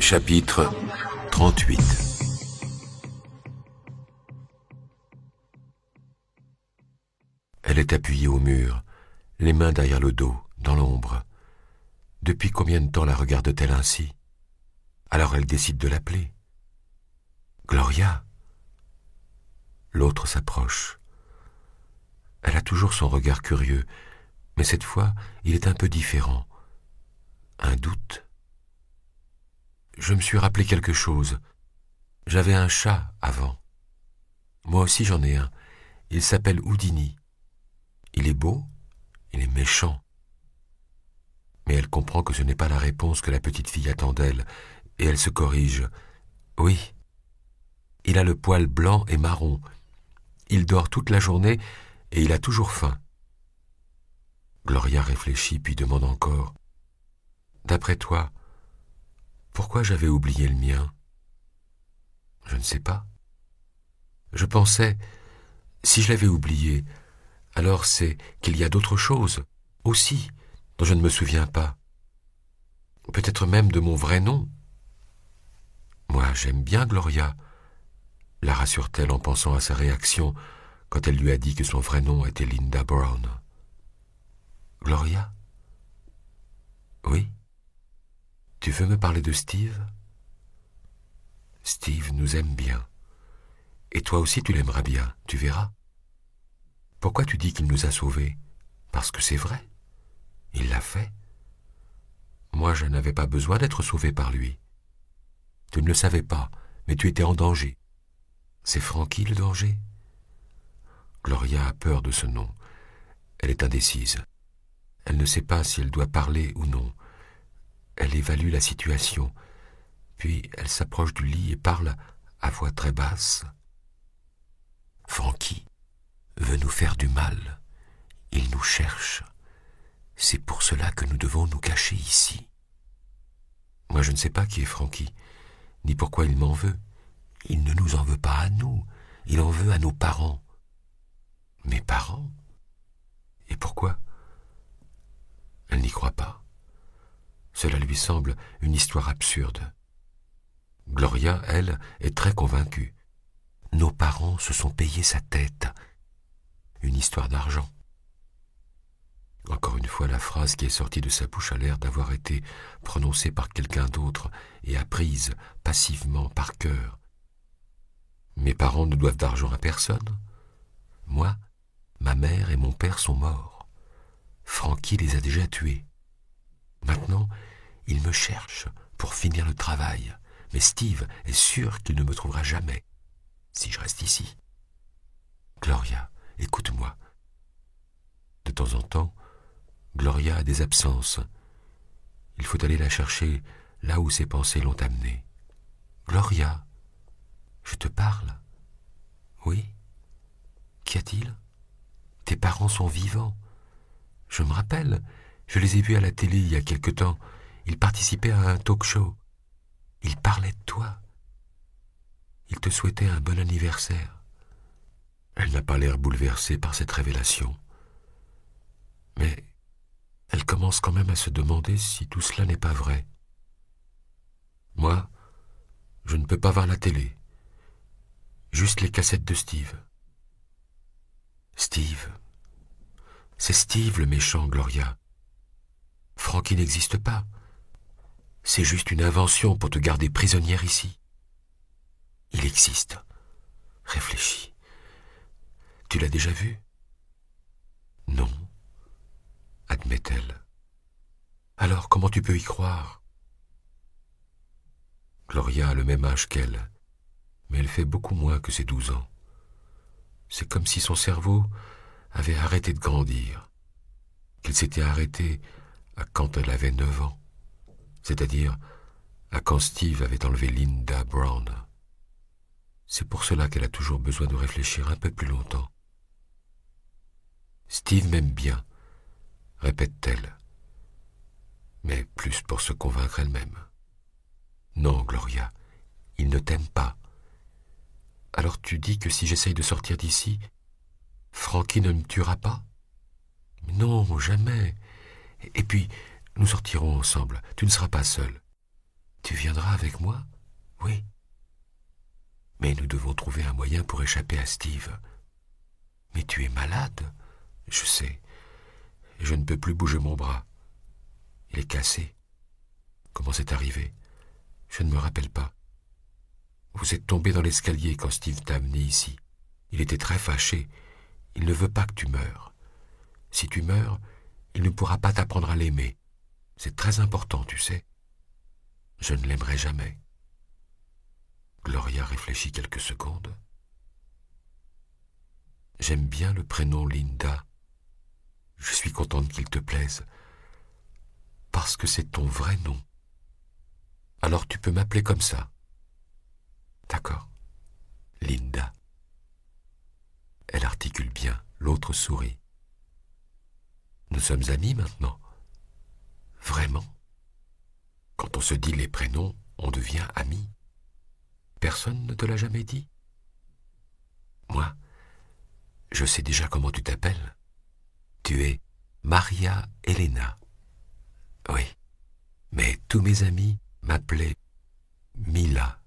Chapitre 38. Elle est appuyée au mur, les mains derrière le dos, dans l'ombre. Depuis combien de temps la regarde-t-elle ainsi? Alors elle décide de l'appeler. Gloria. L'autre s'approche. Elle a toujours son regard curieux, mais cette fois, il est un peu différent. Un doute. Je me suis rappelé quelque chose. J'avais un chat avant. Moi aussi j'en ai un. Il s'appelle Houdini. Il est beau, il est méchant. Mais elle comprend que ce n'est pas la réponse que la petite fille attend d'elle, et elle se corrige. Oui. Il a le poil blanc et marron. Il dort toute la journée et il a toujours faim. Gloria réfléchit puis demande encore. D'après toi, pourquoi j'avais oublié le mien? Je ne sais pas. Je pensais, si je l'avais oublié, alors c'est qu'il y a d'autres choses, aussi, dont je ne me souviens pas. Peut-être même de mon vrai nom. Moi, j'aime bien Gloria, la rassure-t-elle en pensant à sa réaction quand elle lui a dit que son vrai nom était Linda Brown. Gloria? Oui? Tu veux me parler de Steve? Steve nous aime bien. Et toi aussi tu l'aimeras bien, tu verras. Pourquoi tu dis qu'il nous a sauvés? Parce que c'est vrai. Il l'a fait. Moi, je n'avais pas besoin d'être sauvé par lui. Tu ne le savais pas, mais tu étais en danger. C'est Frankie le danger? Gloria a peur de ce nom. Elle est indécise. Elle ne sait pas si elle doit parler ou non. Elle évalue la situation. Puis elle s'approche du lit et parle à voix très basse. Frankie veut nous faire du mal. Il nous cherche. C'est pour cela que nous devons nous cacher ici. Moi, je ne sais pas qui est Frankie, ni pourquoi il m'en veut. Il ne nous en veut pas à nous. Il en veut à nos parents. Mes parents? Et pourquoi? Elle n'y croit pas. Cela lui semble une histoire absurde. Gloria, elle, est très convaincue. Nos parents se sont payés sa tête. Une histoire d'argent. Encore une fois, la phrase qui est sortie de sa bouche a l'air d'avoir été prononcée par quelqu'un d'autre et apprise passivement par cœur. Mes parents ne doivent d'argent à personne. Moi, ma mère et mon père sont morts. Frankie les a déjà tués. Maintenant, il me cherche pour finir le travail. Mais Steve est sûr qu'il ne me trouvera jamais si je reste ici. Gloria, écoute-moi. De temps en temps, Gloria a des absences. Il faut aller la chercher là où ses pensées l'ont amenée. Gloria, je te parle. Oui? Qu'y a-t-il? Tes parents sont vivants. Je me rappelle, je les ai vus à la télé il y a quelque temps. Ils participaient à un talk-show. Ils parlaient de toi. Ils te souhaitaient un bon anniversaire. Elle n'a pas l'air bouleversée par cette révélation. Mais elle commence quand même à se demander si tout cela n'est pas vrai. Moi, je ne peux pas voir la télé. Juste les cassettes de Steve. Steve. C'est Steve le méchant, Gloria. Frankie n'existe pas. C'est juste une invention pour te garder prisonnière ici. Il existe. Réfléchis. Tu l'as déjà vu? Non, admet-elle. Alors comment tu peux y croire? Gloria a le même âge qu'elle, mais elle fait beaucoup moins que ses 12 ans. C'est comme si son cerveau avait arrêté de grandir, qu'il s'était arrêté à quand elle avait 9 ans, c'est-à-dire à quand Steve avait enlevé Linda Brown. C'est pour cela qu'elle a toujours besoin de réfléchir un peu plus longtemps. Steve m'aime bien, répète-t-elle, mais plus pour se convaincre elle-même. Non, Gloria, il ne t'aime pas. Alors tu dis que si j'essaye de sortir d'ici, Frankie ne me tuera pas? Non, jamais. Et puis, nous sortirons ensemble. Tu ne seras pas seul. Tu viendras avec moi? Oui. Mais nous devons trouver un moyen pour échapper à Steve. Mais tu es malade? Je sais. Je ne peux plus bouger mon bras. Il est cassé. Comment c'est arrivé? Je ne me rappelle pas. Vous êtes tombé dans l'escalier quand Steve t'a amené ici. Il était très fâché. Il ne veut pas que tu meures. Si tu meurs, il ne pourra pas t'apprendre à l'aimer. C'est très important, tu sais. Je ne l'aimerai jamais. Gloria réfléchit quelques secondes. J'aime bien le prénom Linda. Je suis contente qu'il te plaise. Parce que c'est ton vrai nom. Alors tu peux m'appeler comme ça. D'accord. Linda. Elle articule bien, l'autre sourit. Nous sommes amis maintenant. Vraiment. Quand on se dit les prénoms, on devient amis. Personne ne te l'a jamais dit? Moi, je sais déjà comment tu t'appelles. Tu es Maria Elena. Oui, mais tous mes amis m'appelaient Mila.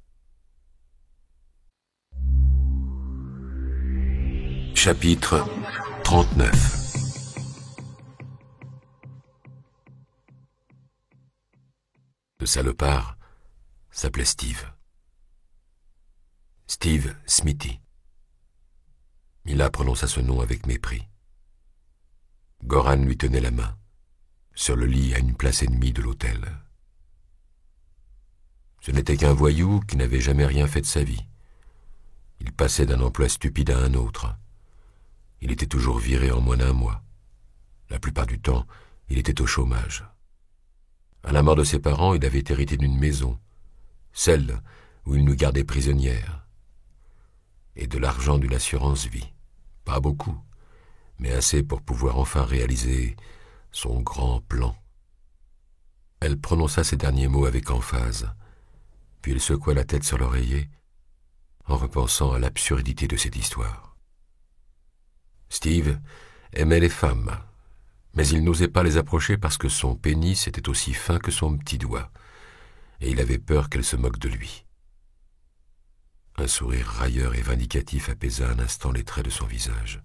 Chapitre 39. Le salopard s'appelait Steve. Steve Smithy. Mila prononça ce nom avec mépris. Goran lui tenait la main, sur le lit à une place ennemie de l'hôtel. Ce n'était qu'un voyou qui n'avait jamais rien fait de sa vie. Il passait d'un emploi stupide à un autre. Il était toujours viré en moins d'un mois. La plupart du temps, il était au chômage. À la mort de ses parents, il avait hérité d'une maison, celle où il nous gardait prisonnières, et de l'argent d'une assurance vie. Pas beaucoup, mais assez pour pouvoir enfin réaliser son grand plan. Elle prononça ces derniers mots avec emphase, puis elle secoua la tête sur l'oreiller en repensant à l'absurdité de cette histoire. Steve aimait les femmes, mais il n'osait pas les approcher parce que son pénis était aussi fin que son petit doigt, et il avait peur qu'elle se moque de lui. Un sourire railleur et vindicatif apaisa un instant les traits de son visage.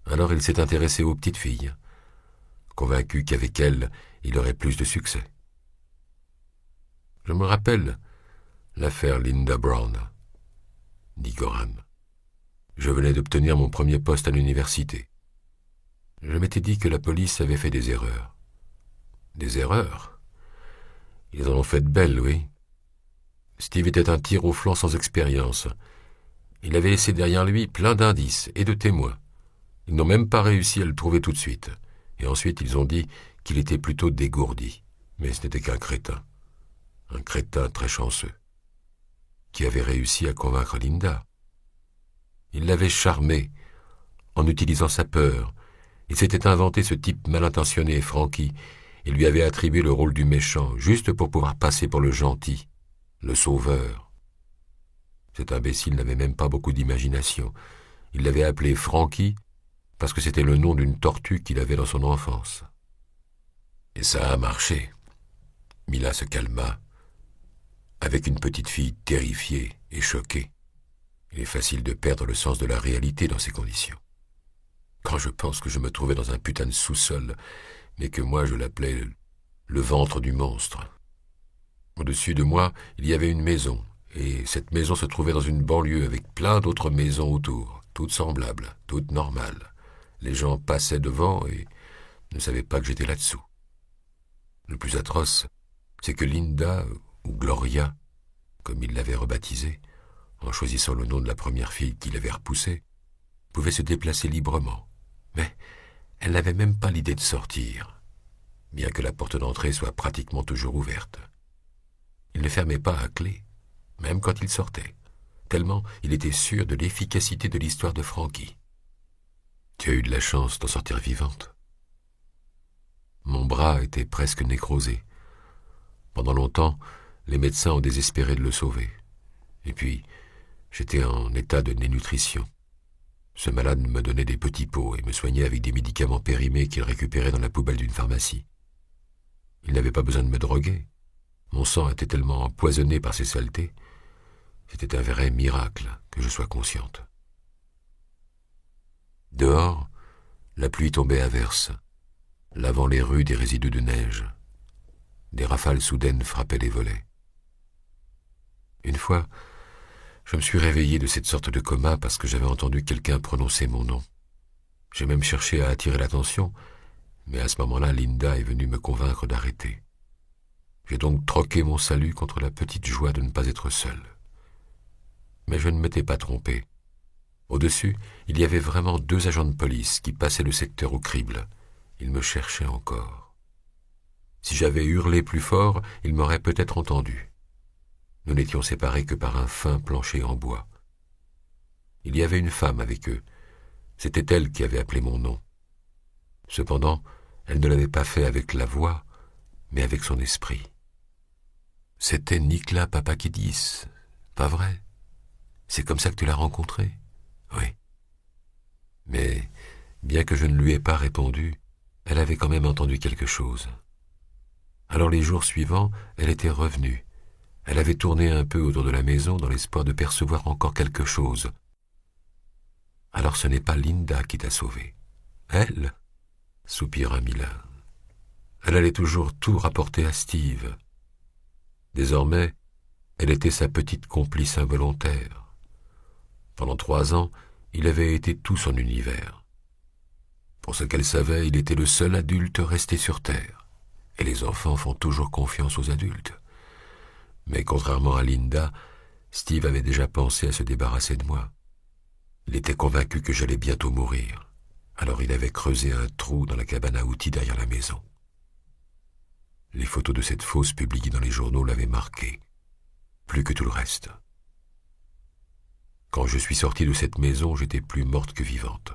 Alors il s'est intéressé aux petites filles, convaincu qu'avec elles, il aurait plus de succès. Je me rappelle l'affaire Linda Brown, dit Goran. Je venais d'obtenir mon premier poste à l'université. Je m'étais dit que la police avait fait des erreurs. Des erreurs? Ils en ont fait de belles, oui. Steve était un tir au flanc sans expérience. Il avait laissé derrière lui plein d'indices et de témoins. Ils n'ont même pas réussi à le trouver tout de suite. Et ensuite, ils ont dit qu'il était plutôt dégourdi. Mais ce n'était qu'un crétin. Un crétin très chanceux, qui avait réussi à convaincre Linda. Il l'avait charmée en utilisant sa peur. Il s'était inventé ce type mal intentionné, Frankie, et lui avait attribué le rôle du méchant, juste pour pouvoir passer pour le gentil, le sauveur. Cet imbécile n'avait même pas beaucoup d'imagination. Il l'avait appelé Frankie parce que c'était le nom d'une tortue qu'il avait dans son enfance. Et ça a marché. Mila se calma, avec une petite fille terrifiée et choquée. Il est facile de perdre le sens de la réalité dans ces conditions. Quand je pense que je me trouvais dans un putain de sous-sol, mais que moi je l'appelais le ventre du monstre. Au-dessus de moi, il y avait une maison, et cette maison se trouvait dans une banlieue avec plein d'autres maisons autour, toutes semblables, toutes normales. Les gens passaient devant et ne savaient pas que j'étais là-dessous. Le plus atroce, c'est que Linda, ou Gloria, comme il l'avait rebaptisée, en choisissant le nom de la première fille qu'il avait repoussée, pouvait se déplacer librement. Mais elle n'avait même pas l'idée de sortir, bien que la porte d'entrée soit pratiquement toujours ouverte. Il ne fermait pas à clé, même quand il sortait, tellement il était sûr de l'efficacité de l'histoire de Frankie. Tu as eu de la chance d'en sortir vivante. Mon bras était presque nécrosé. Pendant longtemps, les médecins ont désespéré de le sauver. Et puis, j'étais en état de dénutrition. Ce malade me donnait des petits pots et me soignait avec des médicaments périmés qu'il récupérait dans la poubelle d'une pharmacie. Il n'avait pas besoin de me droguer. Mon sang était tellement empoisonné par ces saletés. C'était un vrai miracle que je sois consciente. Dehors, la pluie tombait à verse, lavant les rues des résidus de neige. Des rafales soudaines frappaient les volets. Une fois, je me suis réveillé de cette sorte de coma parce que j'avais entendu quelqu'un prononcer mon nom. J'ai même cherché à attirer l'attention, mais à ce moment-là, Linda est venue me convaincre d'arrêter. J'ai donc troqué mon salut contre la petite joie de ne pas être seul. Mais je ne m'étais pas trompé. Au-dessus, il y avait vraiment 2 agents de police qui passaient le secteur au crible. Ils me cherchaient encore. Si j'avais hurlé plus fort, ils m'auraient peut-être entendu. Nous n'étions séparés que par un fin plancher en bois. Il y avait une femme avec eux. C'était elle qui avait appelé mon nom. Cependant, elle ne l'avait pas fait avec la voix, mais avec son esprit. C'était Nikla Papakidis, pas vrai? C'est comme ça que tu l'as rencontré? Oui. Mais, bien que je ne lui ai pas répondu, elle avait quand même entendu quelque chose. Alors les jours suivants, elle était revenue. Elle avait tourné un peu autour de la maison dans l'espoir de percevoir encore quelque chose. Alors ce n'est pas Linda qui t'a sauvé. Elle? Soupira Mila. Elle allait toujours tout rapporter à Steve. Désormais, elle était sa petite complice involontaire. Pendant 3 ans, il avait été tout son univers. Pour ce qu'elle savait, il était le seul adulte resté sur Terre. Et les enfants font toujours confiance aux adultes. Mais contrairement à Linda, Steve avait déjà pensé à se débarrasser de moi. Il était convaincu que j'allais bientôt mourir. Alors il avait creusé un trou dans la cabane à outils derrière la maison. Les photos de cette fosse publiées dans les journaux l'avaient marqué, plus que tout le reste. Quand je suis sorti de cette maison, j'étais plus morte que vivante.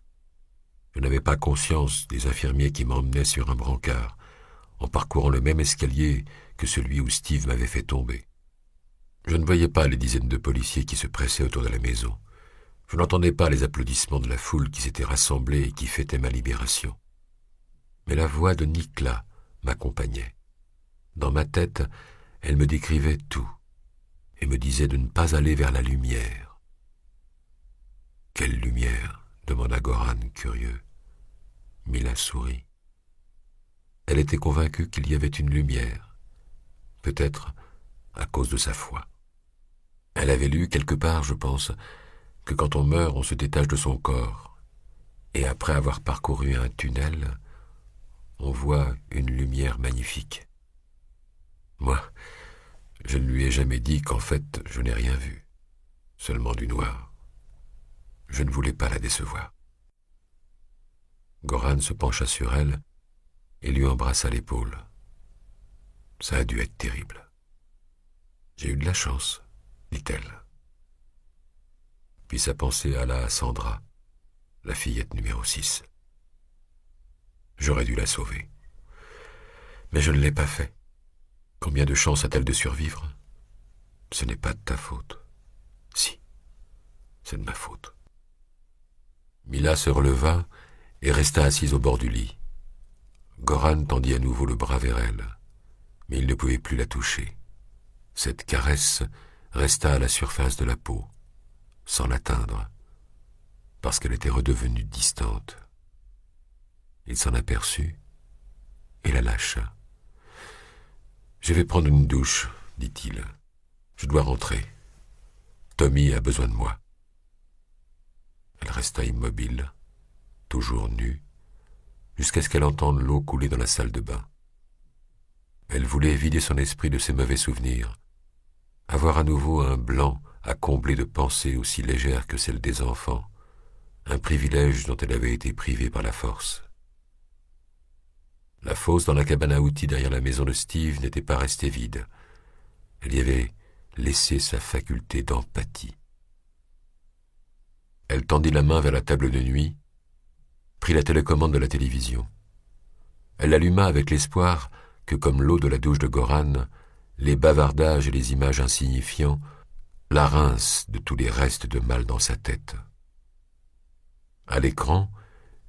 Je n'avais pas conscience des infirmiers qui m'emmenaient sur un brancard, en parcourant le même escalier que celui où Steve m'avait fait tomber. Je ne voyais pas les dizaines de policiers qui se pressaient autour de la maison. Je n'entendais pas les applaudissements de la foule qui s'était rassemblée et qui fêtait ma libération. Mais la voix de Nikla m'accompagnait. Dans ma tête, elle me décrivait tout et me disait de ne pas aller vers la lumière. « Quelle lumière ?» demanda Goran, curieux. Mila sourit. Elle était convaincue qu'il y avait une lumière, peut-être à cause de sa foi. Elle avait lu quelque part, je pense, que quand on meurt, on se détache de son corps, et après avoir parcouru un tunnel, on voit une lumière magnifique. Moi, je ne lui ai jamais dit qu'en fait, je n'ai rien vu, seulement du noir. Je ne voulais pas la décevoir. Goran se pencha sur elle et lui embrassa l'épaule. Ça a dû être terrible. J'ai eu de la chance, dit-elle. Puis sa pensée alla à Sandra, la fillette numéro 6. J'aurais dû la sauver. Mais je ne l'ai pas fait. Combien de chances a-t-elle de survivre? Ce n'est pas de ta faute. Si, c'est de ma faute. Mila se releva et resta assise au bord du lit. Goran tendit à nouveau le bras vers elle, mais il ne pouvait plus la toucher. Cette caresse resta à la surface de la peau, sans l'atteindre, parce qu'elle était redevenue distante. Il s'en aperçut et la lâcha. « Je vais prendre une douche, dit-il. Je dois rentrer. Tommy a besoin de moi. » Elle resta immobile, toujours nue, jusqu'à ce qu'elle entende l'eau couler dans la salle de bain. Elle voulait vider son esprit de ses mauvais souvenirs, avoir à nouveau un blanc à combler de pensées aussi légères que celles des enfants, un privilège dont elle avait été privée par la force. La fosse dans la cabane à outils derrière la maison de Steve n'était pas restée vide. Elle y avait laissé sa faculté d'empathie. Elle tendit la main vers la table de nuit, prit la télécommande de la télévision. Elle l'alluma avec l'espoir que, comme l'eau de la douche de Goran, les bavardages et les images insignifiants la rincent de tous les restes de mal dans sa tête. À l'écran,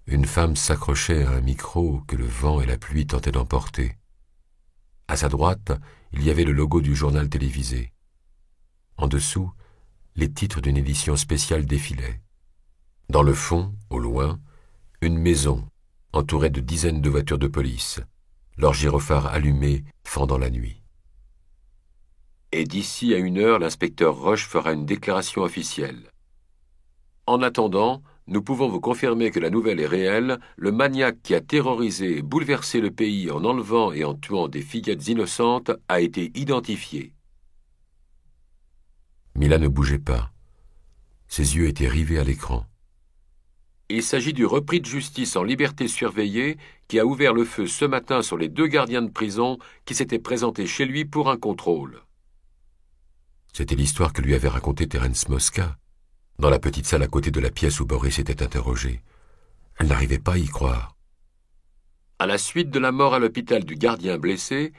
une femme s'accrochait à un micro que le vent et la pluie tentaient d'emporter. À sa droite, il y avait le logo du journal télévisé. En dessous, les titres d'une édition spéciale défilaient. Dans le fond, au loin, une maison, entourée de dizaines de voitures de police, leurs gyrophares allumés, fendant la nuit. Et d'ici à 1 heure, l'inspecteur Roche fera une déclaration officielle. En attendant, nous pouvons vous confirmer que la nouvelle est réelle. Le maniaque qui a terrorisé et bouleversé le pays en enlevant et en tuant des fillettes innocentes a été identifié. Mila ne bougeait pas. Ses yeux étaient rivés à l'écran. Il s'agit du repris de justice en liberté surveillée qui a ouvert le feu ce matin sur les 2 gardiens de prison qui s'étaient présentés chez lui pour un contrôle. C'était l'histoire que lui avait racontée Terence Mosca, dans la petite salle à côté de la pièce où Boris était interrogé. Elle n'arrivait pas à y croire. À la suite de la mort à l'hôpital du gardien blessé,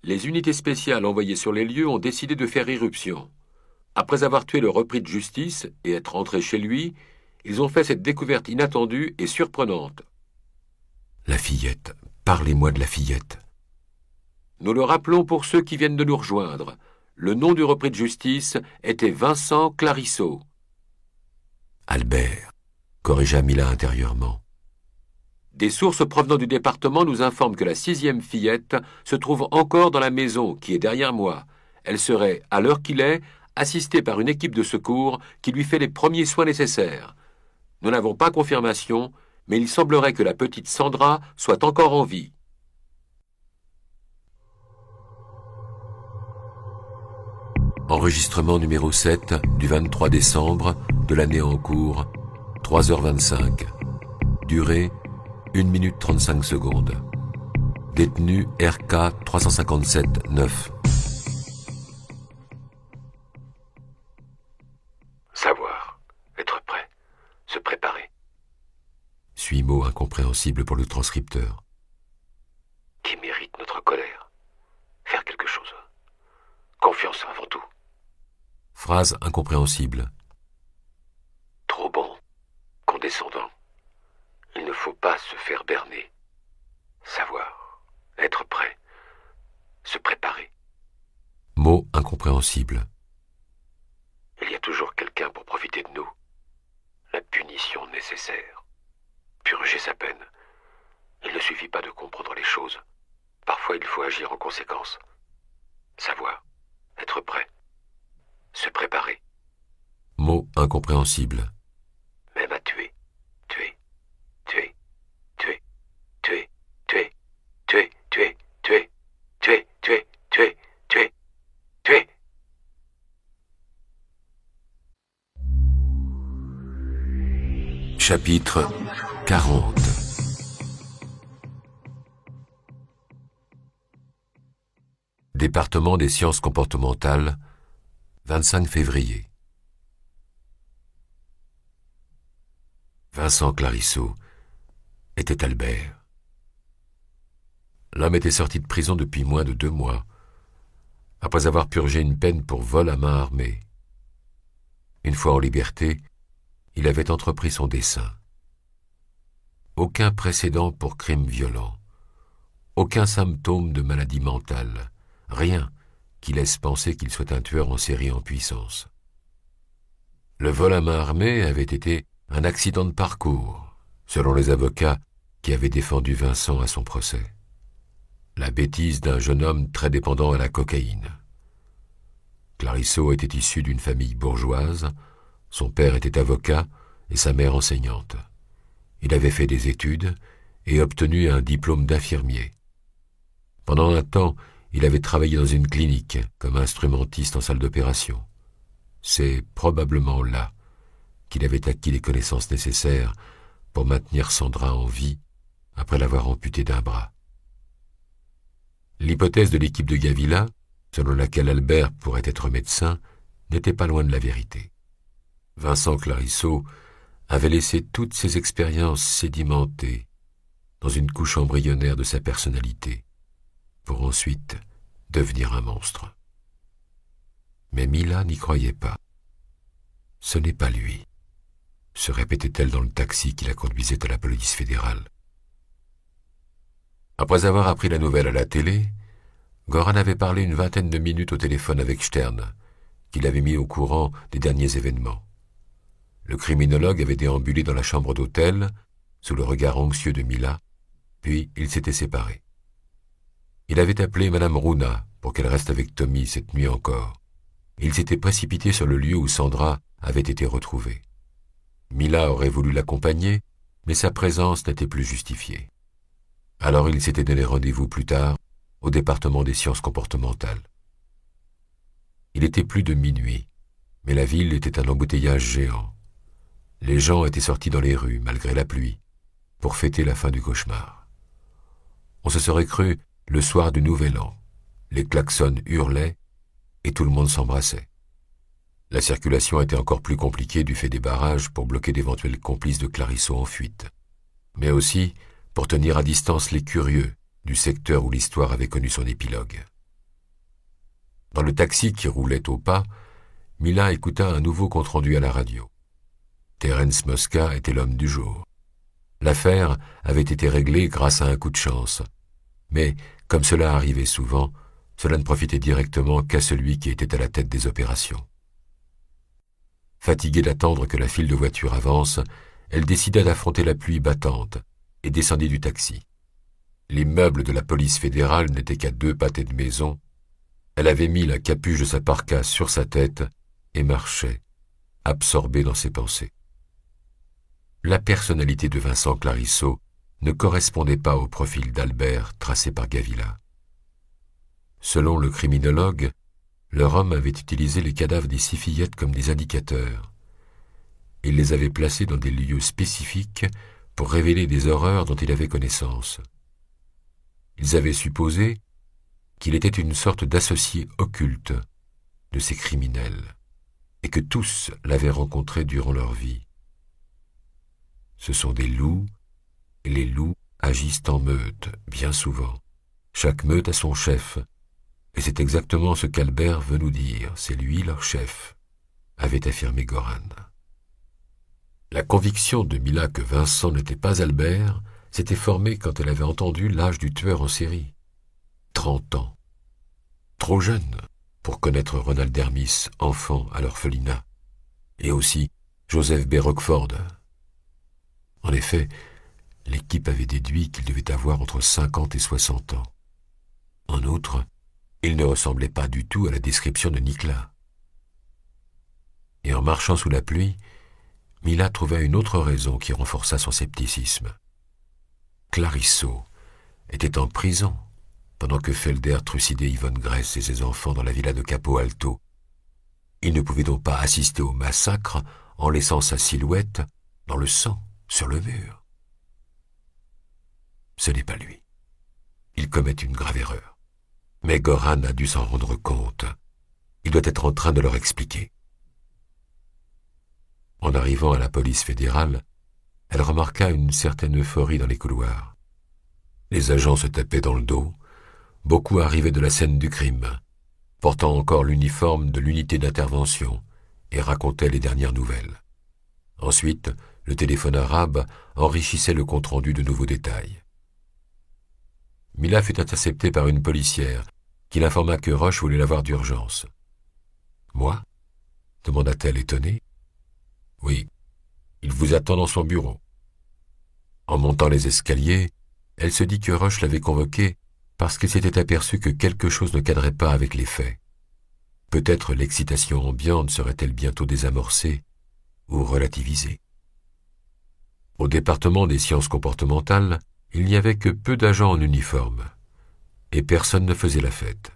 les unités spéciales envoyées sur les lieux ont décidé de faire irruption. Après avoir tué le repris de justice et être rentrés chez lui, ils ont fait cette découverte inattendue et surprenante. La fillette. Parlez-moi de la fillette. Nous le rappelons pour ceux qui viennent de nous rejoindre. Le nom du repris de justice était Vincent Clarisseau. Albert, corrigea Mila intérieurement. Des sources provenant du département nous informent que la 6e fillette se trouve encore dans la maison qui est derrière moi. Elle serait, à l'heure qu'il est, assistée par une équipe de secours qui lui fait les premiers soins nécessaires. Nous n'avons pas confirmation, mais il semblerait que la petite Sandra soit encore en vie. Enregistrement numéro 7 du 23 décembre de l'année en cours, 3h25. Durée 1 minute 35 secondes. Détenu RK 357-9. Savoir, être prêt, se préparer. Suis mot incompréhensible pour le transcripteur. Qui mérite notre colère. Faire quelque chose. Confiance avant tout. Phrase incompréhensible. Trop bon, condescendant. Il ne faut pas se faire berner. Savoir, être prêt, se préparer. Mot incompréhensible. Il y a toujours quelqu'un pour profiter de nous. La punition nécessaire. Purger sa peine. Il ne suffit pas de comprendre les choses. Parfois il faut agir en conséquence. Savoir, être prêt, se préparer. Mot incompréhensible. Même à tuer, tuer, tuer, tuer, tuer, tuer, tuer, tuer, tuer, tuer, tuer, tuer, tuer, tuer. Chapitre 40. Département des sciences comportementales, 25 février. Vincent Clarisseau était Albert. L'homme était sorti de prison depuis moins de 2 mois, après avoir purgé une peine pour vol à main armée. Une fois en liberté, il avait entrepris son dessein. Aucun précédent pour crime violent, aucun symptôme de maladie mentale, rien qui laisse penser qu'il soit un tueur en série en puissance. Le vol à main armée avait été un accident de parcours, selon les avocats qui avaient défendu Vincent à son procès. La bêtise d'un jeune homme très dépendant à la cocaïne. Clarisseau était issu d'une famille bourgeoise, son père était avocat et sa mère enseignante. Il avait fait des études et obtenu un diplôme d'infirmier. Pendant un temps, il avait travaillé dans une clinique comme instrumentiste en salle d'opération. C'est probablement là qu'il avait acquis les connaissances nécessaires pour maintenir Sandra en vie après l'avoir amputée d'un bras. L'hypothèse de l'équipe de Gavilla, selon laquelle Albert pourrait être médecin, n'était pas loin de la vérité. Vincent Clarisseau avait laissé toutes ses expériences sédimentées dans une couche embryonnaire de sa personnalité, pour ensuite devenir un monstre. Mais Mila n'y croyait pas. Ce n'est pas lui, se répétait-elle dans le taxi qui la conduisait à la police fédérale. Après avoir appris la nouvelle à la télé, Goran avait parlé une vingtaine de minutes au téléphone avec Stern, qui l'avait mis au courant des derniers événements. Le criminologue avait déambulé dans la chambre d'hôtel, sous le regard anxieux de Mila, puis ils s'étaient séparés. Il avait appelé Madame Runa pour qu'elle reste avec Tommy cette nuit encore. Il s'était précipité sur le lieu où Sandra avait été retrouvée. Mila aurait voulu l'accompagner, mais sa présence n'était plus justifiée. Alors il s'était donné rendez-vous plus tard au département des sciences comportementales. Il était plus de minuit, mais la ville était un embouteillage géant. Les gens étaient sortis dans les rues, malgré la pluie, pour fêter la fin du cauchemar. On se serait cru le soir du Nouvel An. Les klaxons hurlaient et tout le monde s'embrassait. La circulation était encore plus compliquée du fait des barrages pour bloquer d'éventuels complices de Clarissot en fuite, mais aussi pour tenir à distance les curieux du secteur où l'histoire avait connu son épilogue. Dans le taxi qui roulait au pas, Mila écouta un nouveau compte-rendu à la radio. Terence Mosca était l'homme du jour. L'affaire avait été réglée grâce à un coup de chance, mais, comme cela arrivait souvent, cela ne profitait directement qu'à celui qui était à la tête des opérations. Fatiguée d'attendre que la file de voitures avance, elle décida d'affronter la pluie battante et descendit du taxi. Les meubles de la police fédérale n'étaient qu'à 2 pâtés de maison. Elle avait mis la capuche de sa parka sur sa tête et marchait, absorbée dans ses pensées. La personnalité de Vincent Clarissot ne correspondait pas au profil d'Albert tracé par Gavilla. Selon le criminologue, leur homme avait utilisé les cadavres des 6 fillettes comme des indicateurs. Il les avait placés dans des lieux spécifiques pour révéler des horreurs dont il avait connaissance. Ils avaient supposé qu'il était une sorte d'associé occulte de ces criminels, et que tous l'avaient rencontré durant leur vie. Ce sont des loups, et les loups agissent en meute, bien souvent. Chaque meute a son chef, et c'est exactement ce qu'Albert veut nous dire, c'est lui leur chef, avait affirmé Goran. La conviction de Mila que Vincent n'était pas Albert s'était formée quand elle avait entendu l'âge du tueur en série. 30 ans. Trop jeune pour connaître Ronald Dermis, enfant à l'orphelinat, et aussi Joseph B. Rockford. En effet, l'équipe avait déduit qu'il devait avoir entre 50 et 60 ans. En outre, il ne ressemblait pas du tout à la description de Nicolas. Et en marchant sous la pluie, Mila trouva une autre raison qui renforça son scepticisme. Clarissot était en prison pendant que Felder trucidait Yvonne Gress et ses enfants dans la villa de Capo Alto. Il ne pouvait donc pas assister au massacre en laissant sa silhouette dans le sang sur le mur. Ce n'est pas lui. Il commet une grave erreur. Mais Goran a dû s'en rendre compte. Il doit être en train de leur expliquer. En arrivant à la police fédérale, elle remarqua une certaine euphorie dans les couloirs. Les agents se tapaient dans le dos. Beaucoup arrivaient de la scène du crime, portant encore l'uniforme de l'unité d'intervention, et racontaient les dernières nouvelles. Ensuite, le téléphone arabe enrichissait le compte-rendu de nouveaux détails. Mila fut interceptée par une policière qui l'informa que Roche voulait la voir d'urgence. « Moi » demanda-t-elle étonnée. « Oui, il vous attend dans son bureau. » En montant les escaliers, elle se dit que Roche l'avait convoquée parce qu'il s'était aperçu que quelque chose ne cadrait pas avec les faits. Peut-être l'excitation ambiante serait-elle bientôt désamorcée ou relativisée. Au département des sciences comportementales, il n'y avait que peu d'agents en uniforme, et personne ne faisait la fête.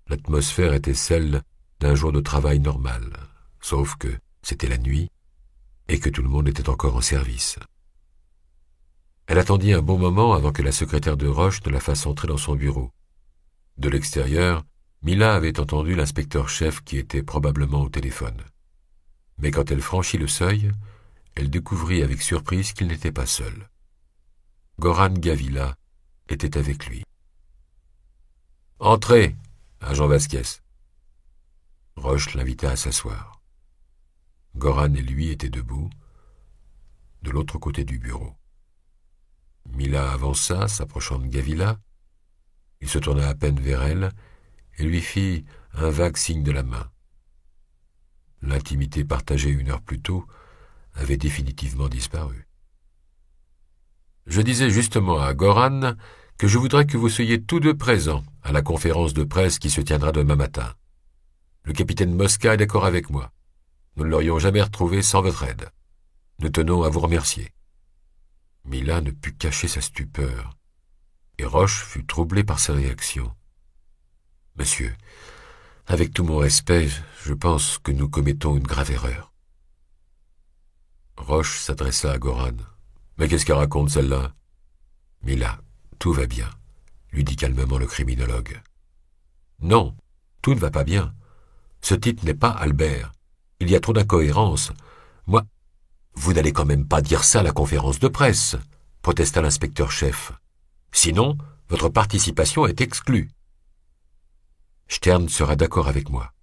L'atmosphère était celle d'un jour de travail normal, sauf que c'était la nuit et que tout le monde était encore en service. Elle attendit un bon moment avant que la secrétaire de Roche ne la fasse entrer dans son bureau. De l'extérieur, Mila avait entendu l'inspecteur-chef qui était probablement au téléphone. Mais quand elle franchit le seuil, elle découvrit avec surprise qu'il n'était pas seul. Goran Gavilla était avec lui. « Entrez, agent Vasquez. » Roche l'invita à s'asseoir. Goran et lui étaient debout, de l'autre côté du bureau. Mila avança, s'approchant de Gavilla. Il se tourna à peine vers elle et lui fit un vague signe de la main. L'intimité partagée 1 heure plus tôt avait définitivement disparu. « Je disais justement à Goran que je voudrais que vous soyez tous deux présents à la conférence de presse qui se tiendra demain matin. Le capitaine Mosca est d'accord avec moi. Nous ne l'aurions jamais retrouvé sans votre aide. Nous tenons à vous remercier. » Mila ne put cacher sa stupeur, et Roche fut troublé par sa réaction. « Monsieur, avec tout mon respect, je pense que nous commettons une grave erreur. » Roche s'adressa à Goran. « Mais qu'est-ce qu'elle raconte, celle-là » ? « Mila, tout va bien, » lui dit calmement le criminologue. « Non, tout ne va pas bien. Ce type n'est pas Albert. Il y a trop d'incohérences. Moi... » « Vous n'allez quand même pas dire ça à la conférence de presse, » protesta l'inspecteur-chef. « Sinon, votre participation est exclue. » Stern sera d'accord avec moi.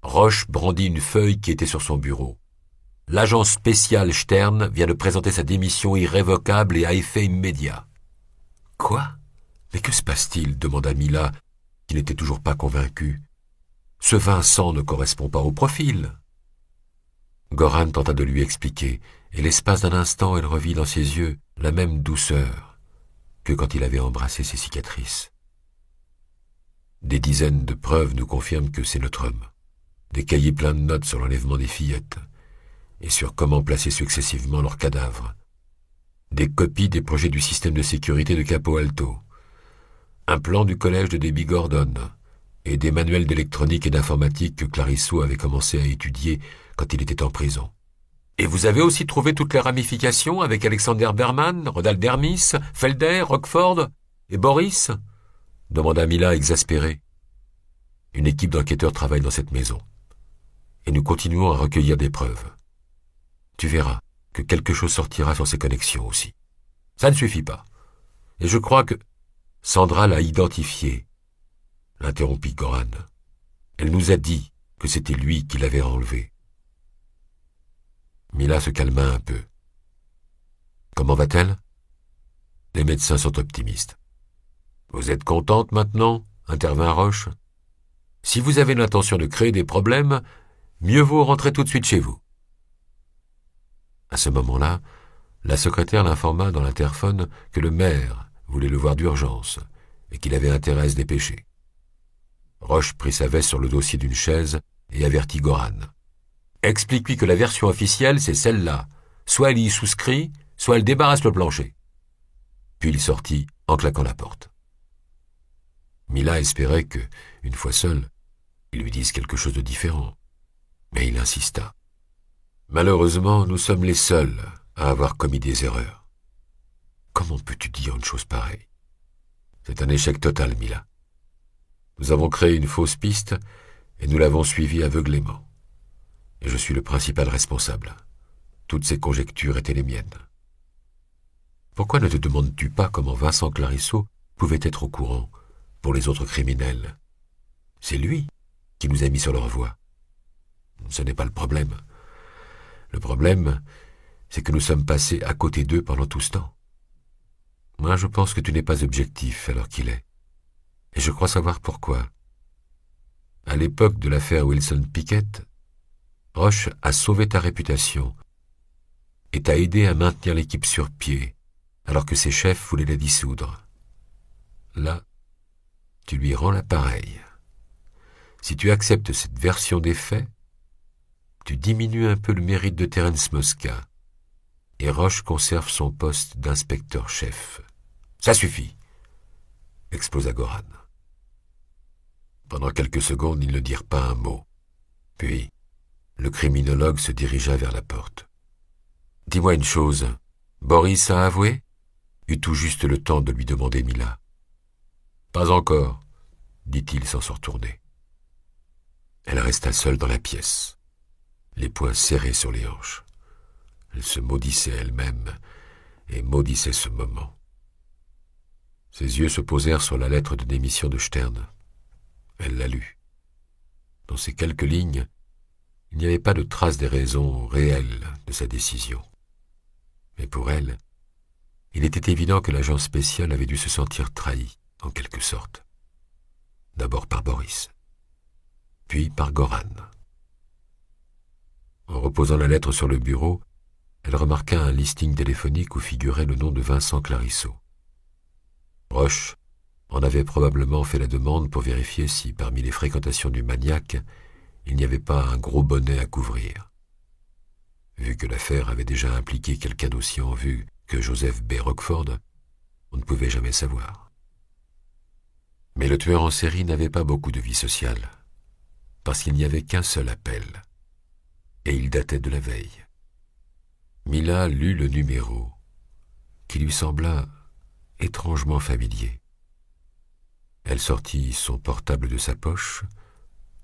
Roche brandit une feuille qui était sur son bureau. L'agent spécial Stern vient de présenter sa démission irrévocable et à effet immédiat. « Quoi ? Mais que se passe-t-il » demanda Mila, qui n'était toujours pas convaincue. « Ce Vincent ne correspond pas au profil. » Goran tenta de lui expliquer, et l'espace d'un instant elle revit dans ses yeux la même douceur que quand il avait embrassé ses cicatrices. Des dizaines de preuves nous confirment que c'est notre homme. Des cahiers pleins de notes sur l'enlèvement des fillettes et sur comment placer successivement leurs cadavres. Des copies des projets du système de sécurité de Capo Alto. Un plan du collège de Debbie Gordon et des manuels d'électronique et d'informatique que Clarisso avait commencé à étudier quand il était en prison. « Et vous avez aussi trouvé toutes les ramifications avec Alexander Berman, Rodal Dermis, Felder, Rockford et Boris ?» demanda Mila exaspérée. « Une équipe d'enquêteurs travaille dans cette maison. Et nous continuons à recueillir des preuves. Tu verras que quelque chose sortira sur ces connexions aussi. Ça ne suffit pas. Et je crois que... » Sandra l'a identifié, l'interrompit Goran. Elle nous a dit que c'était lui qui l'avait enlevé. Mila se calma un peu. Comment va-t-elle ? Les médecins sont optimistes. Vous êtes contente maintenant ? Intervint Roche. Si vous avez l'intention de créer des problèmes, mieux vaut rentrer tout de suite chez vous. À ce moment-là, la secrétaire l'informa dans l'interphone que le maire voulait le voir d'urgence et qu'il avait intérêt à se dépêcher. Roche prit sa veste sur le dossier d'une chaise et avertit Goran. Explique-lui que la version officielle, c'est celle-là. Soit elle y souscrit, soit elle débarrasse le plancher. Puis il sortit en claquant la porte. Mila espérait que, une fois seul, il lui dise quelque chose de différent. Mais il insista. Malheureusement, nous sommes les seuls à avoir commis des erreurs. Comment peux-tu dire une chose pareille ? C'est un échec total, Mila. Nous avons créé une fausse piste et nous l'avons suivie aveuglément. Et je suis le principal responsable. Toutes ces conjectures étaient les miennes. Pourquoi ne te demandes-tu pas comment Vincent Clarisso pouvait être au courant pour les autres criminels ? C'est lui qui nous a mis sur leur voie. Ce n'est pas le problème. Le problème, c'est que nous sommes passés à côté d'eux pendant tout ce temps. Moi, je pense que tu n'es pas objectif alors qu'il est. Et je crois savoir pourquoi. À l'époque de l'affaire Wilson-Pickett, Roche a sauvé ta réputation et t'a aidé à maintenir l'équipe sur pied alors que ses chefs voulaient la dissoudre. Là, tu lui rends l'appareil. Si tu acceptes cette version des faits, tu diminues un peu le mérite de Terence Mosca et Roche conserve son poste d'inspecteur-chef. Ça suffit, explosa Goran. Pendant quelques secondes, ils ne dirent pas un mot. Puis, le criminologue se dirigea vers la porte. « Dis-moi une chose, Boris a avoué ?» eut tout juste le temps de lui demander Mila. « Pas encore, » dit-il sans se retourner. Elle resta seule dans la pièce, les poings serrés sur les hanches. Elle se maudissait elle-même et maudissait ce moment. Ses yeux se posèrent sur la lettre de démission de Stern. Elle la lut. Dans ces quelques lignes, il n'y avait pas de trace des raisons réelles de sa décision. Mais pour elle, il était évident que l'agent spécial avait dû se sentir trahi, en quelque sorte. D'abord par Boris, puis par Goran. En reposant la lettre sur le bureau, elle remarqua un listing téléphonique où figurait le nom de Vincent Clarisseau. Roche en avait probablement fait la demande pour vérifier si, parmi les fréquentations du maniaque, il n'y avait pas un gros bonnet à couvrir. Vu que l'affaire avait déjà impliqué quelqu'un d'aussi en vue que Joseph B. Rockford, on ne pouvait jamais savoir. Mais le tueur en série n'avait pas beaucoup de vie sociale, parce qu'il n'y avait qu'un seul appel, et il datait de la veille. Mila lut le numéro, qui lui sembla étrangement familier. Elle sortit son portable de sa poche,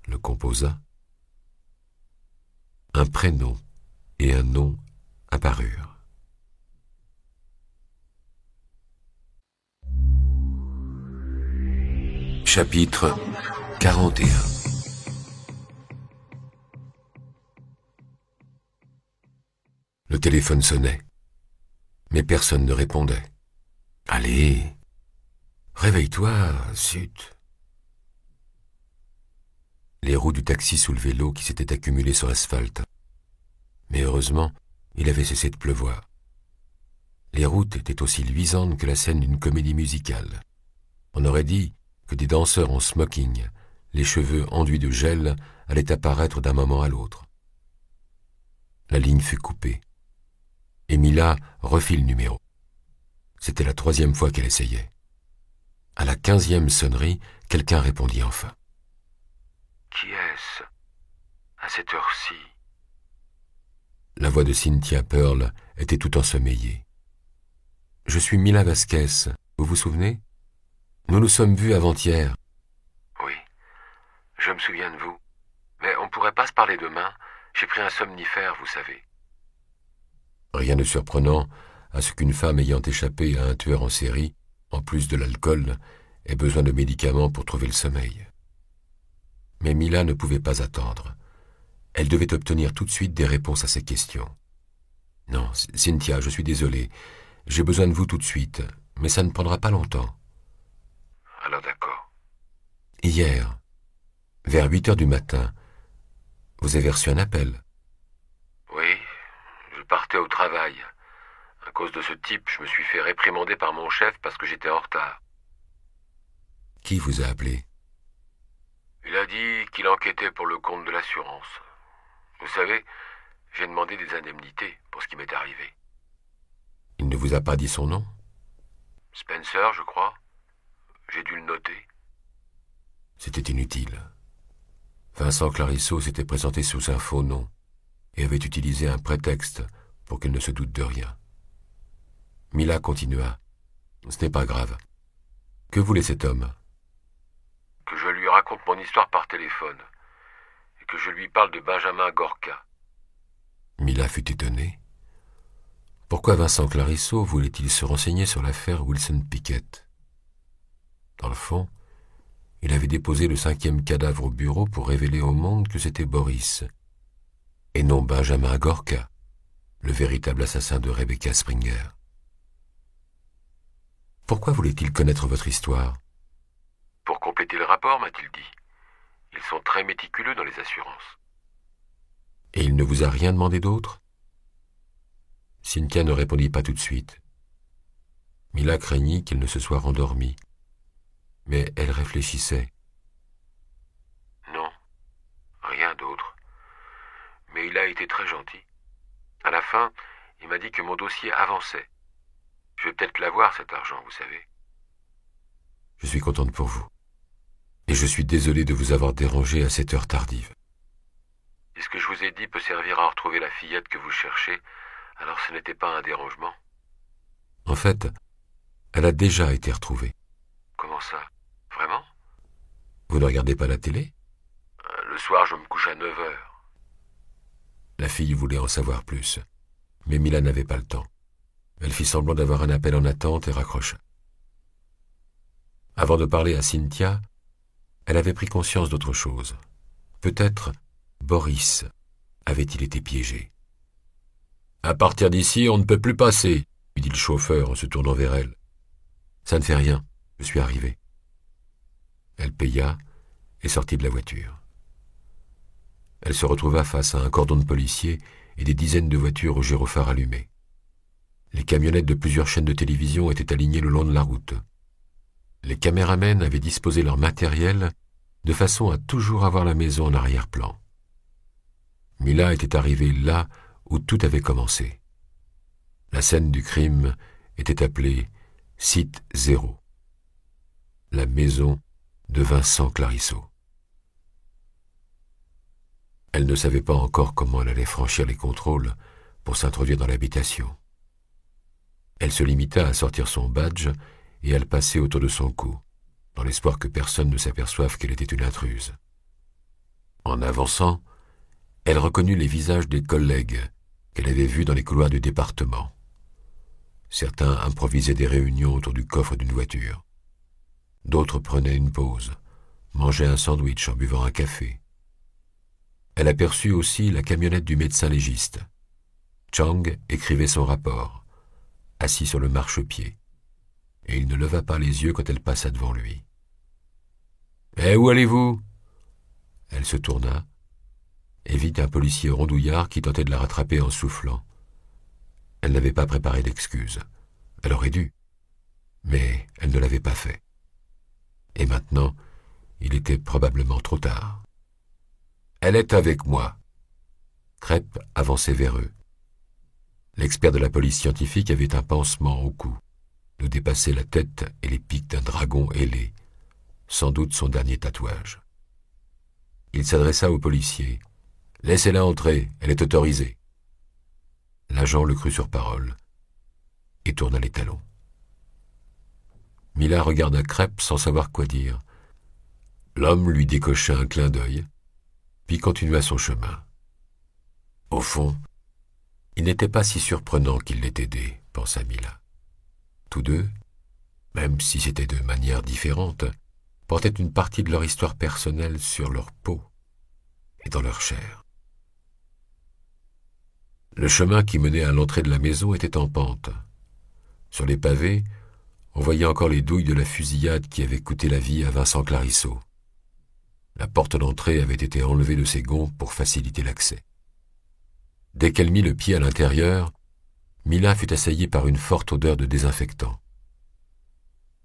le composa. Un prénom et un nom apparurent. Chapitre 41. Le téléphone sonnait, mais personne ne répondait. « Allez, réveille-toi, zut !» Les roues du taxi soulevaient l'eau qui s'était accumulée sur l'asphalte. Mais heureusement, il avait cessé de pleuvoir. Les routes étaient aussi luisantes que la scène d'une comédie musicale. On aurait dit que des danseurs en smoking, les cheveux enduits de gel, allaient apparaître d'un moment à l'autre. La ligne fut coupée. Et Mila refit le numéro. C'était la 3e fois qu'elle essayait. À la 15e sonnerie, quelqu'un répondit enfin. « Qui est-ce, à cette heure-ci » La voix de Cynthia Pearl était tout ensommeillée. « Je suis Mila Vasquez, vous vous souvenez? Nous nous sommes vus avant-hier. »« Oui, je me souviens de vous. Mais on ne pourrait pas se parler demain. J'ai pris un somnifère, vous savez. » Rien de surprenant à ce qu'une femme ayant échappé à un tueur en série, en plus de l'alcool, ait besoin de médicaments pour trouver le sommeil. Mais Mila ne pouvait pas attendre. Elle devait obtenir tout de suite des réponses à ses questions. « Non, Cynthia, je suis désolé. J'ai besoin de vous tout de suite, mais ça ne prendra pas longtemps. »« Alors d'accord. » « Hier, vers 8 heures du matin, vous avez reçu un appel. »« Oui, je partais au travail. À cause de ce type, je me suis fait réprimander par mon chef parce que j'étais en retard. »« Qui vous a appelé ? » Il a dit qu'il enquêtait pour le compte de l'assurance. Vous savez, j'ai demandé des indemnités pour ce qui m'est arrivé. Il ne vous a pas dit son nom ? Spencer, je crois. J'ai dû le noter. C'était inutile. Vincent Clarisseau s'était présenté sous un faux nom et avait utilisé un prétexte pour qu'elle ne se doute de rien. Mila continua. « Ce n'est pas grave. Que voulait cet homme ? » Que je lui raconte mon histoire par téléphone et que je lui parle de Benjamin Gorka. Mila fut étonnée. Pourquoi Vincent Clarisseau voulait-il se renseigner sur l'affaire Wilson Pickett ? Dans le fond, il avait déposé le 5e cadavre au bureau pour révéler au monde que c'était Boris, et non Benjamin Gorka, le véritable assassin de Rebecca Springer. Pourquoi voulait-il connaître votre histoire ? Pour compléter le rapport, m'a-t-il dit. Ils sont très méticuleux dans les assurances. Et il ne vous a rien demandé d'autre ? Cynthia ne répondit pas tout de suite. Mila craignit qu'elle ne se soit rendormie. Mais elle réfléchissait. Non, rien d'autre. Mais il a été très gentil. À la fin, il m'a dit que mon dossier avançait. Je vais peut-être l'avoir, cet argent, vous savez. Je suis contente pour vous. Et je suis désolé de vous avoir dérangé à cette heure tardive. Si ce que je vous ai dit peut servir à retrouver la fillette que vous cherchez, alors ce n'était pas un dérangement. En fait, elle a déjà été retrouvée. Comment ça ? Vraiment ? Vous ne regardez pas la télé ? Le soir, je me couche à 9 heures. La fille voulait en savoir plus, mais Mila n'avait pas le temps. Elle fit semblant d'avoir un appel en attente et raccrocha. Avant de parler à Cynthia, elle avait pris conscience d'autre chose. Peut-être Boris avait-il été piégé. « À partir d'ici, on ne peut plus passer, » lui dit le chauffeur en se tournant vers elle. « Ça ne fait rien, je suis arrivé. » Elle paya et sortit de la voiture. Elle se retrouva face à un cordon de policiers et des dizaines de voitures aux gyrophares allumés. Les camionnettes de plusieurs chaînes de télévision étaient alignées le long de la route. Les caméramens avaient disposé leur matériel de façon à toujours avoir la maison en arrière-plan. Mila était arrivée là où tout avait commencé. La scène du crime était appelée Site 0. La maison de Vincent Clarisseau. Elle ne savait pas encore comment elle allait franchir les contrôles pour s'introduire dans l'habitation. Elle se limita à sortir son badge et à le passer autour de son cou, dans l'espoir que personne ne s'aperçoive qu'elle était une intruse. En avançant, elle reconnut les visages des collègues qu'elle avait vus dans les couloirs du département. Certains improvisaient des réunions autour du coffre d'une voiture. D'autres prenaient une pause, mangeaient un sandwich en buvant un café. Elle aperçut aussi la camionnette du médecin légiste. Chang écrivait son rapport, assis sur le marchepied, et il ne leva pas les yeux quand elle passa devant lui. « Eh, où allez-vous » Elle se tourna et vit un policier rondouillard qui tentait de la rattraper en soufflant. Elle n'avait pas préparé d'excuses. Elle aurait dû, mais elle ne l'avait pas fait. Et maintenant, il était probablement trop tard. « Elle est avec moi. » Crêpe avançait vers eux. L'expert de la police scientifique avait un pansement au cou, d'où dépassaient la tête et les pics d'un dragon ailé, sans doute son dernier tatouage. Il s'adressa au policier. « Laissez-la entrer, elle est autorisée. » L'agent le crut sur parole et tourna les talons. Mila regarda Crêpe sans savoir quoi dire. L'homme lui décocha un clin d'œil, puis continua son chemin. Au fond, il n'était pas si surprenant qu'il l'ait aidé, pensa Mila. Tous deux, même si c'était de manière différente, portaient une partie de leur histoire personnelle sur leur peau et dans leur chair. Le chemin qui menait à l'entrée de la maison était en pente. Sur les pavés, on voyait encore les douilles de la fusillade qui avait coûté la vie à Vincent Clarisseau. La porte d'entrée avait été enlevée de ses gonds pour faciliter l'accès. Dès qu'elle mit le pied à l'intérieur, Mila fut assaillie par une forte odeur de désinfectant.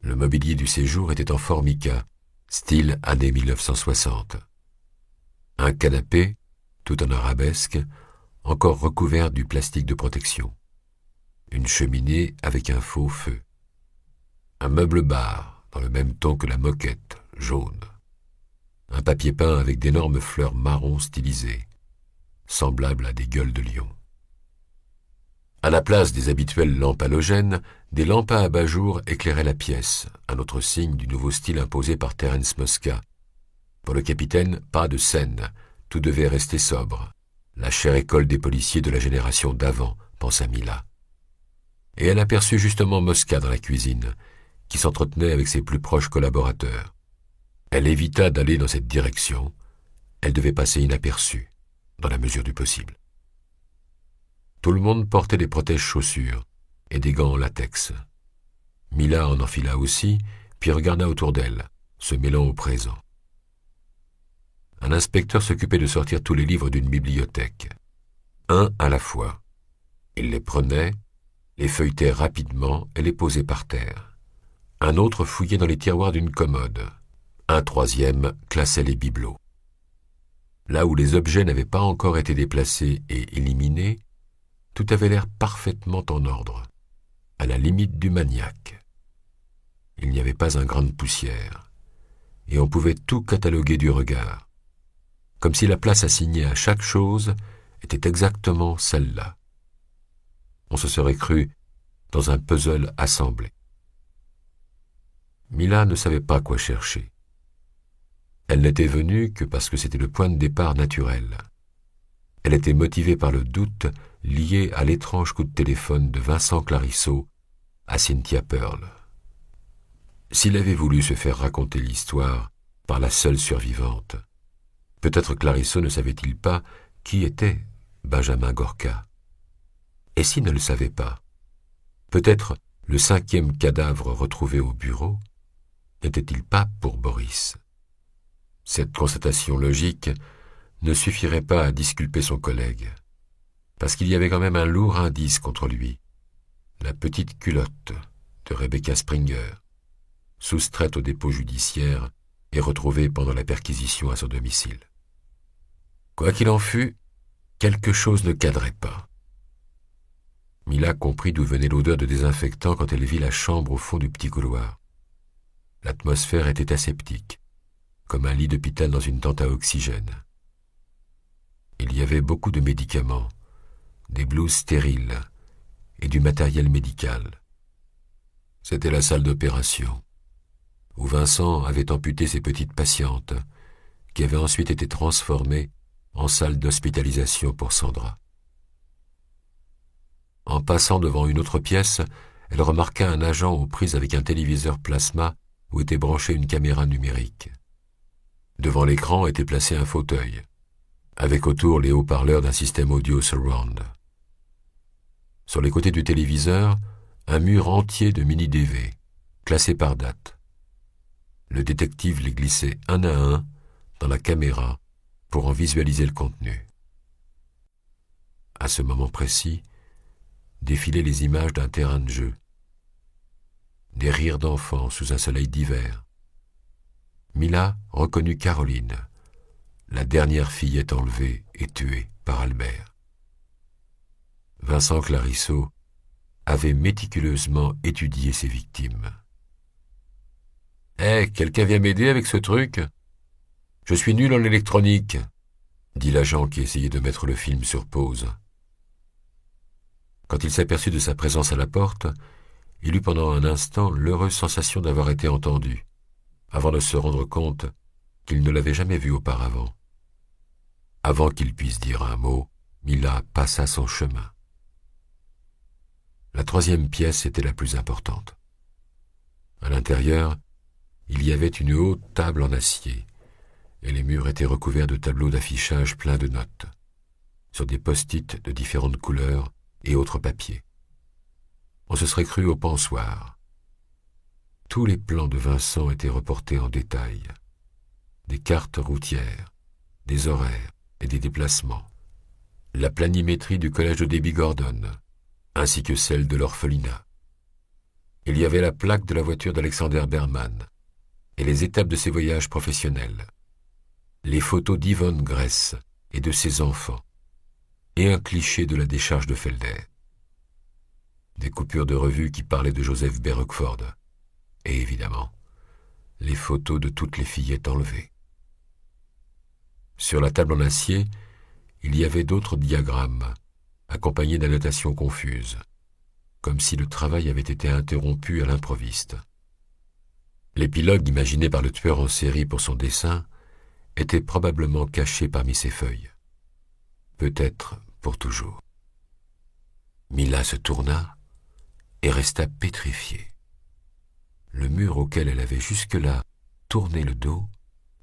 Le mobilier du séjour était en formica, style années 1960. Un canapé, tout en arabesque, encore recouvert du plastique de protection. Une cheminée avec un faux feu. Un meuble-bar, dans le même ton que la moquette, jaune. Un papier peint avec d'énormes fleurs marron stylisées, semblables à des gueules de lion. À la place des habituelles lampes halogènes, des lampes à abat-jour éclairaient la pièce, un autre signe du nouveau style imposé par Terence Mosca. Pour le capitaine, pas de scène, tout devait rester sobre. La chère école des policiers de la génération d'avant, pensa Mila. Et elle aperçut justement Mosca dans la cuisine, qui s'entretenait avec ses plus proches collaborateurs. Elle évita d'aller dans cette direction. Elle devait passer inaperçue, dans la mesure du possible. Tout le monde portait des protège-chaussures et des gants en latex. Mila en enfila aussi, puis regarda autour d'elle, se mêlant au présent. Un inspecteur s'occupait de sortir tous les livres d'une bibliothèque, un à la fois. Il les prenait, les feuilletait rapidement et les posait par terre. Un autre fouillait dans les tiroirs d'une commode. Un troisième classait les bibelots. Là où les objets n'avaient pas encore été déplacés et éliminés, tout avait l'air parfaitement en ordre, à la limite du maniaque. Il n'y avait pas un grain de poussière, et on pouvait tout cataloguer du regard, comme si la place assignée à chaque chose était exactement celle-là. On se serait cru dans un puzzle assemblé. Mila ne savait pas quoi chercher. Elle n'était venue que parce que c'était le point de départ naturel. Elle était motivée par le doute lié à l'étrange coup de téléphone de Vincent Clarisseau à Cynthia Pearl. S'il avait voulu se faire raconter l'histoire par la seule survivante, peut-être Clarisseau ne savait-il pas qui était Benjamin Gorka. Et s'il ne le savait pas, peut-être le 5e cadavre retrouvé au bureau n'était-il pas pour Boris? Cette constatation logique ne suffirait pas à disculper son collègue, parce qu'il y avait quand même un lourd indice contre lui, la petite culotte de Rebecca Springer, soustraite au dépôt judiciaire et retrouvée pendant la perquisition à son domicile. Quoi qu'il en fût, quelque chose ne cadrait pas. Mila comprit d'où venait l'odeur de désinfectant quand elle vit la chambre au fond du petit couloir. L'atmosphère était aseptique, comme un lit d'hôpital dans une tente à oxygène. Il y avait beaucoup de médicaments, des blouses stériles et du matériel médical. C'était la salle d'opération, où Vincent avait amputé ses petites patientes, qui avaient ensuite été transformées en salle d'hospitalisation pour Sandra. En passant devant une autre pièce, elle remarqua un agent aux prises avec un téléviseur plasma où était branchée une caméra numérique. Devant l'écran était placé un fauteuil, avec autour les haut-parleurs d'un système audio surround. Sur les côtés du téléviseur, un mur entier de mini-DV, classés par date. Le détective les glissait un à un dans la caméra pour en visualiser le contenu. À ce moment précis, défilaient les images d'un terrain de jeu, des rires d'enfants sous un soleil d'hiver. Mila reconnut Caroline, la dernière fillette enlevée et tuée par Albert. Vincent Clarisseau avait méticuleusement étudié ses victimes. « Hé, quelqu'un vient m'aider avec ce truc? Je suis nul en électronique, » dit l'agent qui essayait de mettre le film sur pause. Quand il s'aperçut de sa présence à la porte, il eut pendant un instant l'heureuse sensation d'avoir été entendu, avant de se rendre compte qu'il ne l'avait jamais vu auparavant. Avant qu'il puisse dire un mot, Mila passa son chemin. La troisième pièce était la plus importante. À l'intérieur, il y avait une haute table en acier, et les murs étaient recouverts de tableaux d'affichage pleins de notes, sur des post-it de différentes couleurs et autres papiers. On se serait cru au pensoir. Tous les plans de Vincent étaient reportés en détail. Des cartes routières, des horaires et des déplacements. La planimétrie du collège de Debbie Gordon, ainsi que celle de l'orphelinat. Il y avait la plaque de la voiture d'Alexander Berman et les étapes de ses voyages professionnels, les photos d'Yvonne Gress et de ses enfants, et un cliché de la décharge de Felder. Des coupures de revues qui parlaient de Joseph B. Rockford, et évidemment, les photos de toutes les fillettes enlevées. Sur la table en acier, il y avait d'autres diagrammes, accompagnés d'annotations confuses, comme si le travail avait été interrompu à l'improviste. L'épilogue imaginé par le tueur en série pour son dessin était probablement caché parmi ces feuilles. Peut-être pour toujours. Mila se tourna et resta pétrifiée. Le mur auquel elle avait jusque-là tourné le dos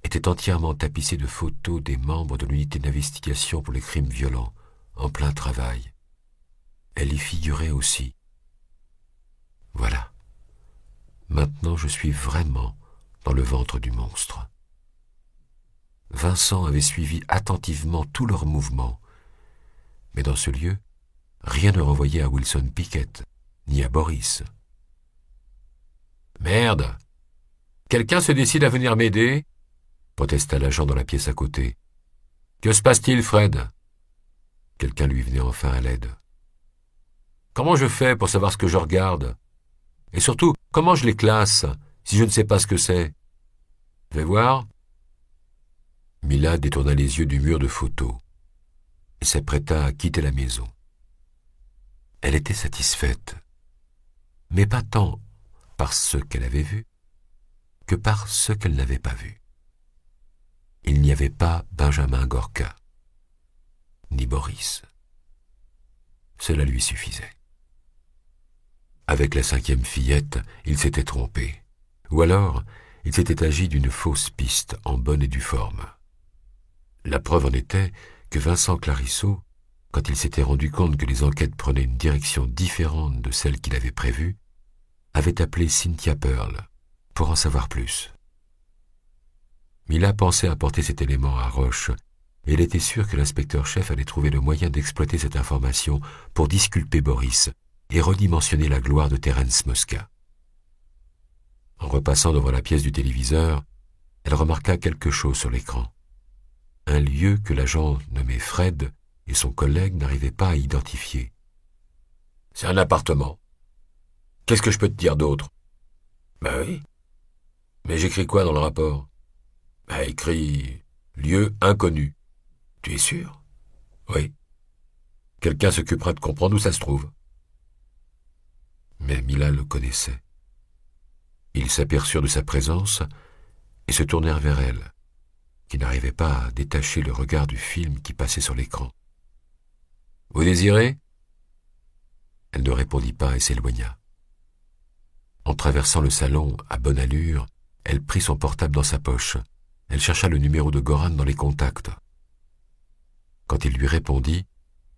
était entièrement tapissé de photos des membres de l'unité d'investigation pour les crimes violents, en plein travail. Elle y figurait aussi. Voilà. Maintenant je suis vraiment dans le ventre du monstre. Vincent avait suivi attentivement tous leurs mouvements, mais dans ce lieu, rien ne renvoyait à Wilson Pickett, ni à Boris. « Merde! Quelqu'un se décide à venir m'aider ?» protesta l'agent dans la pièce à côté. « Que se passe-t-il, Fred ?» Quelqu'un lui venait enfin à l'aide. « Comment je fais pour savoir ce que je regarde? Et surtout, comment je les classe, si je ne sais pas ce que c'est? Je vais voir. » Mila détourna les yeux du mur de photos et s'apprêta à quitter la maison. Elle était satisfaite, mais pas tant par ce qu'elle avait vu que par ce qu'elle n'avait pas vu. Il n'y avait pas Benjamin Gorka, ni Boris. Cela lui suffisait. Avec la cinquième fillette, il s'était trompé, ou alors il s'était agi d'une fausse piste en bonne et due forme. La preuve en était que Vincent Clarisseau, quand il s'était rendu compte que les enquêtes prenaient une direction différente de celle qu'il avait prévue, avait appelé Cynthia Pearl, pour en savoir plus. Mila pensait apporter cet élément à Roche, et elle était sûre que l'inspecteur-chef allait trouver le moyen d'exploiter cette information pour disculper Boris et redimensionner la gloire de Terence Mosca. En repassant devant la pièce du téléviseur, elle remarqua quelque chose sur l'écran. Un lieu que l'agent nommé Fred et son collègue n'arrivaient pas à identifier. « C'est un appartement. Qu'est-ce que je peux te dire d'autre ?»« Ben oui. Mais j'écris quoi dans le rapport ?»« Ben écrit lieu inconnu. »« Tu es sûr ?»« Oui. Quelqu'un s'occupera de comprendre où ça se trouve. » Mais Mila le connaissait. Ils s'aperçurent de sa présence et se tournèrent vers elle, qui n'arrivait pas à détacher le regard du film qui passait sur l'écran. « Vous désirez ?» Elle ne répondit pas et s'éloigna. En traversant le salon à bonne allure, elle prit son portable dans sa poche. Elle chercha le numéro de Goran dans les contacts. Quand il lui répondit,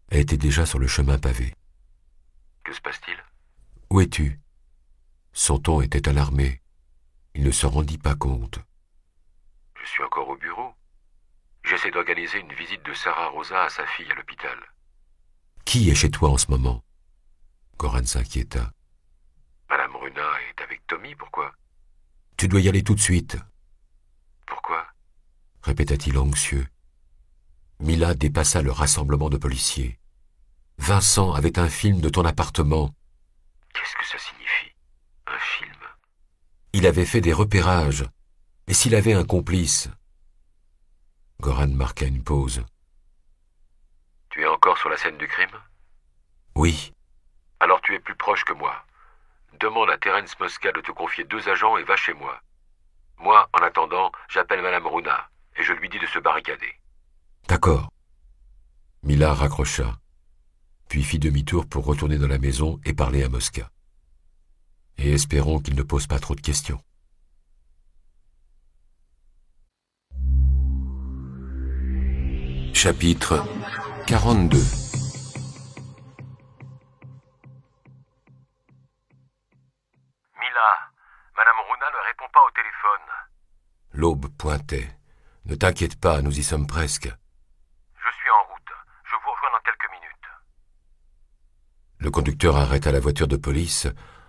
elle était déjà sur le chemin pavé. « Que se passe-t-il ? Où es-tu » Son ton était alarmé. Il ne se rendit pas compte. « Je suis encore au bureau. J'essaie d'organiser une visite de Sarah Rosa à sa fille à l'hôpital. »« Qui est chez toi en ce moment ?» Goran s'inquiéta. « Madame Runa est avec Tommy, pourquoi ?»« Tu dois y aller tout de suite. »« Pourquoi ?» répéta-t-il anxieux. Mila dépassa le rassemblement de policiers. Vincent avait un film de ton appartement. « Qu'est-ce que ça signifie, un film ?» Il avait fait des repérages. Et s'il avait un complice ? Goran marqua une pause. « Tu es encore sur la scène du crime ? » Oui. « Alors tu es plus proche que moi. Demande à Terence Mosca de te confier 2 agents et va chez moi. Moi, en attendant, j'appelle Madame Runa et je lui dis de se barricader. »« D'accord. » Mila raccrocha, puis fit demi-tour pour retourner dans la maison et parler à Mosca. Et espérons qu'il ne pose pas trop de questions. Chapitre 42. Mila, Madame Runa ne répond pas au téléphone. L'aube pointait. Ne t'inquiète pas, nous y sommes presque. Je suis en route. Je vous rejoins dans quelques minutes. Le conducteur arrêta la voiture de police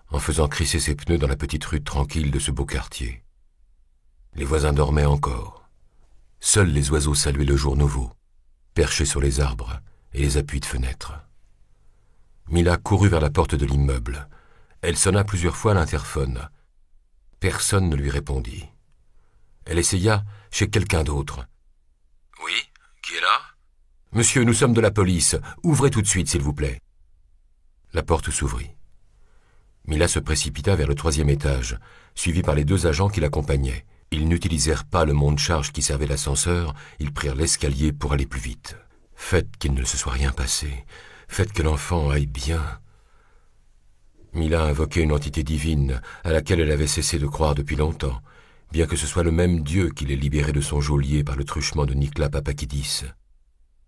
en faisant crisser ses pneus dans la petite rue tranquille de ce beau quartier. Les voisins dormaient encore. Seuls les oiseaux saluaient le jour nouveau, perchés sur les arbres et les appuis de fenêtres. Mila courut vers la porte de l'immeuble. Elle sonna plusieurs fois à l'interphone. Personne ne lui répondit. Elle essaya chez quelqu'un d'autre. « Oui, qui est là ?»« Monsieur, nous sommes de la police. Ouvrez tout de suite, s'il vous plaît. » La porte s'ouvrit. Mila se précipita vers le 3e étage, suivie par les 2 agents qui l'accompagnaient. Ils n'utilisèrent pas le monte-charge qui servait d'ascenseur, ils prirent l'escalier pour aller plus vite. Faites qu'il ne se soit rien passé. Faites que l'enfant aille bien. Mila invoquait une entité divine à laquelle elle avait cessé de croire depuis longtemps, bien que ce soit le même Dieu qui l'ait libérée de son geôlier par le truchement de Niklas Papakidis.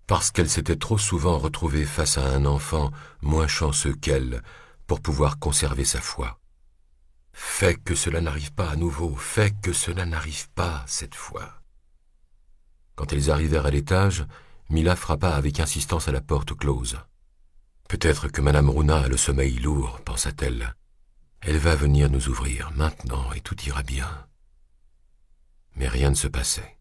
Parce qu'elle s'était trop souvent retrouvée face à un enfant moins chanceux qu'elle pour pouvoir conserver sa foi. Fais que cela n'arrive pas à nouveau, fais que cela n'arrive pas cette fois. Quand ils arrivèrent à l'étage, Mila frappa avec insistance à la porte close. Peut-être que Madame Runa a le sommeil lourd, pensa-t-elle. Elle va venir nous ouvrir maintenant et tout ira bien. Mais rien ne se passait.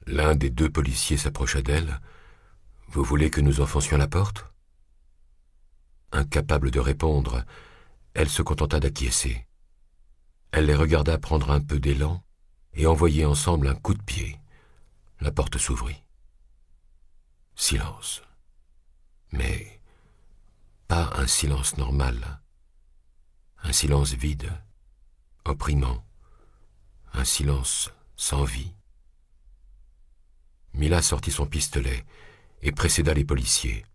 L'un des 2 policiers s'approcha d'elle. « Vous voulez que nous enfoncions la porte ?» Incapable de répondre, elle se contenta d'acquiescer. Elle les regarda prendre un peu d'élan et envoyer ensemble un coup de pied. La porte s'ouvrit. Silence. Mais pas un silence normal. Un silence vide, opprimant. Un silence sans vie. Mila sortit son pistolet et précéda les policiers.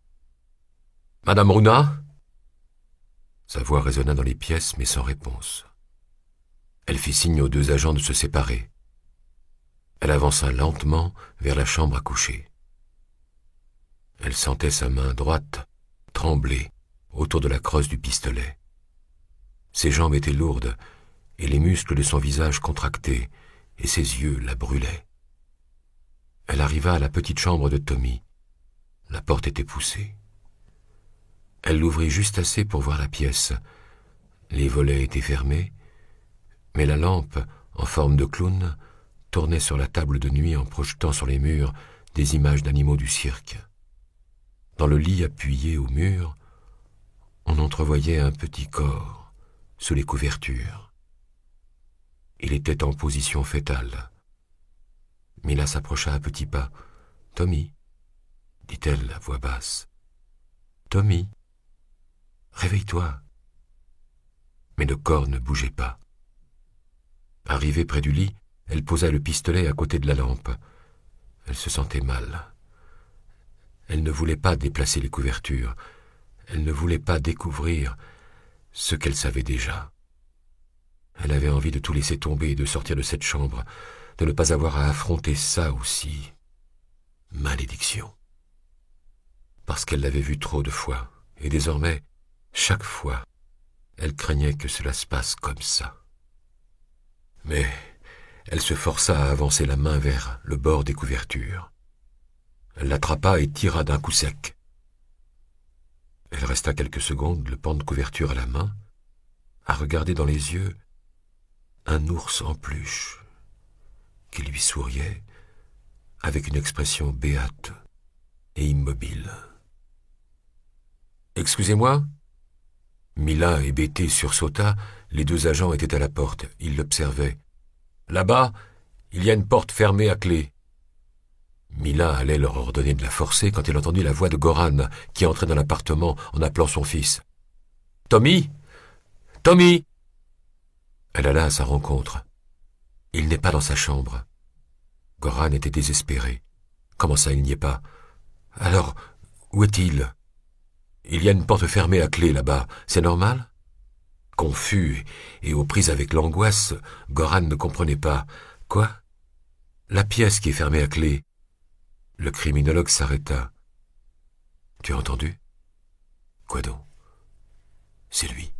« Madame Runa ?» Sa voix résonna dans les pièces, mais sans réponse. Elle fit signe aux 2 agents de se séparer. Elle avança lentement vers la chambre à coucher. Elle sentait sa main droite trembler autour de la crosse du pistolet. Ses jambes étaient lourdes et les muscles de son visage contractés, et ses yeux la brûlaient. Elle arriva à la petite chambre de Tommy. La porte était poussée. Elle l'ouvrit juste assez pour voir la pièce. Les volets étaient fermés, mais la lampe, en forme de clown, tournait sur la table de nuit en projetant sur les murs des images d'animaux du cirque. Dans le lit appuyé au mur, on entrevoyait un petit corps sous les couvertures. Il était en position fétale. Mila s'approcha à petits pas. « Tommy » dit-elle à voix basse. « Tommy, réveille-toi. » Mais le corps ne bougeait pas. Arrivée près du lit, elle posa le pistolet à côté de la lampe. Elle se sentait mal. Elle ne voulait pas déplacer les couvertures. Elle ne voulait pas découvrir ce qu'elle savait déjà. Elle avait envie de tout laisser tomber et de sortir de cette chambre, de ne pas avoir à affronter ça aussi. Malédiction. Parce qu'elle l'avait vu trop de fois, et désormais, chaque fois, elle craignait que cela se passe comme ça. Mais elle se força à avancer la main vers le bord des couvertures. Elle l'attrapa et tira d'un coup sec. Elle resta quelques secondes, le pan de couverture à la main, à regarder dans les yeux un ours en peluche qui lui souriait avec une expression béate et immobile. « Excusez-moi » Mila et Betty sursauta, les deux agents étaient à la porte, ils l'observaient. « Là-bas, il y a une porte fermée à clé. » Mila allait leur ordonner de la forcer quand elle entendit la voix de Goran qui entrait dans l'appartement en appelant son fils. « Tommy ! Tommy !» Elle alla à sa rencontre. Il n'est pas dans sa chambre. Goran était désespéré. Comment ça, il n'y est pas? Alors, où est-il? Il y a une porte fermée à clé là-bas, c'est normal? Confus et aux prises avec l'angoisse, Goran ne comprenait pas. Quoi? La pièce qui est fermée à clé. Le criminologue s'arrêta. Tu as entendu? Quoi donc? C'est lui.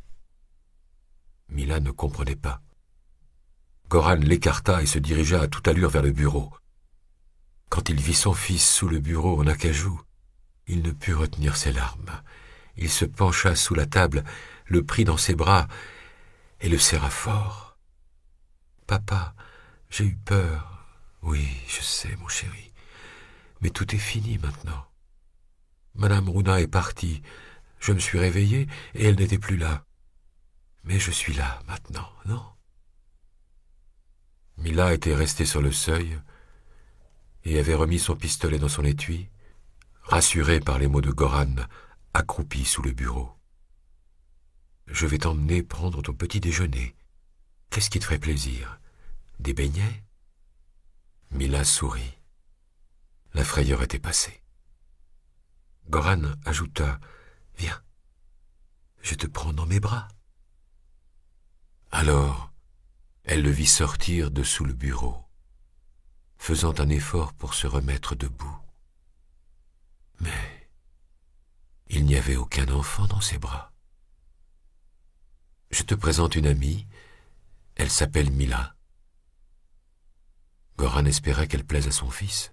Mila ne comprenait pas. Goran l'écarta et se dirigea à toute allure vers le bureau. Quand il vit son fils sous le bureau en acajou, il ne put retenir ses larmes. Il se pencha sous la table, le prit dans ses bras et le serra fort. « Papa, j'ai eu peur. Oui, je sais, mon chéri. Mais tout est fini maintenant. Madame Rouna est partie. Je me suis réveillé et elle n'était plus là. Mais je suis là maintenant, non ?» Mila était restée sur le seuil et avait remis son pistolet dans son étui, rassurée par les mots de Goran, accroupie sous le bureau. « Je vais t'emmener prendre ton petit déjeuner. Qu'est-ce qui te ferait plaisir? Des beignets ?» Mila sourit. La frayeur était passée. Goran ajouta « Viens, je te prends dans mes bras. » Alors, elle le vit sortir de sous le bureau, faisant un effort pour se remettre debout. Mais il n'y avait aucun enfant dans ses bras. « Je te présente une amie, elle s'appelle Mila. » Goran espérait qu'elle plaise à son fils.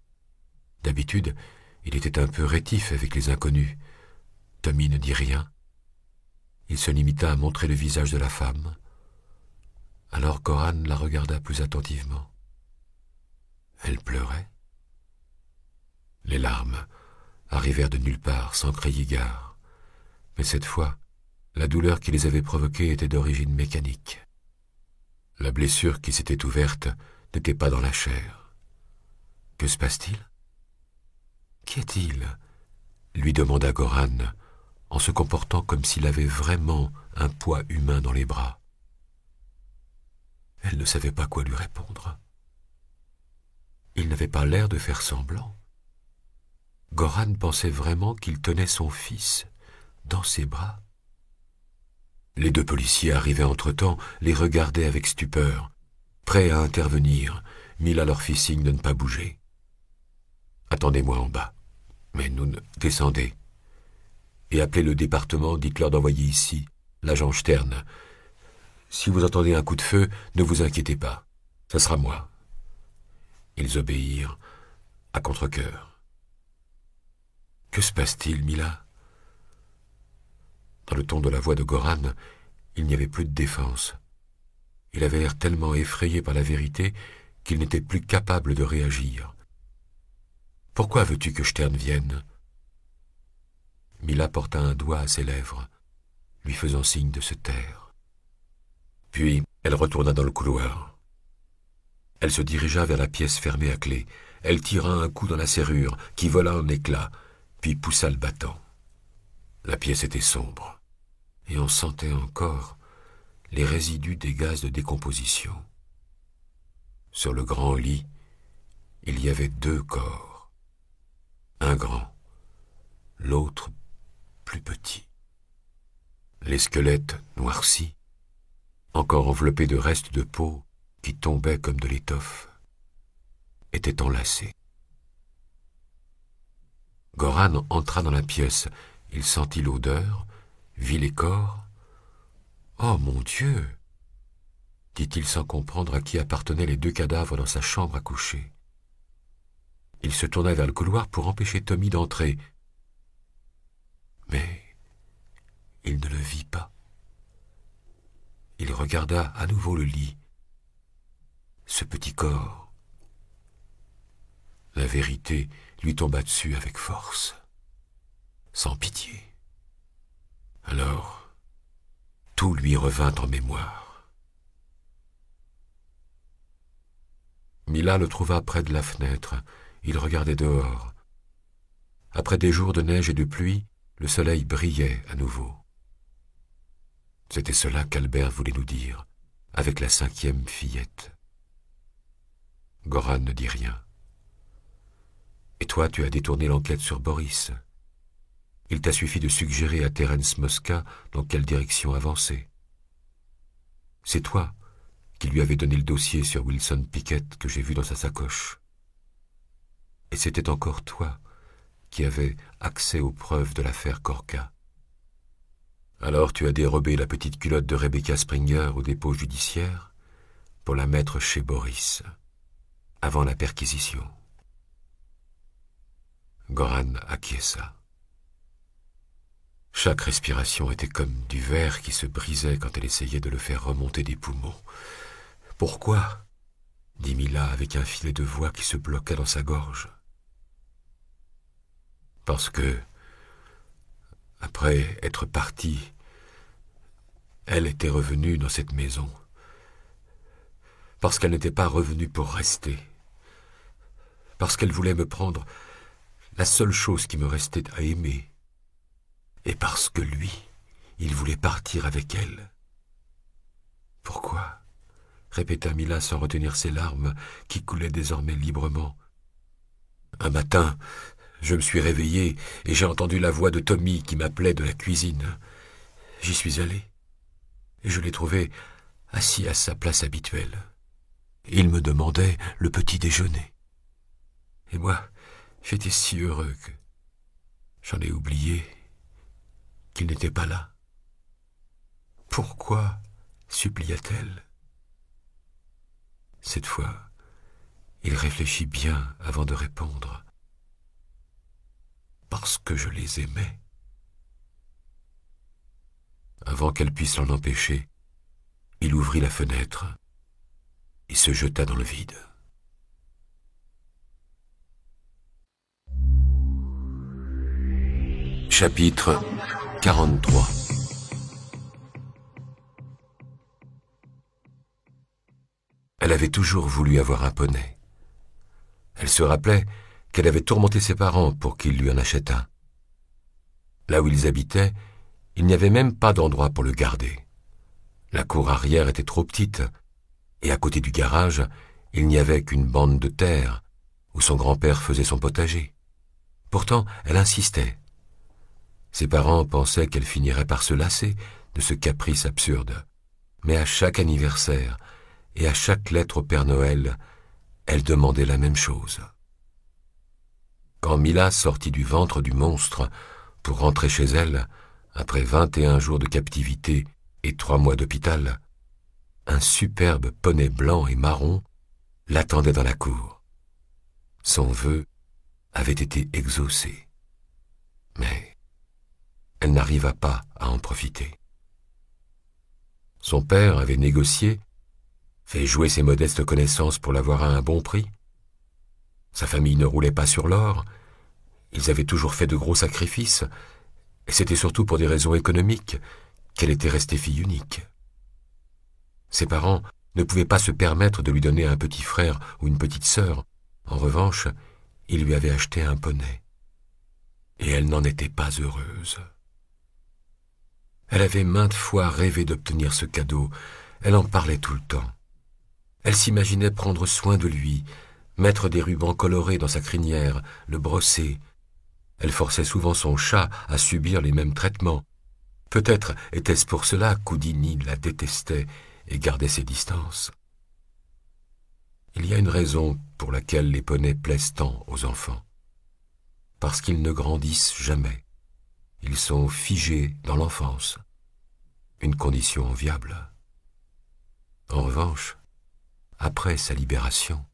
D'habitude, il était un peu rétif avec les inconnus. Tommy ne dit rien. Il se limita à montrer le visage de la femme. Alors Goran la regarda plus attentivement. Elle pleurait. Les larmes arrivèrent de nulle part, sans crier gare. Mais cette fois, la douleur qui les avait provoquées était d'origine mécanique. La blessure qui s'était ouverte n'était pas dans la chair. Que se passe-t-il? Qu'y a-t-il? Lui demanda Goran, en se comportant comme s'il avait vraiment un poids humain dans les bras. Elle ne savait pas quoi lui répondre. Il n'avait pas l'air de faire semblant. Goran pensait vraiment qu'il tenait son fils dans ses bras. Les deux policiers arrivaient entre-temps, les regardaient avec stupeur. Prêts à intervenir, Mila leur fit signe de ne pas bouger. « Attendez-moi en bas. Mais nous ne... Descendez. Et appelez le département, dites-leur d'envoyer ici l'agent Stern. Si vous entendez un coup de feu, ne vous inquiétez pas. Ça sera moi. » Ils obéirent, à contre-cœur. « Que se passe-t-il, Mila ?» Dans le ton de la voix de Goran, il n'y avait plus de défense. Il avait l'air tellement effrayé par la vérité qu'il n'était plus capable de réagir. « Pourquoi veux-tu que Stern vienne ?» Mila porta un doigt à ses lèvres, lui faisant signe de se taire. Puis elle retourna dans le couloir. Elle se dirigea vers la pièce fermée à clé. Elle tira un coup dans la serrure, qui vola en éclats, puis poussa le battant. La pièce était sombre, et on sentait encore les résidus des gaz de décomposition. Sur le grand lit, il y avait 2 corps. Un grand, l'autre plus petit. Les squelettes noircis, encore enveloppés de restes de peau qui tombaient comme de l'étoffe, étaient enlacés. Goran entra dans la pièce. Il sentit l'odeur, vit les corps. « Oh, mon Dieu !» dit-il sans comprendre à qui appartenaient les 2 cadavres dans sa chambre à coucher. Il se tourna vers le couloir pour empêcher Tommy d'entrer. Mais il ne le vit pas. Il regarda à nouveau le lit. Ce petit corps. La vérité lui tomba dessus avec force, sans pitié. Alors, tout lui revint en mémoire. Mila le trouva près de la fenêtre. Il regardait dehors. Après des jours de neige et de pluie, le soleil brillait à nouveau. C'était cela qu'Albert voulait nous dire, avec la 5e fillette. Goran ne dit rien. « Et toi, tu as détourné l'enquête sur Boris. Il t'a suffi de suggérer à Terence Mosca dans quelle direction avancer. C'est toi qui lui avais donné le dossier sur Wilson Pickett que j'ai vu dans sa sacoche. Et c'était encore toi qui avais accès aux preuves de l'affaire Corca. Alors tu as dérobé la petite culotte de Rebecca Springer au dépôt judiciaire pour la mettre chez Boris, avant la perquisition. » Goran acquiesça. Chaque respiration était comme du verre qui se brisait quand elle essayait de le faire remonter des poumons. « Pourquoi ?» dit Mila avec un filet de voix qui se bloqua dans sa gorge. « Parce que, après être partie, elle était revenue dans cette maison. Parce qu'elle n'était pas revenue pour rester. Parce qu'elle voulait me prendre la seule chose qui me restait à aimer. Et parce que lui, il voulait partir avec elle. »« Pourquoi ?» répéta Mila sans retenir ses larmes qui coulaient désormais librement. « Un matin, je me suis réveillé et j'ai entendu la voix de Tommy qui m'appelait de la cuisine. J'y suis allé et je l'ai trouvé assis à sa place habituelle. Il me demandait le petit déjeuner. Et moi, j'étais si heureux que j'en ai oublié qu'il n'était pas là. Pourquoi supplia-t-elle ? Cette fois, il réfléchit bien avant de répondre. Parce que je les aimais. Avant qu'elle puisse l'en empêcher, il ouvrit la fenêtre et se jeta dans le vide. Chapitre 43. Elle avait toujours voulu avoir un poney. Elle se rappelait qu'elle avait tourmenté ses parents pour qu'ils lui en achètent un. Là où ils habitaient, il n'y avait même pas d'endroit pour le garder. La cour arrière était trop petite, et à côté du garage, il n'y avait qu'une bande de terre où son grand-père faisait son potager. Pourtant, elle insistait. Ses parents pensaient qu'elle finirait par se lasser de ce caprice absurde. Mais à chaque anniversaire et à chaque lettre au Père Noël, elle demandait la même chose. Quand Mila sortit du ventre du monstre pour rentrer chez elle, après 21 jours de captivité et 3 mois d'hôpital, un superbe poney blanc et marron l'attendait dans la cour. Son vœu avait été exaucé. Mais elle n'arriva pas à en profiter. Son père avait négocié, fait jouer ses modestes connaissances pour l'avoir à un bon prix. Sa famille ne roulait pas sur l'or, ils avaient toujours fait de gros sacrifices, et c'était surtout pour des raisons économiques qu'elle était restée fille unique. Ses parents ne pouvaient pas se permettre de lui donner un petit frère ou une petite sœur. En revanche, ils lui avaient acheté un poney. Et elle n'en était pas heureuse. Elle avait maintes fois rêvé d'obtenir ce cadeau. Elle en parlait tout le temps. Elle s'imaginait prendre soin de lui, mettre des rubans colorés dans sa crinière, le brosser. Elle forçait souvent son chat à subir les mêmes traitements. Peut-être était-ce pour cela qu'Houdini la détestait et gardait ses distances. Il y a une raison pour laquelle les poneys plaisent tant aux enfants. Parce qu'ils ne grandissent jamais. Ils sont figés dans l'enfance. Une condition enviable. En revanche, après sa libération,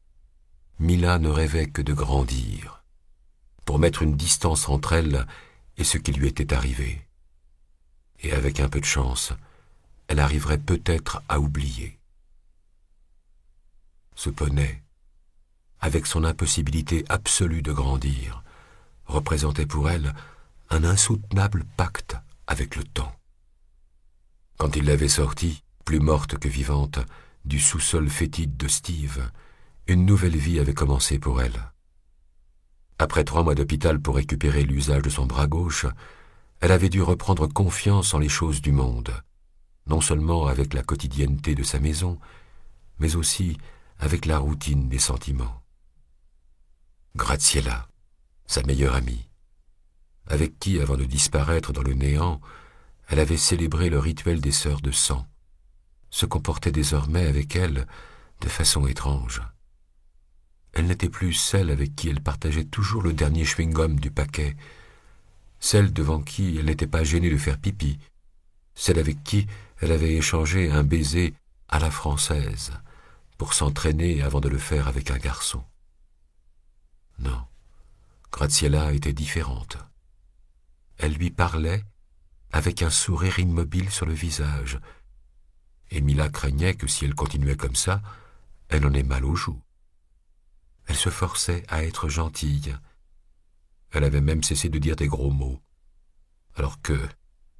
Mila ne rêvait que de grandir, pour mettre une distance entre elle et ce qui lui était arrivé. Et avec un peu de chance, elle arriverait peut-être à oublier. Ce poney, avec son impossibilité absolue de grandir, représentait pour elle un insoutenable pacte avec le temps. Quand il l'avait sortie, plus morte que vivante, du sous-sol fétide de Steve, une nouvelle vie avait commencé pour elle. Après 3 mois d'hôpital pour récupérer l'usage de son bras gauche, elle avait dû reprendre confiance en les choses du monde, non seulement avec la quotidienneté de sa maison, mais aussi avec la routine des sentiments. Graziella, sa meilleure amie, avec qui, avant de disparaître dans le néant, elle avait célébré le rituel des sœurs de sang, se comportait désormais avec elle de façon étrange. Elle n'était plus celle avec qui elle partageait toujours le dernier chewing-gum du paquet, celle devant qui elle n'était pas gênée de faire pipi, celle avec qui elle avait échangé un baiser à la française pour s'entraîner avant de le faire avec un garçon. Non, Graziella était différente. Elle lui parlait avec un sourire immobile sur le visage, et Mila craignait que si elle continuait comme ça, elle en ait mal aux joues. Elle se forçait à être gentille. Elle avait même cessé de dire des gros mots, alors que,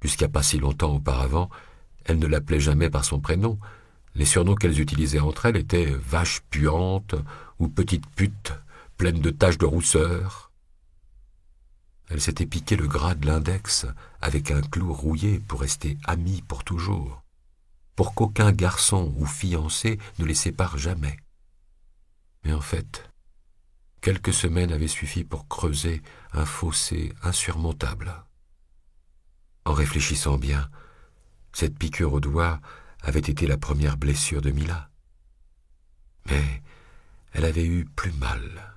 jusqu'à pas si longtemps auparavant, elle ne l'appelait jamais par son prénom. Les surnoms qu'elles utilisaient entre elles étaient « vache puante » ou « petite pute » pleine de taches de rousseur. Elle s'était piqué le gras de l'index avec un clou rouillé pour rester amies pour toujours, pour qu'aucun garçon ou fiancé ne les sépare jamais. Mais en fait, quelques semaines avaient suffi pour creuser un fossé insurmontable. En réfléchissant bien, cette piqûre au doigt avait été la première blessure de Mila. Mais elle avait eu plus mal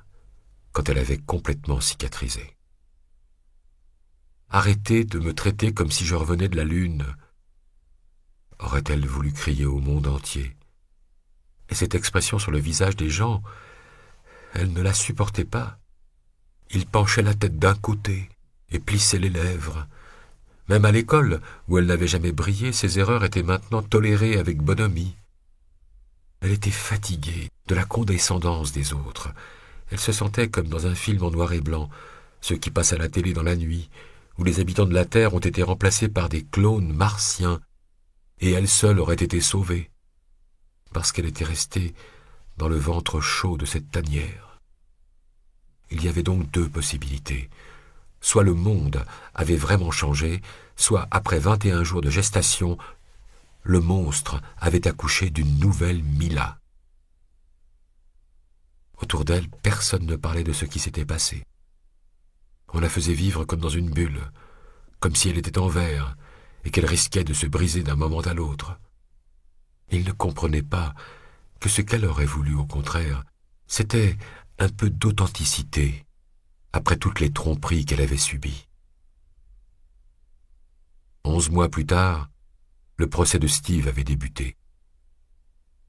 quand elle avait complètement cicatrisé. « Arrêtez de me traiter comme si je revenais de la lune !» aurait-elle voulu crier au monde entier. Et cette expression sur le visage des gens, elle ne la supportait pas. Il penchait la tête d'un côté et plissait les lèvres. Même à l'école, où elle n'avait jamais brillé, ses erreurs étaient maintenant tolérées avec bonhomie. Elle était fatiguée de la condescendance des autres. Elle se sentait comme dans un film en noir et blanc, ceux qui passent à la télé dans la nuit, où les habitants de la Terre ont été remplacés par des clones martiens, et elle seule aurait été sauvée, parce qu'elle était restée dans le ventre chaud de cette tanière. Il y avait donc 2 possibilités. Soit le monde avait vraiment changé, soit après 21 jours de gestation, le monstre avait accouché d'une nouvelle Mila. Autour d'elle, personne ne parlait de ce qui s'était passé. On la faisait vivre comme dans une bulle, comme si elle était en verre et qu'elle risquait de se briser d'un moment à l'autre. Il ne comprenait pas que ce qu'elle aurait voulu, au contraire, c'était un peu d'authenticité après toutes les tromperies qu'elle avait subies. 11 mois plus tard, le procès de Steve avait débuté.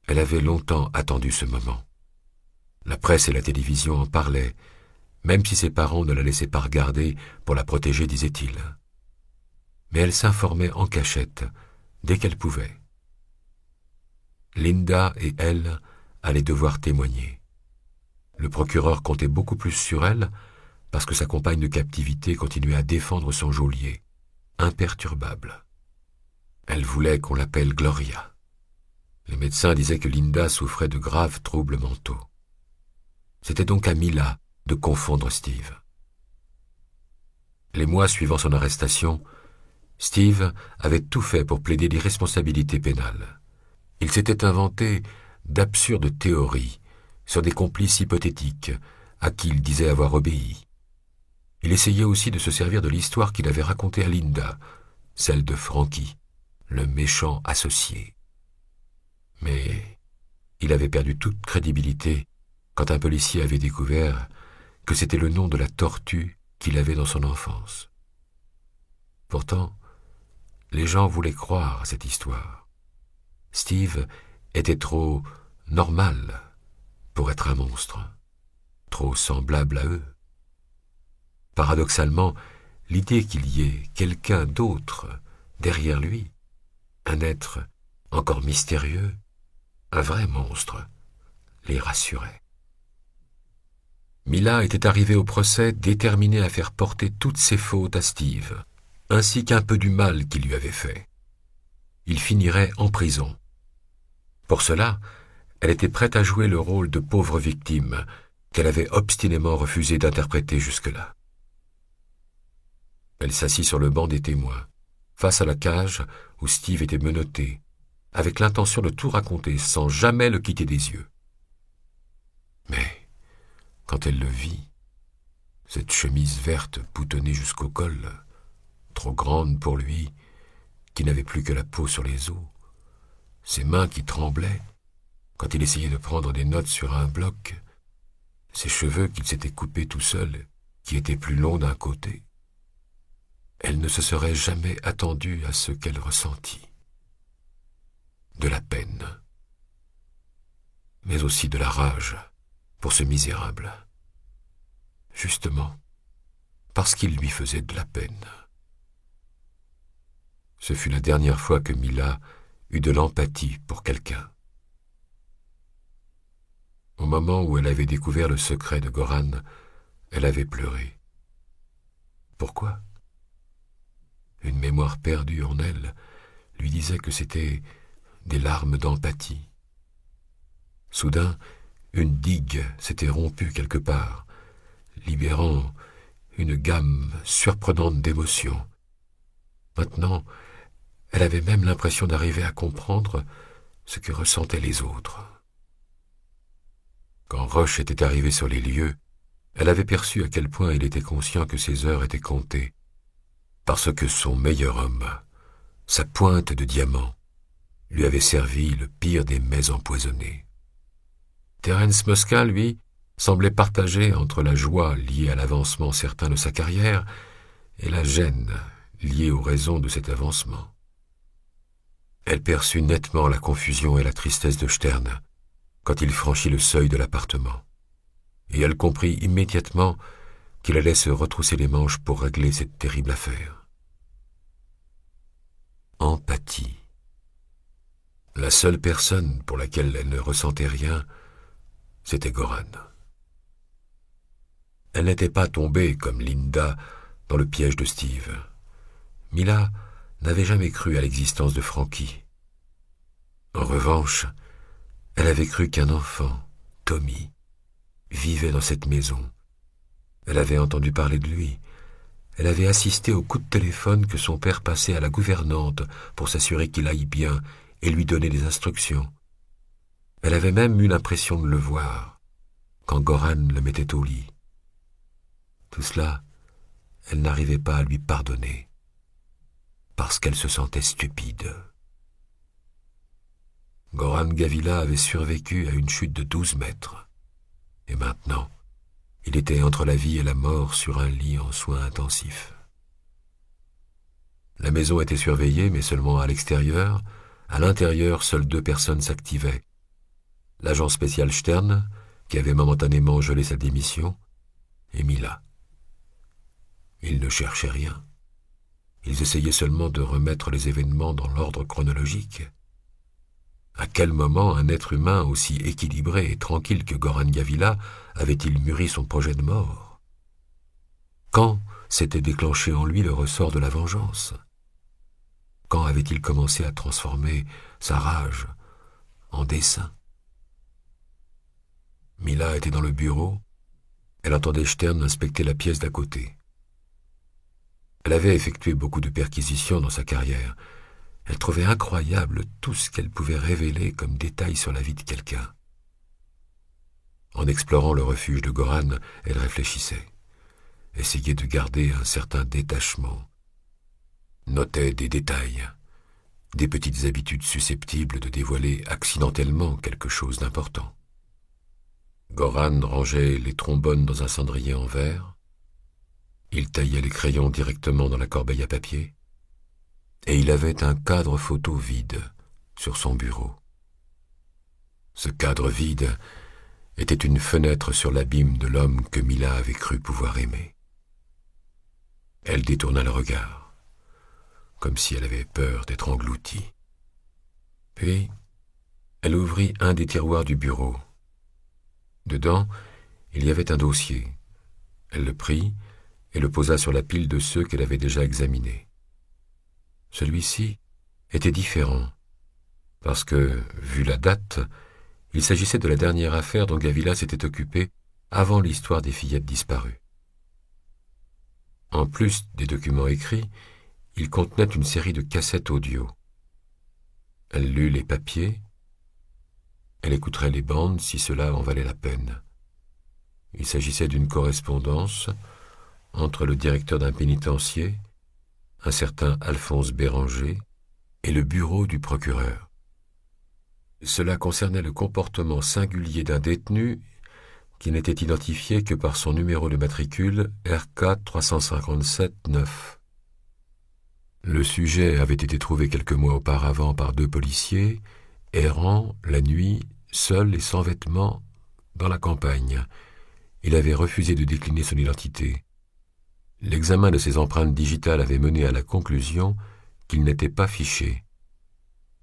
Elle avait longtemps attendu ce moment. La presse et la télévision en parlaient, même si ses parents ne la laissaient pas regarder pour la protéger, disait-il. Mais elle s'informait en cachette, dès qu'elle pouvait. Linda et elle allaient devoir témoigner. Le procureur comptait beaucoup plus sur elle, parce que sa compagne de captivité continuait à défendre son geôlier, imperturbable. Elle voulait qu'on l'appelle Gloria. Les médecins disaient que Linda souffrait de graves troubles mentaux. C'était donc à Mila de confondre Steve. Les mois suivant son arrestation, Steve avait tout fait pour plaider l'irresponsabilité pénale. Il s'était inventé d'absurdes théories sur des complices hypothétiques à qui il disait avoir obéi. Il essayait aussi de se servir de l'histoire qu'il avait racontée à Linda, celle de Frankie, le méchant associé. Mais il avait perdu toute crédibilité quand un policier avait découvert que c'était le nom de la tortue qu'il avait dans son enfance. Pourtant, les gens voulaient croire à cette histoire. Steve était trop normal pour être un monstre, trop semblable à eux. Paradoxalement, l'idée qu'il y ait quelqu'un d'autre derrière lui, un être encore mystérieux, un vrai monstre, les rassurait. Mila était arrivée au procès déterminée à faire porter toutes ses fautes à Steve, ainsi qu'un peu du mal qu'il lui avait fait. Il finirait en prison. Pour cela, elle était prête à jouer le rôle de pauvre victime qu'elle avait obstinément refusé d'interpréter jusque-là. Elle s'assit sur le banc des témoins, face à la cage où Steve était menotté, avec l'intention de tout raconter sans jamais le quitter des yeux. Mais, quand elle le vit, cette chemise verte boutonnée jusqu'au col, trop grande pour lui, qui n'avait plus que la peau sur les os, ses mains qui tremblaient quand il essayait de prendre des notes sur un bloc, ses cheveux qu'il s'était coupés tout seul, qui étaient plus longs d'un côté, elle ne se serait jamais attendue à ce qu'elle ressentit. De la peine, mais aussi de la rage pour ce misérable, justement parce qu'il lui faisait de la peine. Ce fut la dernière fois que Mila eut de l'empathie pour quelqu'un. Au moment où elle avait découvert le secret de Goran, elle avait pleuré. Pourquoi ? Une mémoire perdue en elle lui disait que c'était des larmes d'empathie. Soudain, une digue s'était rompue quelque part, libérant une gamme surprenante d'émotions. Maintenant, elle avait même l'impression d'arriver à comprendre ce que ressentaient les autres. Quand Rush était arrivé sur les lieux, elle avait perçu à quel point il était conscient que ses heures étaient comptées, parce que son meilleur homme, sa pointe de diamant, lui avait servi le pire des mets empoisonnés. Terence Mosca, lui, semblait partagé entre la joie liée à l'avancement certain de sa carrière et la gêne liée aux raisons de cet avancement. Elle perçut nettement la confusion et la tristesse de Stern quand il franchit le seuil de l'appartement, et elle comprit immédiatement qu'il allait se retrousser les manches pour régler cette terrible affaire. Empathie. La seule personne pour laquelle elle ne ressentait rien, c'était Goran. Elle n'était pas tombée, comme Linda, dans le piège de Steve. Mila n'avait jamais cru à l'existence de Frankie. En revanche, elle avait cru qu'un enfant, Tommy, vivait dans cette maison. Elle avait entendu parler de lui. Elle avait assisté au coup de téléphone que son père passait à la gouvernante pour s'assurer qu'il aille bien et lui donner des instructions. Elle avait même eu l'impression de le voir, quand Goran le mettait au lit. Tout cela, elle n'arrivait pas à lui pardonner, parce qu'elle se sentait stupide. Goran Gavila avait survécu à une chute de 12 mètres, et maintenant, il était entre la vie et la mort sur un lit en soins intensifs. La maison était surveillée, mais seulement à l'extérieur. À l'intérieur, seules 2 personnes s'activaient, l'agent spécial Stern, qui avait momentanément gelé sa démission, et Mila. Ils ne cherchaient rien. Ils essayaient seulement de remettre les événements dans l'ordre chronologique. À quel moment un être humain aussi équilibré et tranquille que Goran Gavila avait-il mûri son projet de mort? Quand s'était déclenché en lui le ressort de la vengeance? Quand avait-il commencé à transformer sa rage en dessein? Mila était dans le bureau. Elle entendait Stern inspecter la pièce d'à côté. Elle avait effectué beaucoup de perquisitions dans sa carrière. Elle trouvait incroyable tout ce qu'elle pouvait révéler comme détail sur la vie de quelqu'un. En explorant le refuge de Goran, elle réfléchissait, essayait de garder un certain détachement, notait des détails, des petites habitudes susceptibles de dévoiler accidentellement quelque chose d'important. Goran rangeait les trombones dans un cendrier en verre, il taillait les crayons directement dans la corbeille à papier, et il avait un cadre photo vide sur son bureau. Ce cadre vide était une fenêtre sur l'abîme de l'homme que Mila avait cru pouvoir aimer. Elle détourna le regard, comme si elle avait peur d'être engloutie. Puis, elle ouvrit un des tiroirs du bureau. Dedans, il y avait un dossier. Elle le prit et le posa sur la pile de ceux qu'elle avait déjà examinés. Celui-ci était différent, parce que, vu la date, il s'agissait de la dernière affaire dont Gavila s'était occupé avant l'histoire des fillettes disparues. En plus des documents écrits, il contenait une série de cassettes audio. Elle lut les papiers. Elle écouterait les bandes si cela en valait la peine. Il s'agissait d'une correspondance entre le directeur d'un pénitencier, un certain Alphonse Béranger, et le bureau du procureur. Cela concernait le comportement singulier d'un détenu qui n'était identifié que par son numéro de matricule RK 357-9. Le sujet avait été trouvé quelques mois auparavant par 2 policiers, errant la nuit, seul et sans vêtements, dans la campagne. Il avait refusé de décliner son identité. L'examen de ses empreintes digitales avait mené à la conclusion qu'il n'était pas fiché,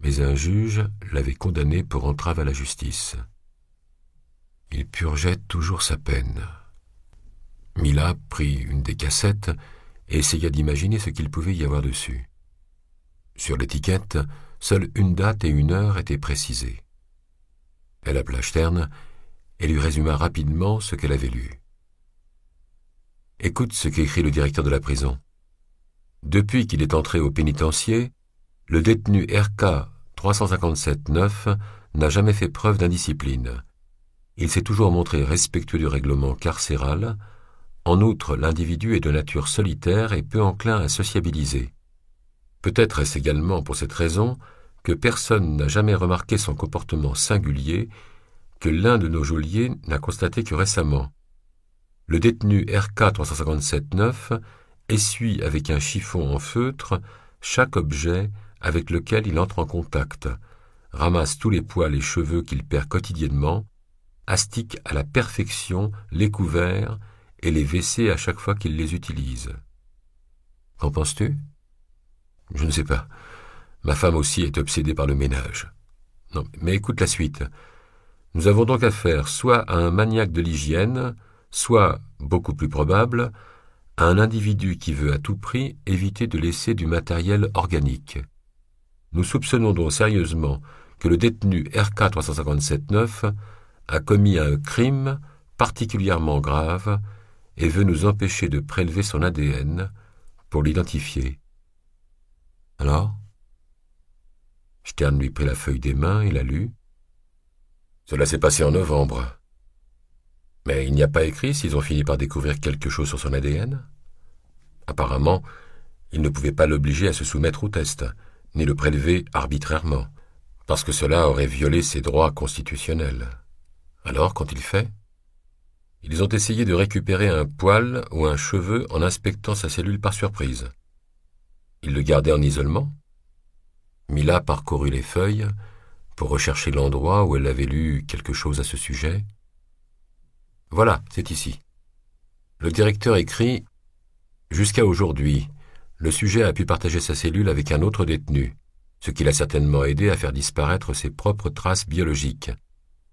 mais un juge l'avait condamné pour entrave à la justice. Il purgeait toujours sa peine. Mila prit une des cassettes et essaya d'imaginer ce qu'il pouvait y avoir dessus. Sur l'étiquette, seule une date et une heure étaient précisées. Elle appela Stern et lui résuma rapidement ce qu'elle avait lu. « Écoute ce qu'écrit le directeur de la prison. Depuis qu'il est entré au pénitencier, le détenu RK 357-9 n'a jamais fait preuve d'indiscipline. Il s'est toujours montré respectueux du règlement carcéral. En outre, l'individu est de nature solitaire et peu enclin à sociabiliser. Peut-être est-ce également pour cette raison que personne n'a jamais remarqué son comportement singulier, que l'un de nos geôliers n'a constaté que récemment. Le détenu RK 357-9 essuie avec un chiffon en feutre chaque objet avec lequel il entre en contact, ramasse tous les poils et cheveux qu'il perd quotidiennement, astique à la perfection les couverts et les WC à chaque fois qu'il les utilise. Qu'en penses-tu? Je ne sais pas. Ma femme aussi est obsédée par le ménage. Non, mais écoute la suite. Nous avons donc affaire soit à un maniaque de l'hygiène, soit, beaucoup plus probable, à un individu qui veut à tout prix éviter de laisser du matériel organique. Nous soupçonnons donc sérieusement que le détenu RK 357-9 a commis un crime particulièrement grave et veut nous empêcher de prélever son ADN pour l'identifier. Alors? Stern lui prit la feuille des mains et la lut. Cela s'est passé en novembre. Mais il n'y a pas écrit s'ils ont fini par découvrir quelque chose sur son ADN? Apparemment, ils ne pouvaient pas l'obliger à se soumettre au test, ni le prélever arbitrairement, parce que cela aurait violé ses droits constitutionnels. Alors, qu'ont-ils fait? Ils ont essayé de récupérer un poil ou un cheveu en inspectant sa cellule par surprise. Ils le gardaient en isolement? Mila parcourut les feuilles, pour rechercher l'endroit où elle avait lu quelque chose à ce sujet. Voilà, c'est ici. Le directeur écrit « Jusqu'à aujourd'hui, le sujet a pu partager sa cellule avec un autre détenu, ce qui l'a certainement aidé à faire disparaître ses propres traces biologiques.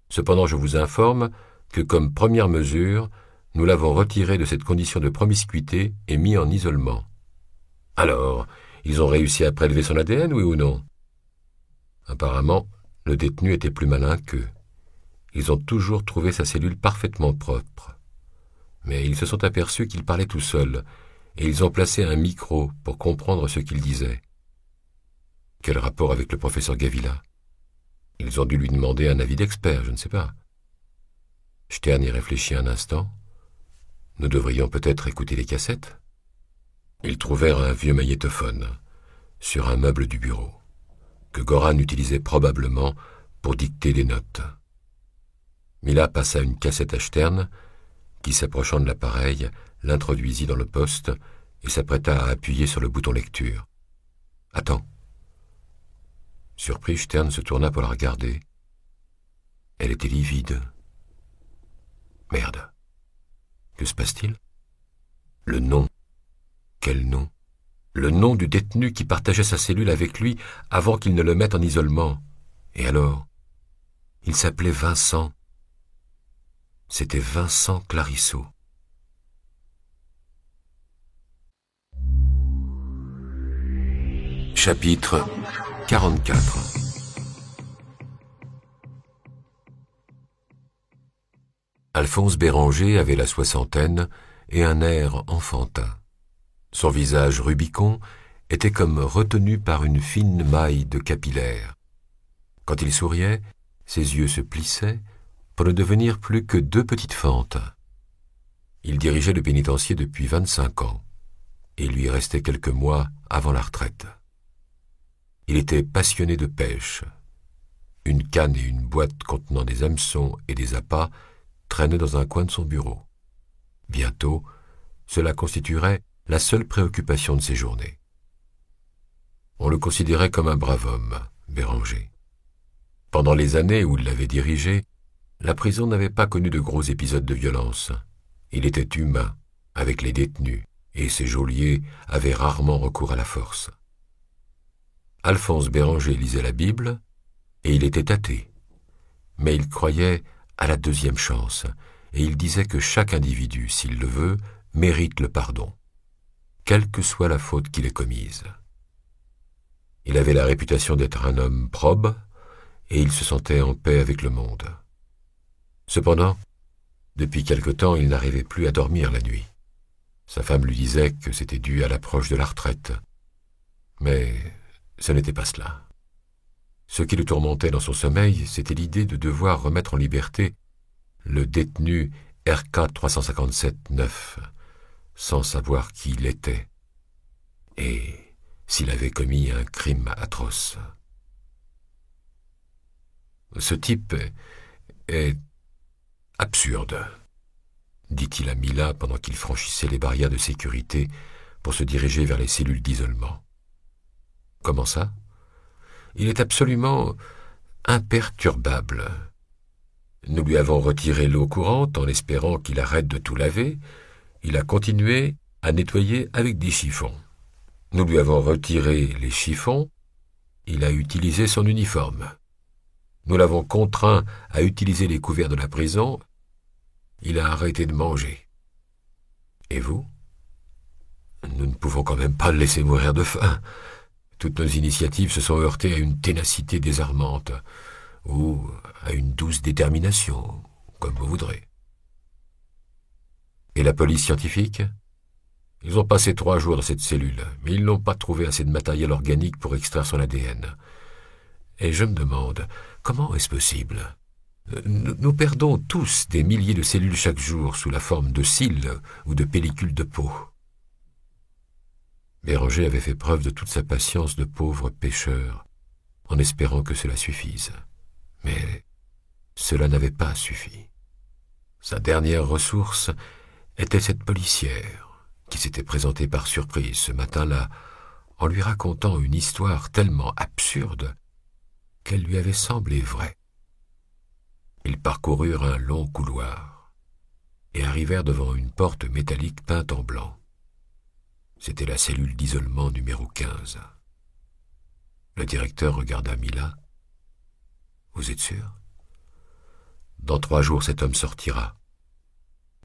Cependant, je vous informe que comme première mesure, nous l'avons retiré de cette condition de promiscuité et mis en isolement. » Alors, ils ont réussi à prélever son ADN, oui ou non? Apparemment, le détenu était plus malin qu'eux. Ils ont toujours trouvé sa cellule parfaitement propre. Mais ils se sont aperçus qu'il parlait tout seul, et ils ont placé un micro pour comprendre ce qu'il disait. Quel rapport avec le professeur Gavila? Ils ont dû lui demander un avis d'expert, je ne sais pas. Stern y réfléchit un instant. Nous devrions peut-être écouter les cassettes. Ils trouvèrent un vieux magnétophone sur un meuble du bureau, que Goran utilisait probablement pour dicter des notes. Mila passa une cassette à Stern, qui, s'approchant de l'appareil, l'introduisit dans le poste et s'apprêta à appuyer sur le bouton lecture. « Attends. » Surpris, Stern se tourna pour la regarder. Elle était livide. Merde. Que se passe-t-il? Le nom. Quel nom? Le nom du détenu qui partageait sa cellule avec lui avant qu'il ne le mette en isolement. Et alors? Il s'appelait Vincent. C'était Vincent Clarisseau. Chapitre 44. Alphonse Béranger avait la soixantaine et un air enfantin. Son visage rubicond était comme retenu par une fine maille de capillaires. Quand il souriait, ses yeux se plissaient pour ne devenir plus que deux petites fentes. Il dirigeait le pénitencier depuis 25 ans, et il lui restait quelques mois avant la retraite. Il était passionné de pêche. Une canne et une boîte contenant des hameçons et des appâts traînaient dans un coin de son bureau. Bientôt, cela constituerait la seule préoccupation de ses journées. On le considérait comme un brave homme, Béranger. Pendant les années où il l'avait dirigé, la prison n'avait pas connu de gros épisodes de violence. Il était humain avec les détenus, et ses geôliers avaient rarement recours à la force. Alphonse Béranger lisait la Bible, et il était athée. Mais il croyait à la deuxième chance, et il disait que chaque individu, s'il le veut, mérite le pardon, quelle que soit la faute qu'il ait commise. Il avait la réputation d'être un homme probe, et il se sentait en paix avec le monde. Cependant, depuis quelque temps, il n'arrivait plus à dormir la nuit. Sa femme lui disait que c'était dû à l'approche de la retraite. Mais ce n'était pas cela. Ce qui le tourmentait dans son sommeil, c'était l'idée de devoir remettre en liberté le détenu RK 357-9, sans savoir qui il était, et s'il avait commis un crime atroce. Ce type est absurde, dit-il à Mila pendant qu'il franchissait les barrières de sécurité pour se diriger vers les cellules d'isolement. Comment ça? Il est absolument imperturbable. Nous lui avons retiré l'eau courante en espérant qu'il arrête de tout laver. Il a continué à nettoyer avec des chiffons. Nous lui avons retiré les chiffons. Il a utilisé son uniforme. Nous l'avons contraint à utiliser les couverts de la prison. Il a arrêté de manger. Et vous? Nous ne pouvons quand même pas le laisser mourir de faim. Toutes nos initiatives se sont heurtées à une ténacité désarmante, ou à une douce détermination, comme vous voudrez. Et la police scientifique? Ils ont passé 3 jours dans cette cellule, mais ils n'ont pas trouvé assez de matériel organique pour extraire son ADN. Et je me demande, comment est-ce possible? Nous perdons tous des milliers de cellules chaque jour sous la forme de cils ou de pellicules de peau. Béranger avait fait preuve de toute sa patience de pauvre pêcheur, en espérant que cela suffise. Mais cela n'avait pas suffi. Sa dernière ressource était cette policière qui s'était présentée par surprise ce matin-là en lui racontant une histoire tellement absurde qu'elle lui avait semblé vraie. Ils parcoururent un long couloir et arrivèrent devant une porte métallique peinte en blanc. C'était la cellule d'isolement numéro 15. Le directeur regarda Mila. « Vous êtes sûr ? Dans 3 jours, cet homme sortira.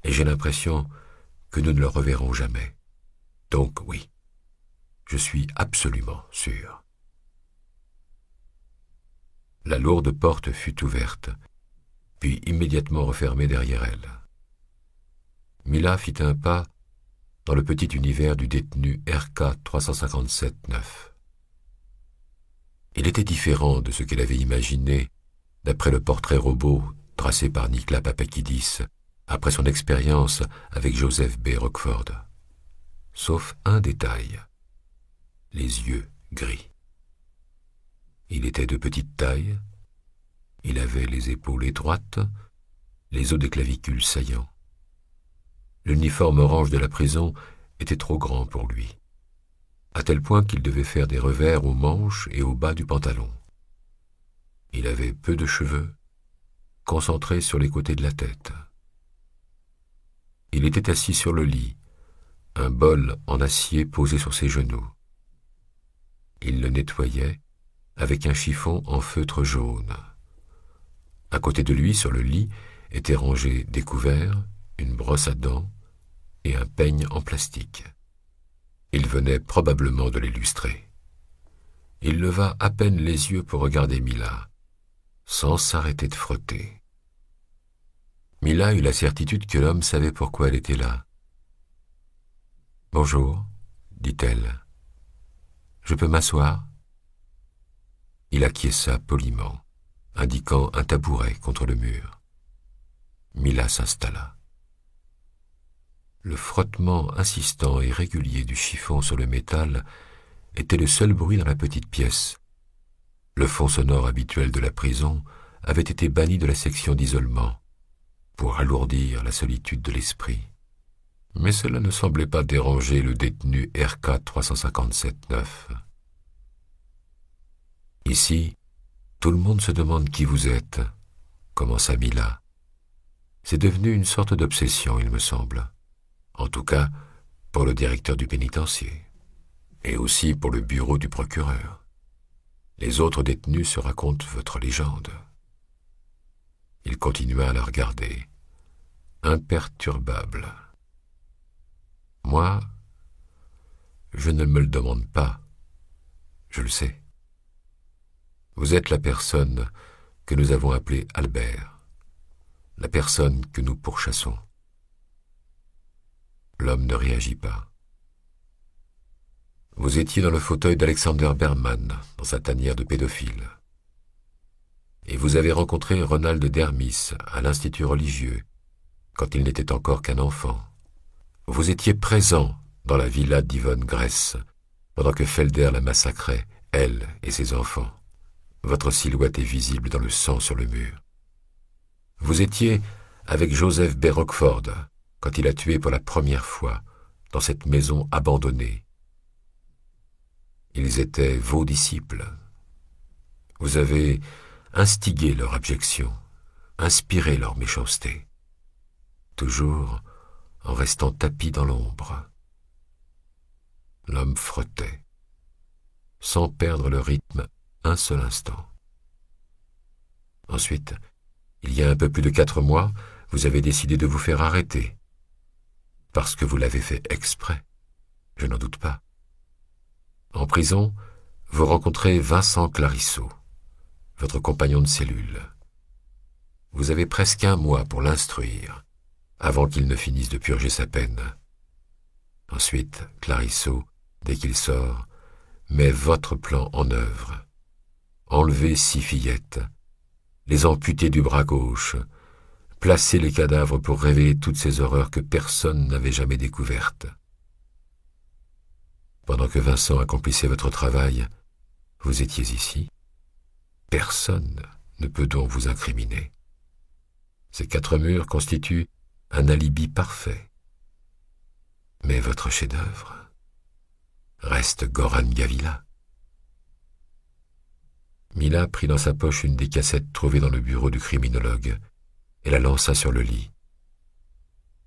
Et j'ai l'impression que nous ne le reverrons jamais. Donc oui, je suis absolument sûr. » La lourde porte fut ouverte, puis immédiatement refermée derrière elle. Mila fit un pas dans le petit univers du détenu RK 357-9. Il était différent de ce qu'elle avait imaginé d'après le portrait robot tracé par Niklas Papakidis après son expérience avec Joseph B. Rockford. Sauf un détail, les yeux gris. Il était de petite taille, il avait les épaules étroites, les os des clavicules saillants. L'uniforme orange de la prison était trop grand pour lui, à tel point qu'il devait faire des revers aux manches et au bas du pantalon. Il avait peu de cheveux, concentrés sur les côtés de la tête. Il était assis sur le lit, un bol en acier posé sur ses genoux. Il le nettoyait avec un chiffon en feutre jaune. À côté de lui, sur le lit, étaient rangés des couverts, une brosse à dents et un peigne en plastique. Il venait probablement de l'illustrer. Il leva à peine les yeux pour regarder Mila, sans s'arrêter de frotter. Mila eut la certitude que l'homme savait pourquoi elle était là. « Bonjour, dit-elle. Je peux m'asseoir ?» Il acquiesça poliment, indiquant un tabouret contre le mur. Mila s'installa. Le frottement insistant et régulier du chiffon sur le métal était le seul bruit dans la petite pièce. Le fond sonore habituel de la prison avait été banni de la section d'isolement pour alourdir la solitude de l'esprit. Mais cela ne semblait pas déranger le détenu RK 357-9. « Ici, tout le monde se demande qui vous êtes, » commença Mila. « C'est devenu une sorte d'obsession, il me semble. En tout cas, pour le directeur du pénitencier, et aussi pour le bureau du procureur. Les autres détenus se racontent votre légende. » Il continua à la regarder, imperturbable. « Moi, je ne me le demande pas, je le sais. Vous êtes la personne que nous avons appelée Albert, la personne que nous pourchassons. » L'homme ne réagit pas. « Vous étiez dans le fauteuil d'Alexander Berman, dans sa tanière de pédophile. Et vous avez rencontré Ronald Dermis à l'Institut religieux, quand il n'était encore qu'un enfant. Vous étiez présent dans la villa d'Yvonne Gress, pendant que Felder la massacrait, elle et ses enfants. Votre silhouette est visible dans le sang sur le mur. Vous étiez avec Joseph B. Rockford, quand il a tué pour la première fois, dans cette maison abandonnée. Ils étaient vos disciples. Vous avez instigé leur abjection, inspiré leur méchanceté, toujours en restant tapi dans l'ombre. » L'homme frottait, sans perdre le rythme un seul instant. Ensuite, il y a un peu plus de 4 mois, vous avez décidé de vous faire arrêter. Parce que vous l'avez fait exprès, je n'en doute pas. En prison, vous rencontrez Vincent Clarisseau, votre compagnon de cellule. Vous avez presque 1 mois pour l'instruire, avant qu'il ne finisse de purger sa peine. Ensuite, Clarisseau, dès qu'il sort, met votre plan en œuvre. Enlever 6 fillettes, les amputer du bras gauche, placer les cadavres pour révéler toutes ces horreurs que personne n'avait jamais découvertes. Pendant que Vincent accomplissait votre travail, vous étiez ici. Personne ne peut donc vous incriminer. Ces 4 murs constituent un alibi parfait. Mais votre chef-d'œuvre reste Goran Gavila. Mila prit dans sa poche une des cassettes trouvées dans le bureau du criminologue et la lança sur le lit.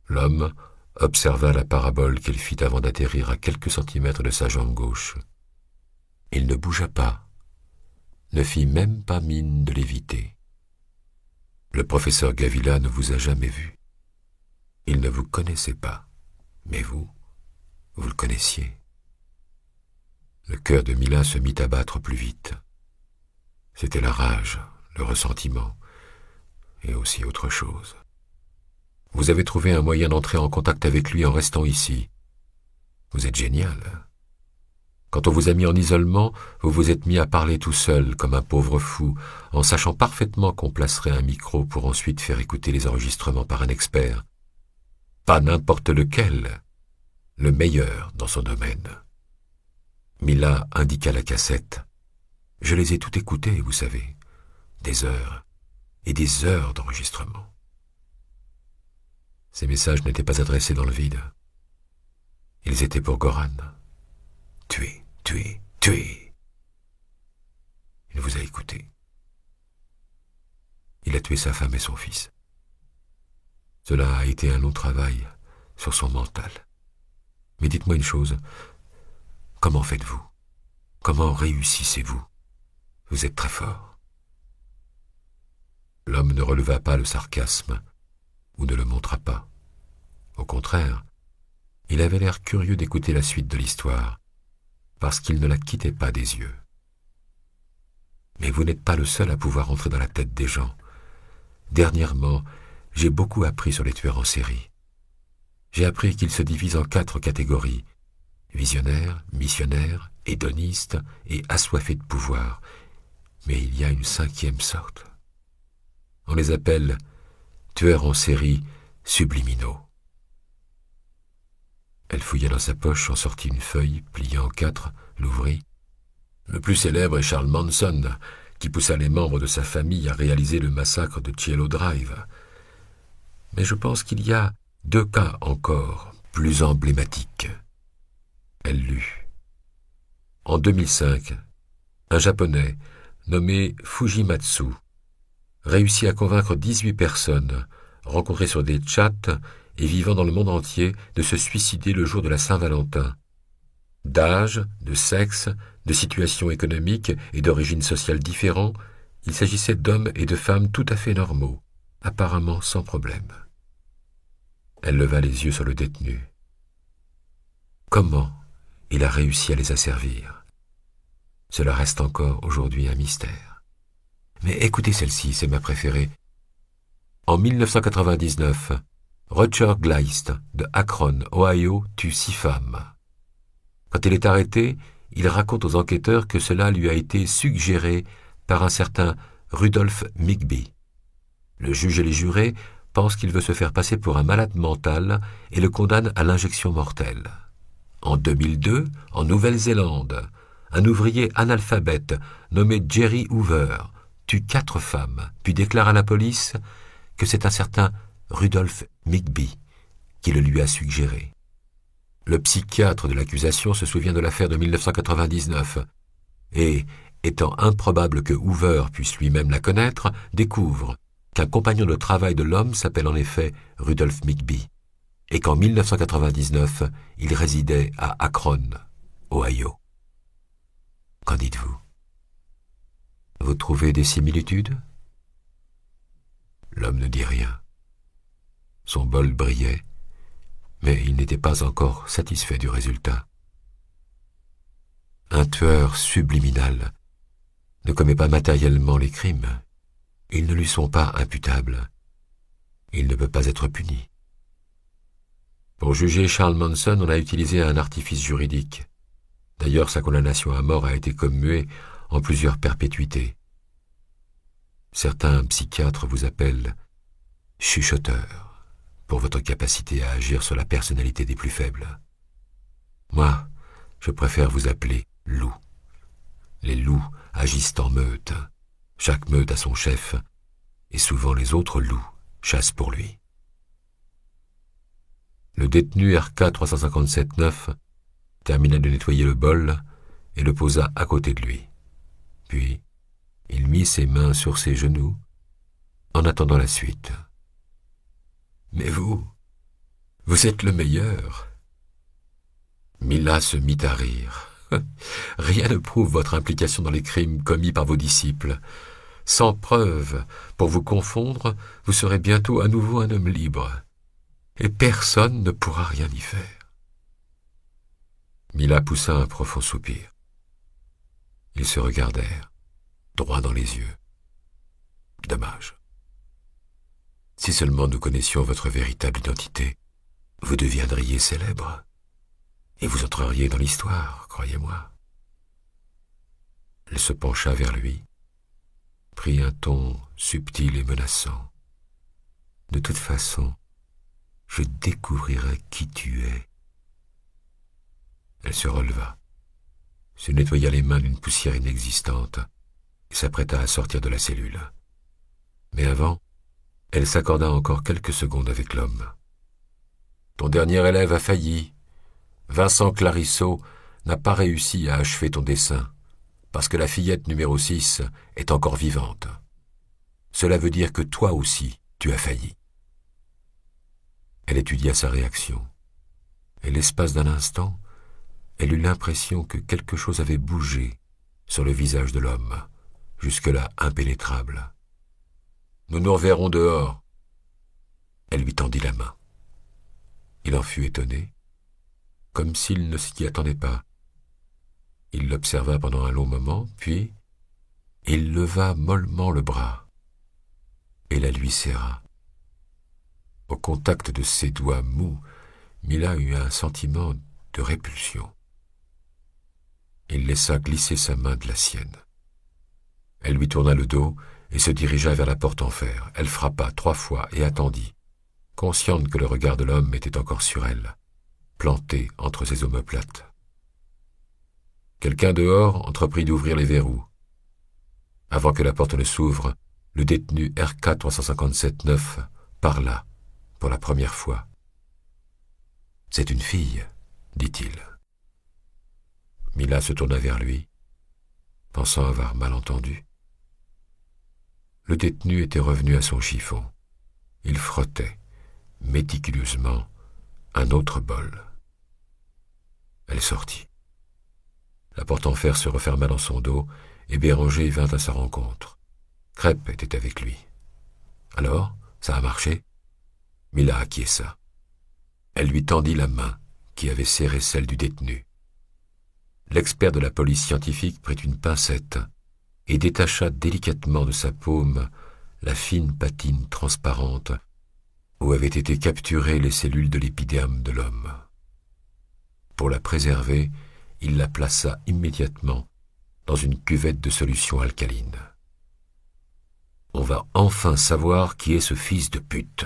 L'homme observa la parabole qu'elle fit avant d'atterrir à quelques centimètres de sa jambe gauche. Il ne bougea pas, ne fit même pas mine de l'éviter. Le professeur Gavilla ne vous a jamais vu. Il ne vous connaissait pas, mais vous le connaissiez. Le cœur de Mila se mit à battre plus vite. C'était la rage, le ressentiment, et aussi autre chose. Vous avez trouvé un moyen d'entrer en contact avec lui en restant ici. Vous êtes génial. Quand on vous a mis en isolement, vous vous êtes mis à parler tout seul, comme un pauvre fou, en sachant parfaitement qu'on placerait un micro pour ensuite faire écouter les enregistrements par un expert. Pas n'importe lequel, le meilleur dans son domaine. Mila indiqua la cassette. Je les ai toutes écoutées, vous savez. Des heures et des heures d'enregistrement. Ces messages n'étaient pas adressés dans le vide. Ils étaient pour Goran. Tuez, tuez, tuez. Il vous a écouté. Il a tué sa femme et son fils. Cela a été un long travail sur son mental. Mais dites-moi une chose. Comment faites-vous? Comment réussissez-vous? Vous êtes très fort. L'homme ne releva pas le sarcasme, ou ne le montra pas. Au contraire, il avait l'air curieux d'écouter la suite de l'histoire, parce qu'il ne la quittait pas des yeux. Mais vous n'êtes pas le seul à pouvoir entrer dans la tête des gens. Dernièrement, j'ai beaucoup appris sur les tueurs en série. J'ai appris qu'ils se divisent en 4 catégories: visionnaires, missionnaires, hédonistes et assoiffés de pouvoir. Mais il y a une 5e sorte. On les appelle tueurs en série subliminaux. Elle fouilla dans sa poche, en sortit une feuille, plia en 4, l'ouvrit. Le plus célèbre est Charles Manson, qui poussa les membres de sa famille à réaliser le massacre de Cielo Drive. Mais je pense qu'il y a 2 cas encore plus emblématiques. Elle lut. En 2005, un Japonais nommé Fujimatsu réussit à convaincre 18 personnes, rencontrées sur des chats et vivant dans le monde entier, de se suicider le jour de la Saint-Valentin. D'âge, de sexe, de situation économique et d'origine sociale différents, il s'agissait d'hommes et de femmes tout à fait normaux, apparemment sans problème. Elle leva les yeux sur le détenu. Comment il a réussi à les asservir? Cela reste encore aujourd'hui un mystère. Mais écoutez celle-ci, c'est ma préférée. En 1999, Roger Gleist, de Akron, Ohio, tue 6 femmes. Quand il est arrêté, il raconte aux enquêteurs que cela lui a été suggéré par un certain Rudolf Migby. Le juge et les jurés pensent qu'il veut se faire passer pour un malade mental et le condamnent à l'injection mortelle. En 2002, en Nouvelle-Zélande, un ouvrier analphabète nommé Jerry Hoover tue 4 femmes, puis déclare à la police que c'est un certain Rudolf Migby qui le lui a suggéré. Le psychiatre de l'accusation se souvient de l'affaire de 1999 et, étant improbable que Hoover puisse lui-même la connaître, découvre qu'un compagnon de travail de l'homme s'appelle en effet Rudolf Migby et qu'en 1999, il résidait à Akron, Ohio. Qu'en dites-vous? Vous trouvez des similitudes? L'homme ne dit rien. Son bol brillait, mais il n'était pas encore satisfait du résultat. Un tueur subliminal ne commet pas matériellement les crimes. Ils ne lui sont pas imputables. Il ne peut pas être puni. Pour juger Charles Manson, on a utilisé un artifice juridique. D'ailleurs, sa condamnation à mort a été commuée en plusieurs perpétuités. Certains psychiatres vous appellent chuchoteur pour votre capacité à agir sur la personnalité des plus faibles. Moi, je préfère vous appeler loup. Les loups agissent en meute. Chaque meute a son chef, et souvent les autres loups chassent pour lui. Le détenu RK 357-9 termina de nettoyer le bol et le posa à côté de lui. Puis, Il mit ses mains sur ses genoux, en attendant la suite. « Mais vous êtes le meilleur !» Mila se mit à rire. « Rien ne prouve votre implication dans les crimes commis par vos disciples. Sans preuve, pour vous confondre, vous serez bientôt à nouveau un homme libre. Et personne ne pourra rien y faire. » Mila poussa un profond soupir. Ils se regardèrent, droit dans les yeux. Dommage. Si seulement nous connaissions votre véritable identité, vous deviendriez célèbre. Et vous entreriez dans l'histoire, croyez-moi. Elle se pencha vers lui, prit un ton subtil et menaçant. De toute façon, je découvrirai qui tu es. Elle se releva, se nettoya les mains d'une poussière inexistante et s'apprêta à sortir de la cellule. Mais avant, elle s'accorda encore quelques secondes avec l'homme. « Ton dernier élève a failli. Vincent Clarisseau n'a pas réussi à achever ton dessin, parce que la fillette numéro 6 est encore vivante. Cela veut dire que toi aussi, tu as failli. » Elle étudia sa réaction, et l'espace d'un instant, elle eut l'impression que quelque chose avait bougé sur le visage de l'homme, jusque-là impénétrable. « Nous nous reverrons dehors. » Elle lui tendit la main. Il en fut étonné, comme s'il ne s'y attendait pas. Il l'observa pendant un long moment, puis il leva mollement le bras et la lui serra. Au contact de ses doigts mous, Mila eut un sentiment de répulsion. Il laissa glisser sa main de la sienne. Elle lui tourna le dos et se dirigea vers la porte en fer. Elle frappa 3 fois et attendit, consciente que le regard de l'homme était encore sur elle, planté entre ses omoplates. Quelqu'un dehors entreprit d'ouvrir les verrous. Avant que la porte ne s'ouvre, le détenu RK 357-9 parla pour la première fois. « C'est une fille, dit-il. » Mila se tourna vers lui, pensant avoir mal entendu. Le détenu était revenu à son chiffon. Il frottait, méticuleusement, un autre bol. Elle sortit. La porte en fer se referma dans son dos et Béranger vint à sa rencontre. Crêpe était avec lui. « Alors, ça a marché ?» Mila acquiesça. Elle lui tendit la main qui avait serré celle du détenu. L'expert de la police scientifique prit une pincette et détacha délicatement de sa paume la fine patine transparente où avaient été capturées les cellules de l'épiderme de l'homme. Pour la préserver, il la plaça immédiatement dans une cuvette de solution alcaline. « On va enfin savoir qui est ce fils de pute. »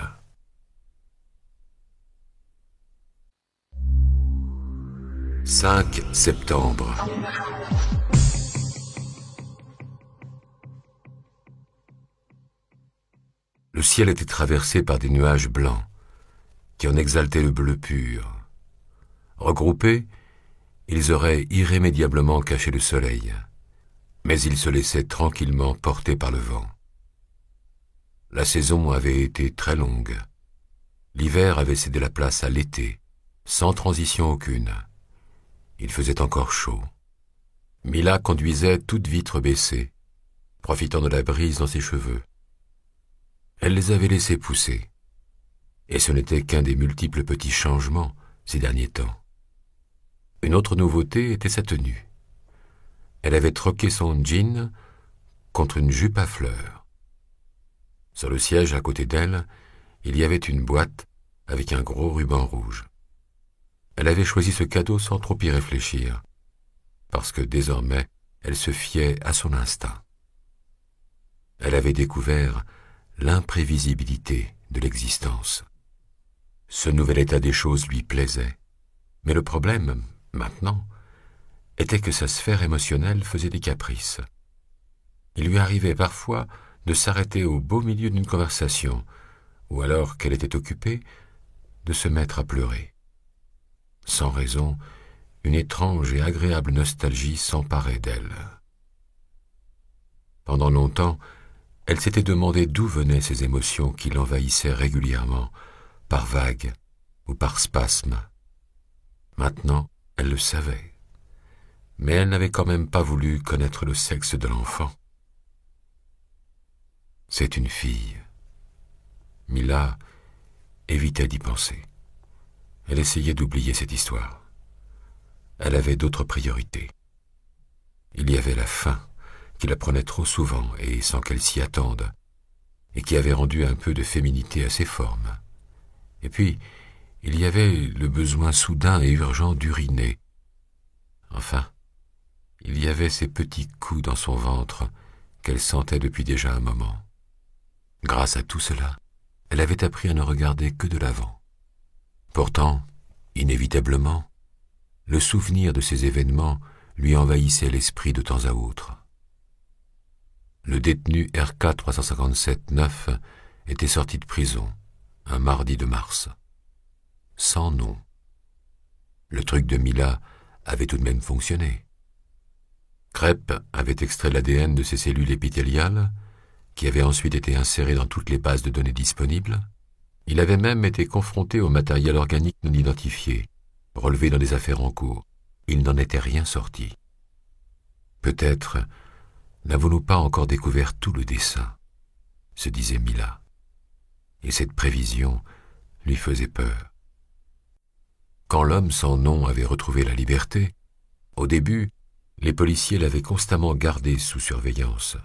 5 septembre. Le ciel était traversé par des nuages blancs, qui en exaltaient le bleu pur. Regroupés, ils auraient irrémédiablement caché le soleil, mais ils se laissaient tranquillement porter par le vent. La saison avait été très longue. L'hiver avait cédé la place à l'été, sans transition aucune. Il faisait encore chaud. Mila conduisait toute vitre baissée, profitant de la brise dans ses cheveux. Elle les avait laissés pousser, et ce n'était qu'un des multiples petits changements ces derniers temps. Une autre nouveauté était sa tenue. Elle avait troqué son jean contre une jupe à fleurs. Sur le siège à côté d'elle, il y avait une boîte avec un gros ruban rouge. Elle avait choisi ce cadeau sans trop y réfléchir, parce que désormais, elle se fiait à son instinct. Elle avait découvert l'imprévisibilité de l'existence. Ce nouvel état des choses lui plaisait, mais le problème, maintenant, était que sa sphère émotionnelle faisait des caprices. Il lui arrivait parfois de s'arrêter au beau milieu d'une conversation, ou alors qu'elle était occupée, de se mettre à pleurer. Sans raison, une étrange et agréable nostalgie s'emparait d'elle. Pendant longtemps, elle s'était demandé d'où venaient ces émotions qui l'envahissaient régulièrement, par vagues ou par spasmes. Maintenant, elle le savait. Mais elle n'avait quand même pas voulu connaître le sexe de l'enfant. C'est une fille. Mila évitait d'y penser. Elle essayait d'oublier cette histoire. Elle avait d'autres priorités. Il y avait la faim, qui la prenait trop souvent et sans qu'elle s'y attende, et qui avait rendu un peu de féminité à ses formes. Et puis, il y avait le besoin soudain et urgent d'uriner. Enfin, il y avait ces petits coups dans son ventre qu'elle sentait depuis déjà un moment. Grâce à tout cela, elle avait appris à ne regarder que de l'avant. Pourtant, inévitablement, le souvenir de ces événements lui envahissait l'esprit de temps à autre. Le détenu RK 357-9 était sorti de prison, un mardi de mars. Sans nom. Le truc de Mila avait tout de même fonctionné. Crêpe avait extrait l'ADN de ses cellules épithéliales, qui avait ensuite été inséré dans toutes les bases de données disponibles. Il avait même été confronté au matériel organique non identifié, relevé dans des affaires en cours. Il n'en était rien sorti. Peut-être n'avons-nous pas encore découvert tout le dessein, se disait Mila. Et cette prévision lui faisait peur. Quand l'homme sans nom avait retrouvé la liberté, au début, les policiers l'avaient constamment gardé sous surveillance.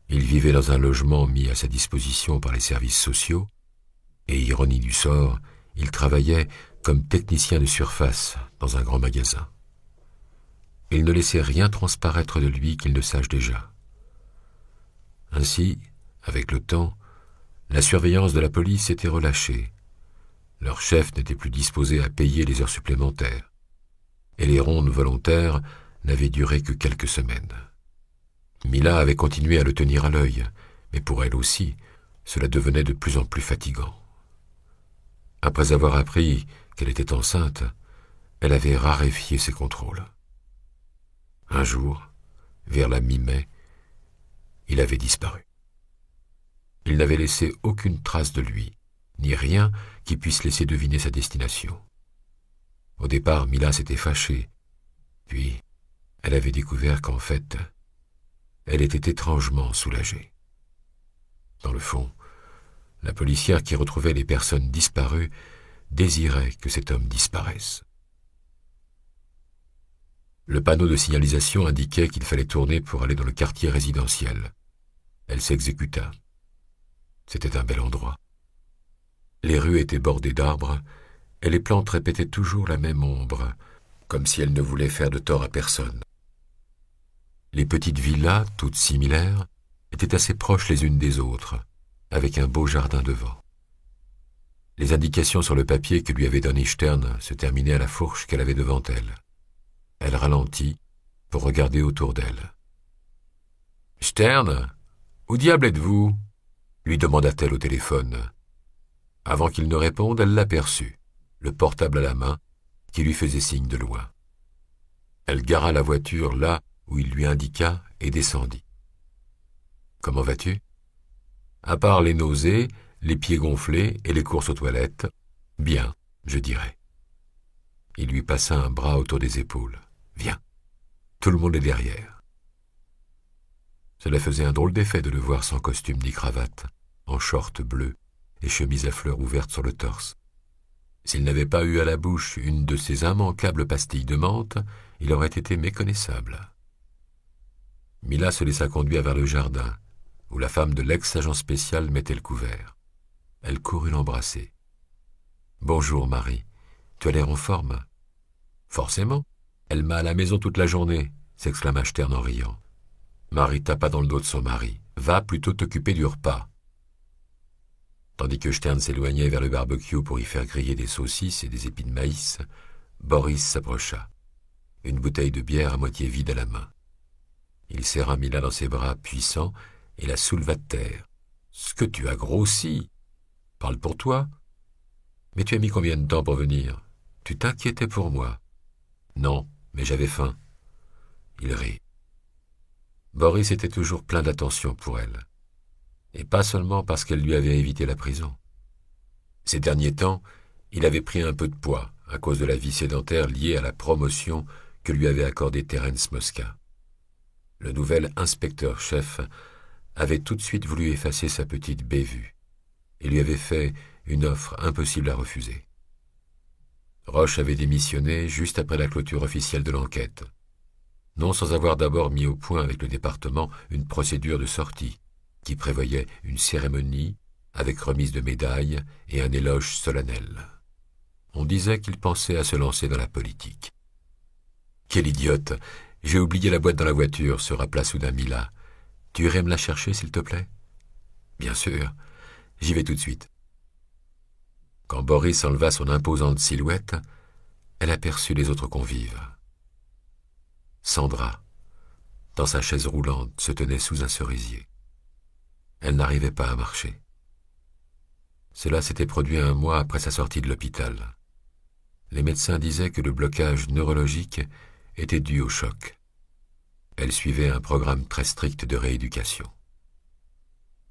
Il vivait dans un logement mis à sa disposition par les services sociaux, et ironie du sort, il travaillait comme technicien de surface dans un grand magasin. Il ne laissait rien transparaître de lui qu'il ne sache déjà. Ainsi, avec le temps, la surveillance de la police était relâchée. Leur chef n'était plus disposé à payer les heures supplémentaires, et les rondes volontaires n'avaient duré que quelques semaines. Mila avait continué à le tenir à l'œil, mais pour elle aussi, cela devenait de plus en plus fatigant. Après avoir appris qu'elle était enceinte, elle avait raréfié ses contrôles. Un jour, vers la mi-mai, il avait disparu. Il n'avait laissé aucune trace de lui, ni rien qui puisse laisser deviner sa destination. Au départ, Mila s'était fâchée, puis elle avait découvert qu'en fait, elle était étrangement soulagée. Dans le fond, la policière qui retrouvait les personnes disparues désirait que cet homme disparaisse. Le panneau de signalisation indiquait qu'il fallait tourner pour aller dans le quartier résidentiel. Elle s'exécuta. C'était un bel endroit. Les rues étaient bordées d'arbres, et les plantes répétaient toujours la même ombre, comme si elles ne voulaient faire de tort à personne. Les petites villas, toutes similaires, étaient assez proches les unes des autres, avec un beau jardin devant. Les indications sur le papier que lui avait donné Stern se terminaient à la fourche qu'elle avait devant elle. Elle ralentit pour regarder autour d'elle. « Stern, où diable êtes-vous » lui demanda-t-elle au téléphone. Avant qu'il ne réponde, elle l'aperçut, le portable à la main, qui lui faisait signe de loin. Elle gara la voiture là où il lui indiqua et descendit. « Comment vas-tu » ? À part les nausées, les pieds gonflés et les courses aux toilettes, bien, je dirais. Il lui passa un bras autour des épaules. « Viens, tout le monde est derrière. » Cela faisait un drôle d'effet de le voir sans costume ni cravate, en short bleu et chemise à fleurs ouverte sur le torse. S'il n'avait pas eu à la bouche une de ces immanquables pastilles de menthe, il aurait été méconnaissable. Mila se laissa conduire vers le jardin, où la femme de l'ex-agent spécial mettait le couvert. Elle courut l'embrasser. « Bonjour, Marie. Tu as l'air en forme. »« Forcément. Elle m'a à la maison toute la journée, » s'exclama Stern en riant. Marie tapa dans le dos de son mari. « Va plutôt t'occuper du repas. » Tandis que Stern s'éloignait vers le barbecue pour y faire griller des saucisses et des épis de maïs, Boris s'approcha, une bouteille de bière à moitié vide à la main. Il serra Mila dans ses bras puissants et la souleva de terre. « Ce que tu as grossi ! Parle pour toi. Mais tu as mis combien de temps pour venir ? Tu t'inquiétais pour moi. » « Non, mais j'avais faim. » Il rit. Boris était toujours plein d'attention pour elle. Et pas seulement parce qu'elle lui avait évité la prison. Ces derniers temps, il avait pris un peu de poids à cause de la vie sédentaire liée à la promotion que lui avait accordée Terence Mosca. Le nouvel inspecteur-chef avait tout de suite voulu effacer sa petite bévue et lui avait fait une offre impossible à refuser. Roche avait démissionné juste après la clôture officielle de l'enquête, non sans avoir d'abord mis au point avec le département une procédure de sortie qui prévoyait une cérémonie avec remise de médailles et un éloge solennel. On disait qu'il pensait à se lancer dans la politique. « Quel idiote! J'ai oublié la boîte dans la voiture », se rappela soudain Mila. « Tu irais me la chercher, s'il te plaît ?»« Bien sûr. J'y vais tout de suite. » Quand Boris enleva son imposante silhouette, elle aperçut les autres convives. Sandra, dans sa chaise roulante, se tenait sous un cerisier. Elle n'arrivait pas à marcher. Cela s'était produit 1 mois après sa sortie de l'hôpital. Les médecins disaient que le blocage neurologique était dû au choc. Elle suivait un programme très strict de rééducation.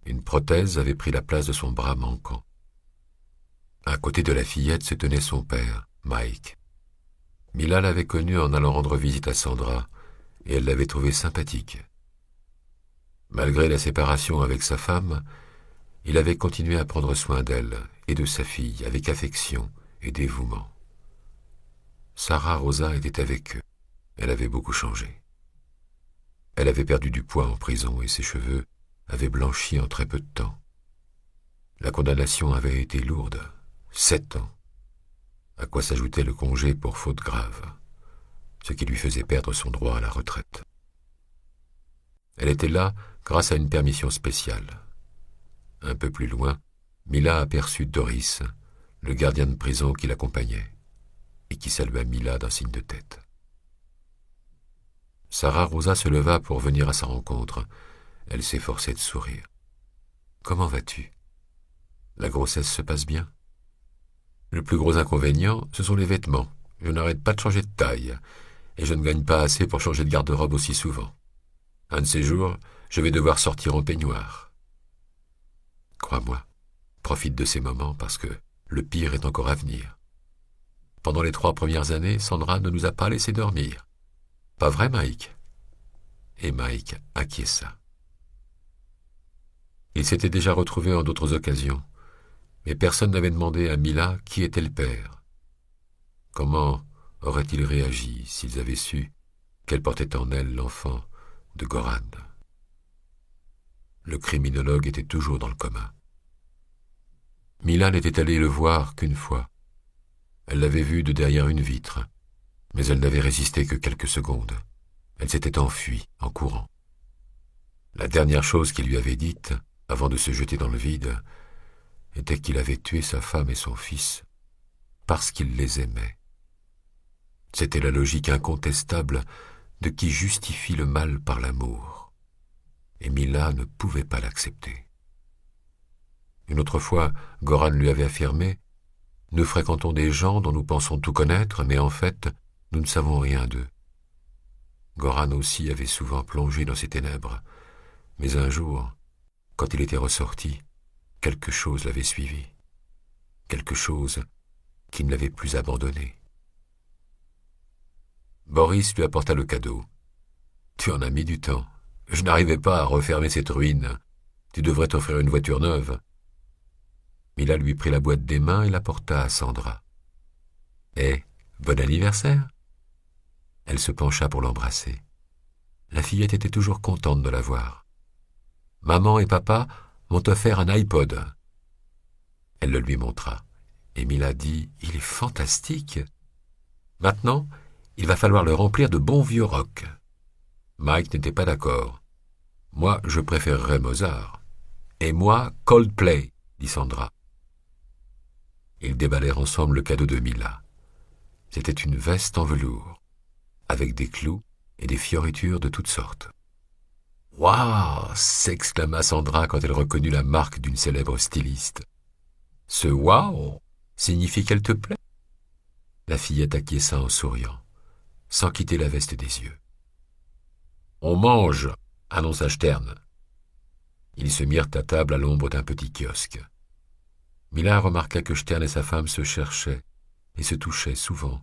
Une prothèse avait pris la place de son bras manquant. À côté de la fillette se tenait son père, Mike. Mila l'avait connu en allant rendre visite à Sandra, et elle l'avait trouvé sympathique. Malgré la séparation avec sa femme, il avait continué à prendre soin d'elle et de sa fille avec affection et dévouement. Sarah Rosa était avec eux. Elle avait beaucoup changé. Elle avait perdu du poids en prison et ses cheveux avaient blanchi en très peu de temps. La condamnation avait été lourde, 7 ans, à quoi s'ajoutait le congé pour faute grave, ce qui lui faisait perdre son droit à la retraite. Elle était là grâce à une permission spéciale. Un peu plus loin, Mila aperçut Doris, le gardien de prison qui l'accompagnait, et qui salua Mila d'un signe de tête. Sarah Rosa se leva pour venir à sa rencontre. Elle s'efforçait de sourire. « Comment vas-tu ? La grossesse se passe bien ? Le plus gros inconvénient, ce sont les vêtements. Je n'arrête pas de changer de taille, et je ne gagne pas assez pour changer de garde-robe aussi souvent. Un de ces jours, je vais devoir sortir en peignoir. Crois-moi, profite de ces moments parce que le pire est encore à venir. Pendant les 3 premières années, Sandra ne nous a pas laissé dormir. Pas vrai, Mike ? » Et Mike acquiesça. Il s'était déjà retrouvé en d'autres occasions, mais personne n'avait demandé à Mila qui était le père. Comment aurait-il réagi s'ils avaient su qu'elle portait en elle l'enfant de Goran ? Le criminologue était toujours dans le coma. Mila n'était allée le voir qu'1 fois. Elle l'avait vu de derrière une vitre, mais elle n'avait résisté que quelques secondes. Elle s'était enfuie en courant. La dernière chose qu'il lui avait dite, avant de se jeter dans le vide, était qu'il avait tué sa femme et son fils parce qu'il les aimait. C'était la logique incontestable de qui justifie le mal par l'amour. Et Mila ne pouvait pas l'accepter. Une autre fois, Goran lui avait affirmé « Nous fréquentons des gens dont nous pensons tout connaître, mais en fait, nous ne savons rien d'eux. » Goran aussi avait souvent plongé dans ces ténèbres, mais un jour, quand il était ressorti, quelque chose l'avait suivi, quelque chose qui ne l'avait plus abandonné. Boris lui apporta le cadeau. « Tu en as mis du temps. Je n'arrivais pas à refermer cette ruine. Tu devrais t'offrir une voiture neuve. » Mila lui prit la boîte des mains et la porta à Sandra. « Eh, bon anniversaire !» Elle se pencha pour l'embrasser. La fillette était toujours contente de la voir. « Maman et papa m'ont offert un iPod. » Elle le lui montra. Et Mila dit « Il est fantastique. Maintenant, il va falloir le remplir de bon vieux rock. » Mike n'était pas d'accord. « Moi, je préférerais Mozart. »« Et moi, Coldplay, » dit Sandra. Ils déballèrent ensemble le cadeau de Mila. C'était une veste en velours, avec des clous et des fioritures de toutes sortes. « Waouh !» s'exclama Sandra quand elle reconnut la marque d'une célèbre styliste. « Ce waouh signifie qu'elle te plaît ?» La fillette acquiesça en souriant, sans quitter la veste des yeux. « On mange !» annonça Stern. Ils se mirent à table à l'ombre d'un petit kiosque. Mila remarqua que Stern et sa femme se cherchaient et se touchaient souvent,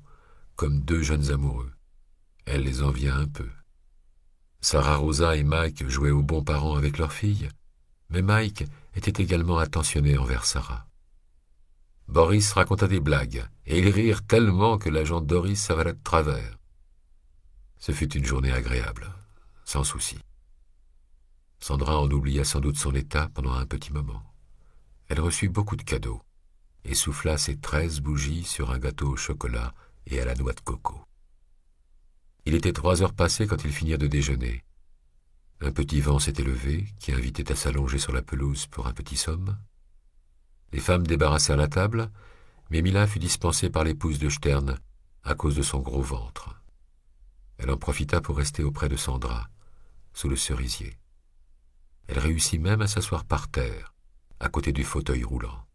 comme deux jeunes amoureux. Elle les envia un peu. Sarah Rosa et Mike jouaient aux bons parents avec leur fille, mais Mike était également attentionné envers Sarah. Boris raconta des blagues, et ils rirent tellement que l'agent Doris s'avala de travers. Ce fut une journée agréable, sans souci. Sandra en oublia sans doute son état pendant un petit moment. Elle reçut beaucoup de cadeaux, et souffla ses 13 bougies sur un gâteau au chocolat et à la noix de coco. Il était 3 heures passées quand ils finirent de déjeuner. Un petit vent s'était levé, qui invitait à s'allonger sur la pelouse pour un petit somme. Les femmes débarrassèrent la table, mais Mila fut dispensée par l'épouse de Stern à cause de son gros ventre. Elle en profita pour rester auprès de Sandra, sous le cerisier. Elle réussit même à s'asseoir par terre, à côté du fauteuil roulant.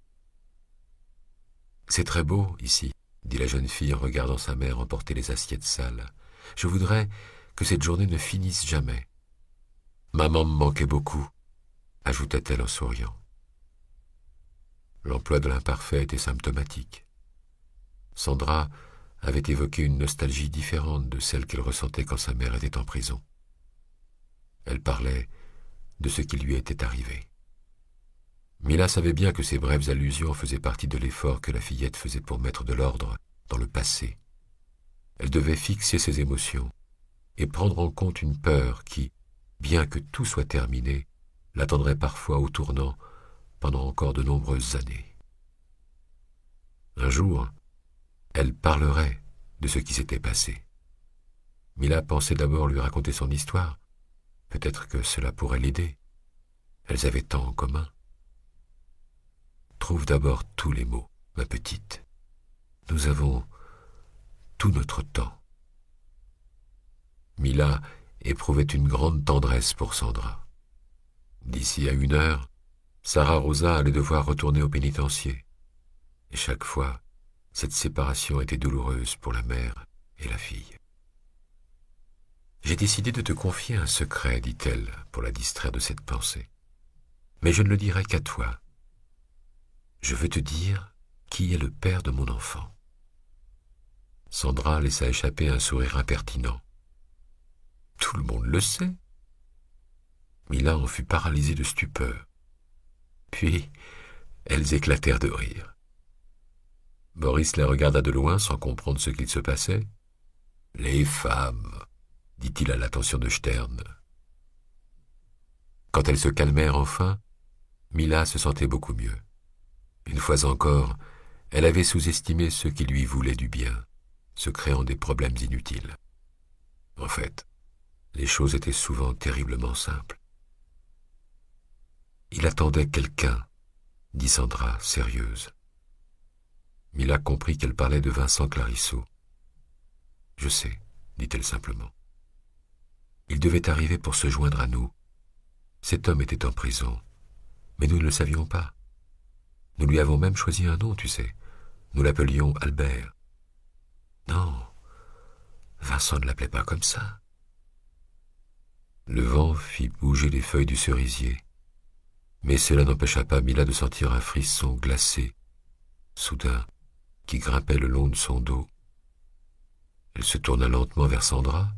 « C'est très beau, ici, » dit la jeune fille en regardant sa mère emporter les assiettes sales. « Je voudrais que cette journée ne finisse jamais. »« Maman me manquait beaucoup, » ajouta-t-elle en souriant. L'emploi de l'imparfait était symptomatique. Sandra avait évoqué une nostalgie différente de celle qu'elle ressentait quand sa mère était en prison. Elle parlait de ce qui lui était arrivé. Mila savait bien que ces brèves allusions faisaient partie de l'effort que la fillette faisait pour mettre de l'ordre dans le passé. Elle devait fixer ses émotions et prendre en compte une peur qui, bien que tout soit terminé, l'attendrait parfois au tournant pendant encore de nombreuses années. Un jour, elle parlerait de ce qui s'était passé. Mila pensait d'abord lui raconter son histoire. Peut-être que cela pourrait l'aider. Elles avaient tant en commun. Trouve d'abord tous les mots, ma petite. Nous avons tout notre temps. Mila éprouvait une grande tendresse pour Sandra. D'ici à 1 heure, Sarah Rosa allait devoir retourner au pénitencier. Et chaque fois, cette séparation était douloureuse pour la mère et la fille. « J'ai décidé de te confier un secret, dit-elle, pour la distraire de cette pensée. Mais je ne le dirai qu'à toi. Je veux te dire qui est le père de mon enfant. » Sandra laissa échapper un sourire impertinent. « Tout le monde le sait. » Mila en fut paralysée de stupeur. Puis, elles éclatèrent de rire. Boris la regarda de loin sans comprendre ce qu'il se passait. « Les femmes !» dit-il à l'attention de Stern. Quand elles se calmèrent enfin, Mila se sentait beaucoup mieux. Une fois encore, elle avait sous-estimé ceux qui lui voulaient du bien, se créant des problèmes inutiles. En fait, les choses étaient souvent terriblement simples. « Il attendait quelqu'un, » dit Sandra, sérieuse. Mila comprit qu'elle parlait de Vincent Clarisseau. « Je sais, » dit-elle simplement. « Il devait arriver pour se joindre à nous. Cet homme était en prison, mais nous ne le savions pas. Nous lui avons même choisi un nom, tu sais. Nous l'appelions Albert. Non, Vincent ne l'appelait pas comme ça. » Le vent fit bouger les feuilles du cerisier, mais cela n'empêcha pas Mila de sentir un frisson glacé, soudain, qui grimpait le long de son dos. Elle se tourna lentement vers Sandra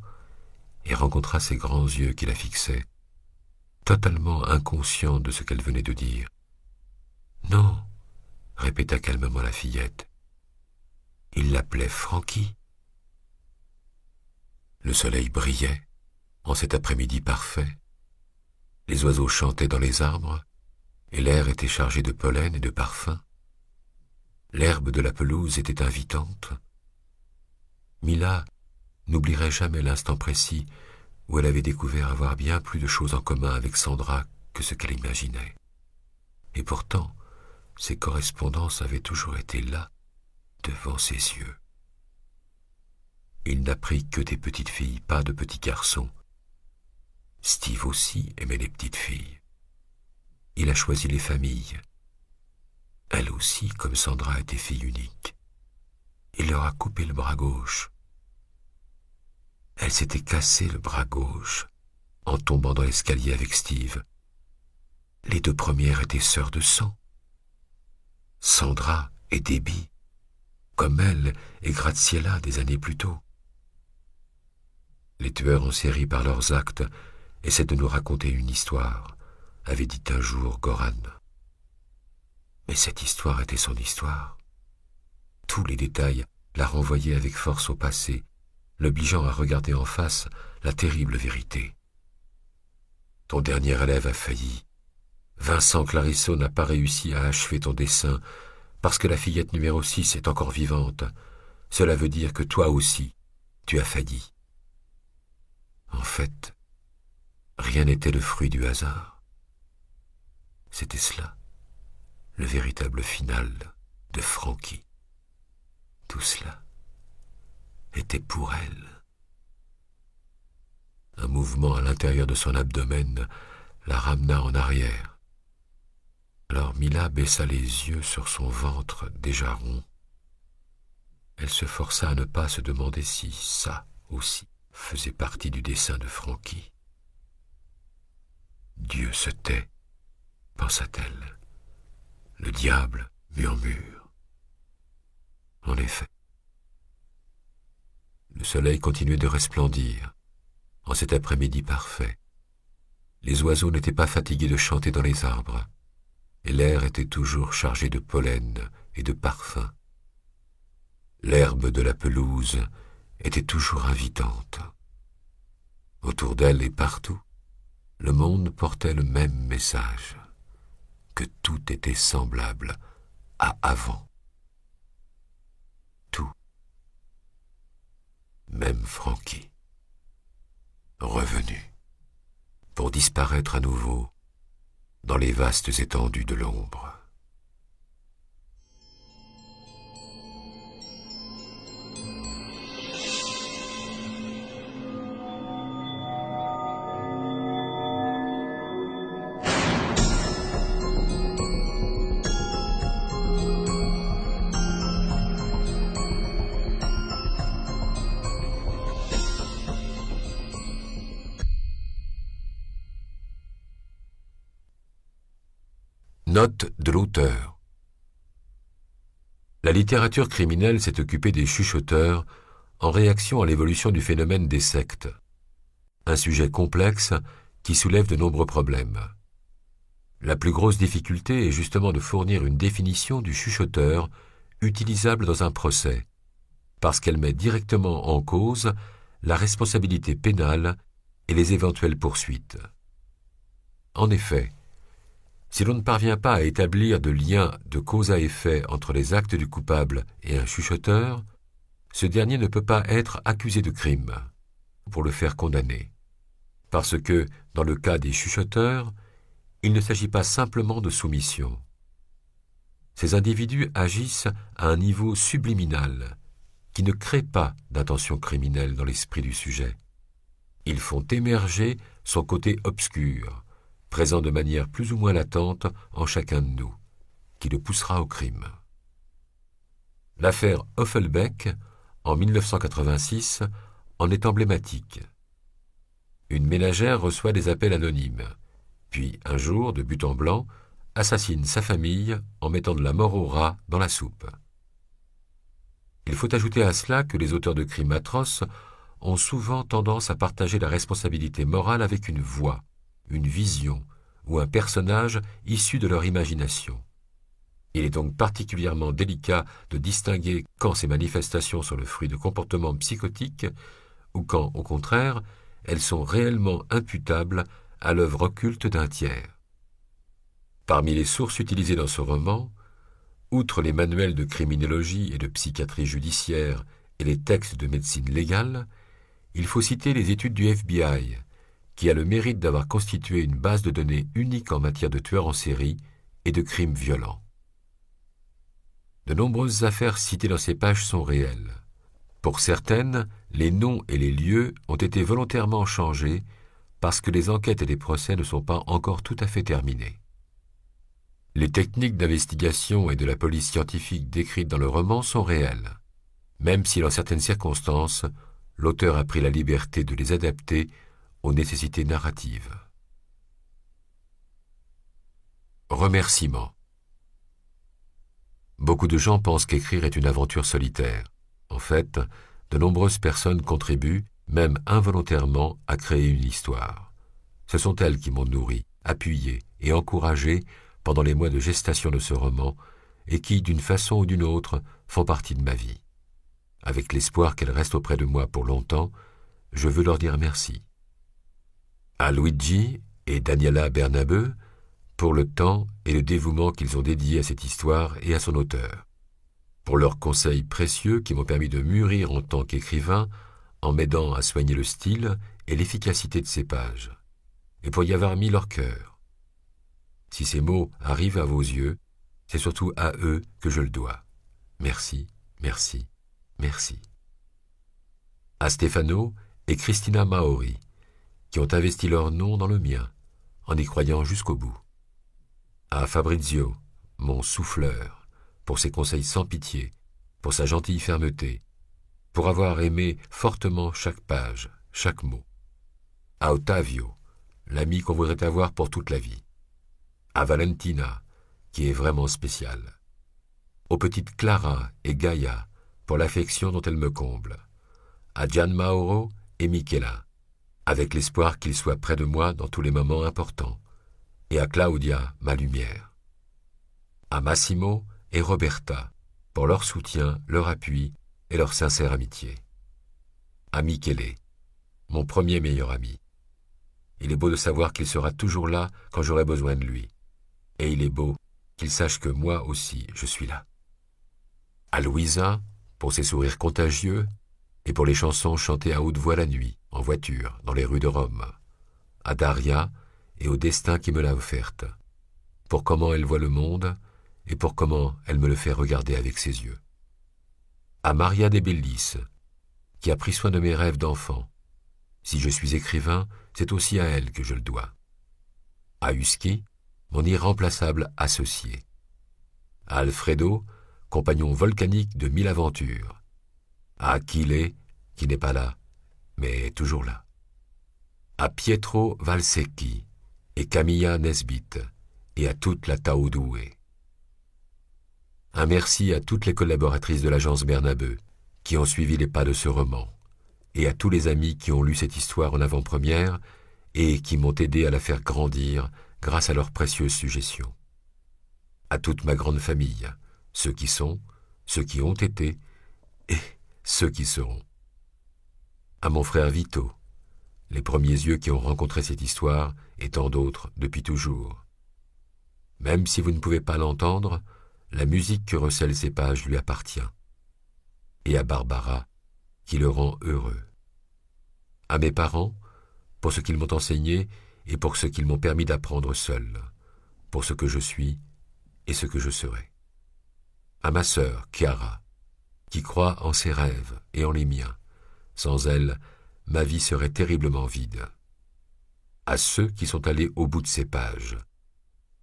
et rencontra ses grands yeux qui la fixaient, totalement inconscient de ce qu'elle venait de dire. « Non, » répéta calmement la fillette. « Il l'appelait Francky. » Le soleil brillait en cet après-midi parfait. Les oiseaux chantaient dans les arbres et l'air était chargé de pollen et de parfums. L'herbe de la pelouse était invitante. Mila n'oublierait jamais l'instant précis où elle avait découvert avoir bien plus de choses en commun avec Sandra que ce qu'elle imaginait. Et pourtant, ces correspondances avaient toujours été là, devant ses yeux. Il n'a pris que des petites filles, pas de petits garçons. Steve aussi aimait les petites filles. Il a choisi les familles. Elle aussi, comme Sandra, était fille unique. Il leur a coupé le bras gauche. Elle s'était cassé le bras gauche, en tombant dans l'escalier avec Steve. Les deux premières étaient sœurs de sang. Sandra et Debbie, comme elle et Graziella des années plus tôt. Les tueurs en série par leurs actes essaient de nous raconter une histoire, avait dit un jour Goran. Mais cette histoire était son histoire. Tous les détails la renvoyaient avec force au passé, l'obligeant à regarder en face la terrible vérité. Ton dernier élève a failli. Vincent Clarisseau n'a pas réussi à achever ton dessin parce que la fillette numéro 6 est encore vivante. Cela veut dire que toi aussi, tu as failli. En fait, rien n'était le fruit du hasard. C'était cela, le véritable final de Frankie. Tout cela était pour elle. Un mouvement à l'intérieur de son abdomen la ramena en arrière. Alors Mila baissa les yeux sur son ventre déjà rond. Elle se força à ne pas se demander si ça aussi faisait partie du dessin de Frankie. Dieu se tait, pensa-t-elle. Le diable murmure. En effet. Le soleil continuait de resplendir en cet après-midi parfait. Les oiseaux n'étaient pas fatigués de chanter dans les arbres, et l'air était toujours chargé de pollen et de parfums. L'herbe de la pelouse était toujours invitante. Autour d'elle et partout, le monde portait le même message, que tout était semblable à avant. Tout. Même Frankie. Revenu, pour disparaître à nouveau dans les vastes étendues de l'ombre. Note de l'auteur. La littérature criminelle s'est occupée des chuchoteurs en réaction à l'évolution du phénomène des sectes. Un sujet complexe qui soulève de nombreux problèmes. La plus grosse difficulté est justement de fournir une définition du chuchoteur utilisable dans un procès, parce qu'elle met directement en cause la responsabilité pénale et les éventuelles poursuites. En effet, si l'on ne parvient pas à établir de lien de cause à effet entre les actes du coupable et un chuchoteur, ce dernier ne peut pas être accusé de crime pour le faire condamner. Parce que, dans le cas des chuchoteurs, il ne s'agit pas simplement de soumission. Ces individus agissent à un niveau subliminal qui ne crée pas d'intention criminelle dans l'esprit du sujet. Ils font émerger son côté obscur, présent de manière plus ou moins latente en chacun de nous, qui le poussera au crime. L'affaire Offelbeck, en 1986, en est emblématique. Une ménagère reçoit des appels anonymes, puis un jour, de but en blanc, assassine sa famille en mettant de la mort au rat dans la soupe. Il faut ajouter à cela que les auteurs de crimes atroces ont souvent tendance à partager la responsabilité morale avec une voix, une vision ou un personnage issu de leur imagination. Il est donc particulièrement délicat de distinguer quand ces manifestations sont le fruit de comportements psychotiques ou quand, au contraire, elles sont réellement imputables à l'œuvre occulte d'un tiers. Parmi les sources utilisées dans ce roman, outre les manuels de criminologie et de psychiatrie judiciaire et les textes de médecine légale, il faut citer les études du FBI, qui a le mérite d'avoir constitué une base de données unique en matière de tueurs en série et de crimes violents. De nombreuses affaires citées dans ces pages sont réelles. Pour certaines, les noms et les lieux ont été volontairement changés parce que les enquêtes et les procès ne sont pas encore tout à fait terminés. Les techniques d'investigation et de la police scientifique décrites dans le roman sont réelles, même si dans certaines circonstances, l'auteur a pris la liberté de les adapter aux nécessités narratives. Remerciements. Beaucoup de gens pensent qu'écrire est une aventure solitaire. En fait, de nombreuses personnes contribuent, même involontairement, à créer une histoire. Ce sont elles qui m'ont nourri, appuyé et encouragé pendant les mois de gestation de ce roman et qui, d'une façon ou d'une autre, font partie de ma vie. Avec l'espoir qu'elles restent auprès de moi pour longtemps, je veux leur dire merci. À Luigi et Daniela Bernabeu, pour le temps et le dévouement qu'ils ont dédié à cette histoire et à son auteur, pour leurs conseils précieux qui m'ont permis de mûrir en tant qu'écrivain en m'aidant à soigner le style et l'efficacité de ces pages, et pour y avoir mis leur cœur. Si ces mots arrivent à vos yeux, c'est surtout à eux que je le dois. Merci, merci, merci. À Stefano et Christina Maori, qui ont investi leur nom dans le mien, en y croyant jusqu'au bout. À Fabrizio, mon souffleur, pour ses conseils sans pitié, pour sa gentille fermeté, pour avoir aimé fortement chaque page, chaque mot. À Ottavio, l'ami qu'on voudrait avoir pour toute la vie. À Valentina, qui est vraiment spéciale. Aux petites Clara et Gaïa, pour l'affection dont elles me comblent. À Gian Mauro et Michela, avec l'espoir qu'ils soient près de moi dans tous les moments importants. Et à Claudia, ma lumière. À Massimo et Roberta, pour leur soutien, leur appui et leur sincère amitié. À Michele, mon premier meilleur ami. Il est beau de savoir qu'il sera toujours là quand j'aurai besoin de lui. Et il est beau qu'il sache que moi aussi je suis là. À Louisa, pour ses sourires contagieux, et pour les chansons chantées à haute voix la nuit, en voiture, dans les rues de Rome. À Daria, et au destin qui me l'a offerte, pour comment elle voit le monde, et pour comment elle me le fait regarder avec ses yeux. À Maria de Bellis, qui a pris soin de mes rêves d'enfant. Si je suis écrivain, c'est aussi à elle que je le dois. À Husky, mon irremplaçable associé. À Alfredo, compagnon volcanique de 1000 aventures. À Achille, qui n'est pas là, mais toujours là. À Pietro Valsecchi et Camilla Nesbitt, et à toute la Taoudoué. Un merci à toutes les collaboratrices de l'agence Bernabeu, qui ont suivi les pas de ce roman, et à tous les amis qui ont lu cette histoire en avant-première et qui m'ont aidé à la faire grandir grâce à leurs précieuses suggestions. À toute ma grande famille, ceux qui sont, ceux qui ont été et ceux qui seront. À mon frère Vito, les premiers yeux qui ont rencontré cette histoire et tant d'autres depuis toujours. Même si vous ne pouvez pas l'entendre, la musique que recèlent ces pages lui appartient. Et à Barbara, qui le rend heureux. À mes parents, pour ce qu'ils m'ont enseigné et pour ce qu'ils m'ont permis d'apprendre seul, pour ce que je suis et ce que je serai. À ma sœur, Chiara, qui croit en ses rêves et en les miens. Sans elle, ma vie serait terriblement vide. À ceux qui sont allés au bout de ces pages,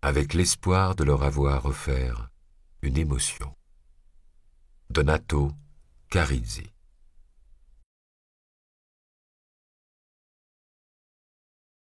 avec l'espoir de leur avoir offert une émotion. Donato Carizzi.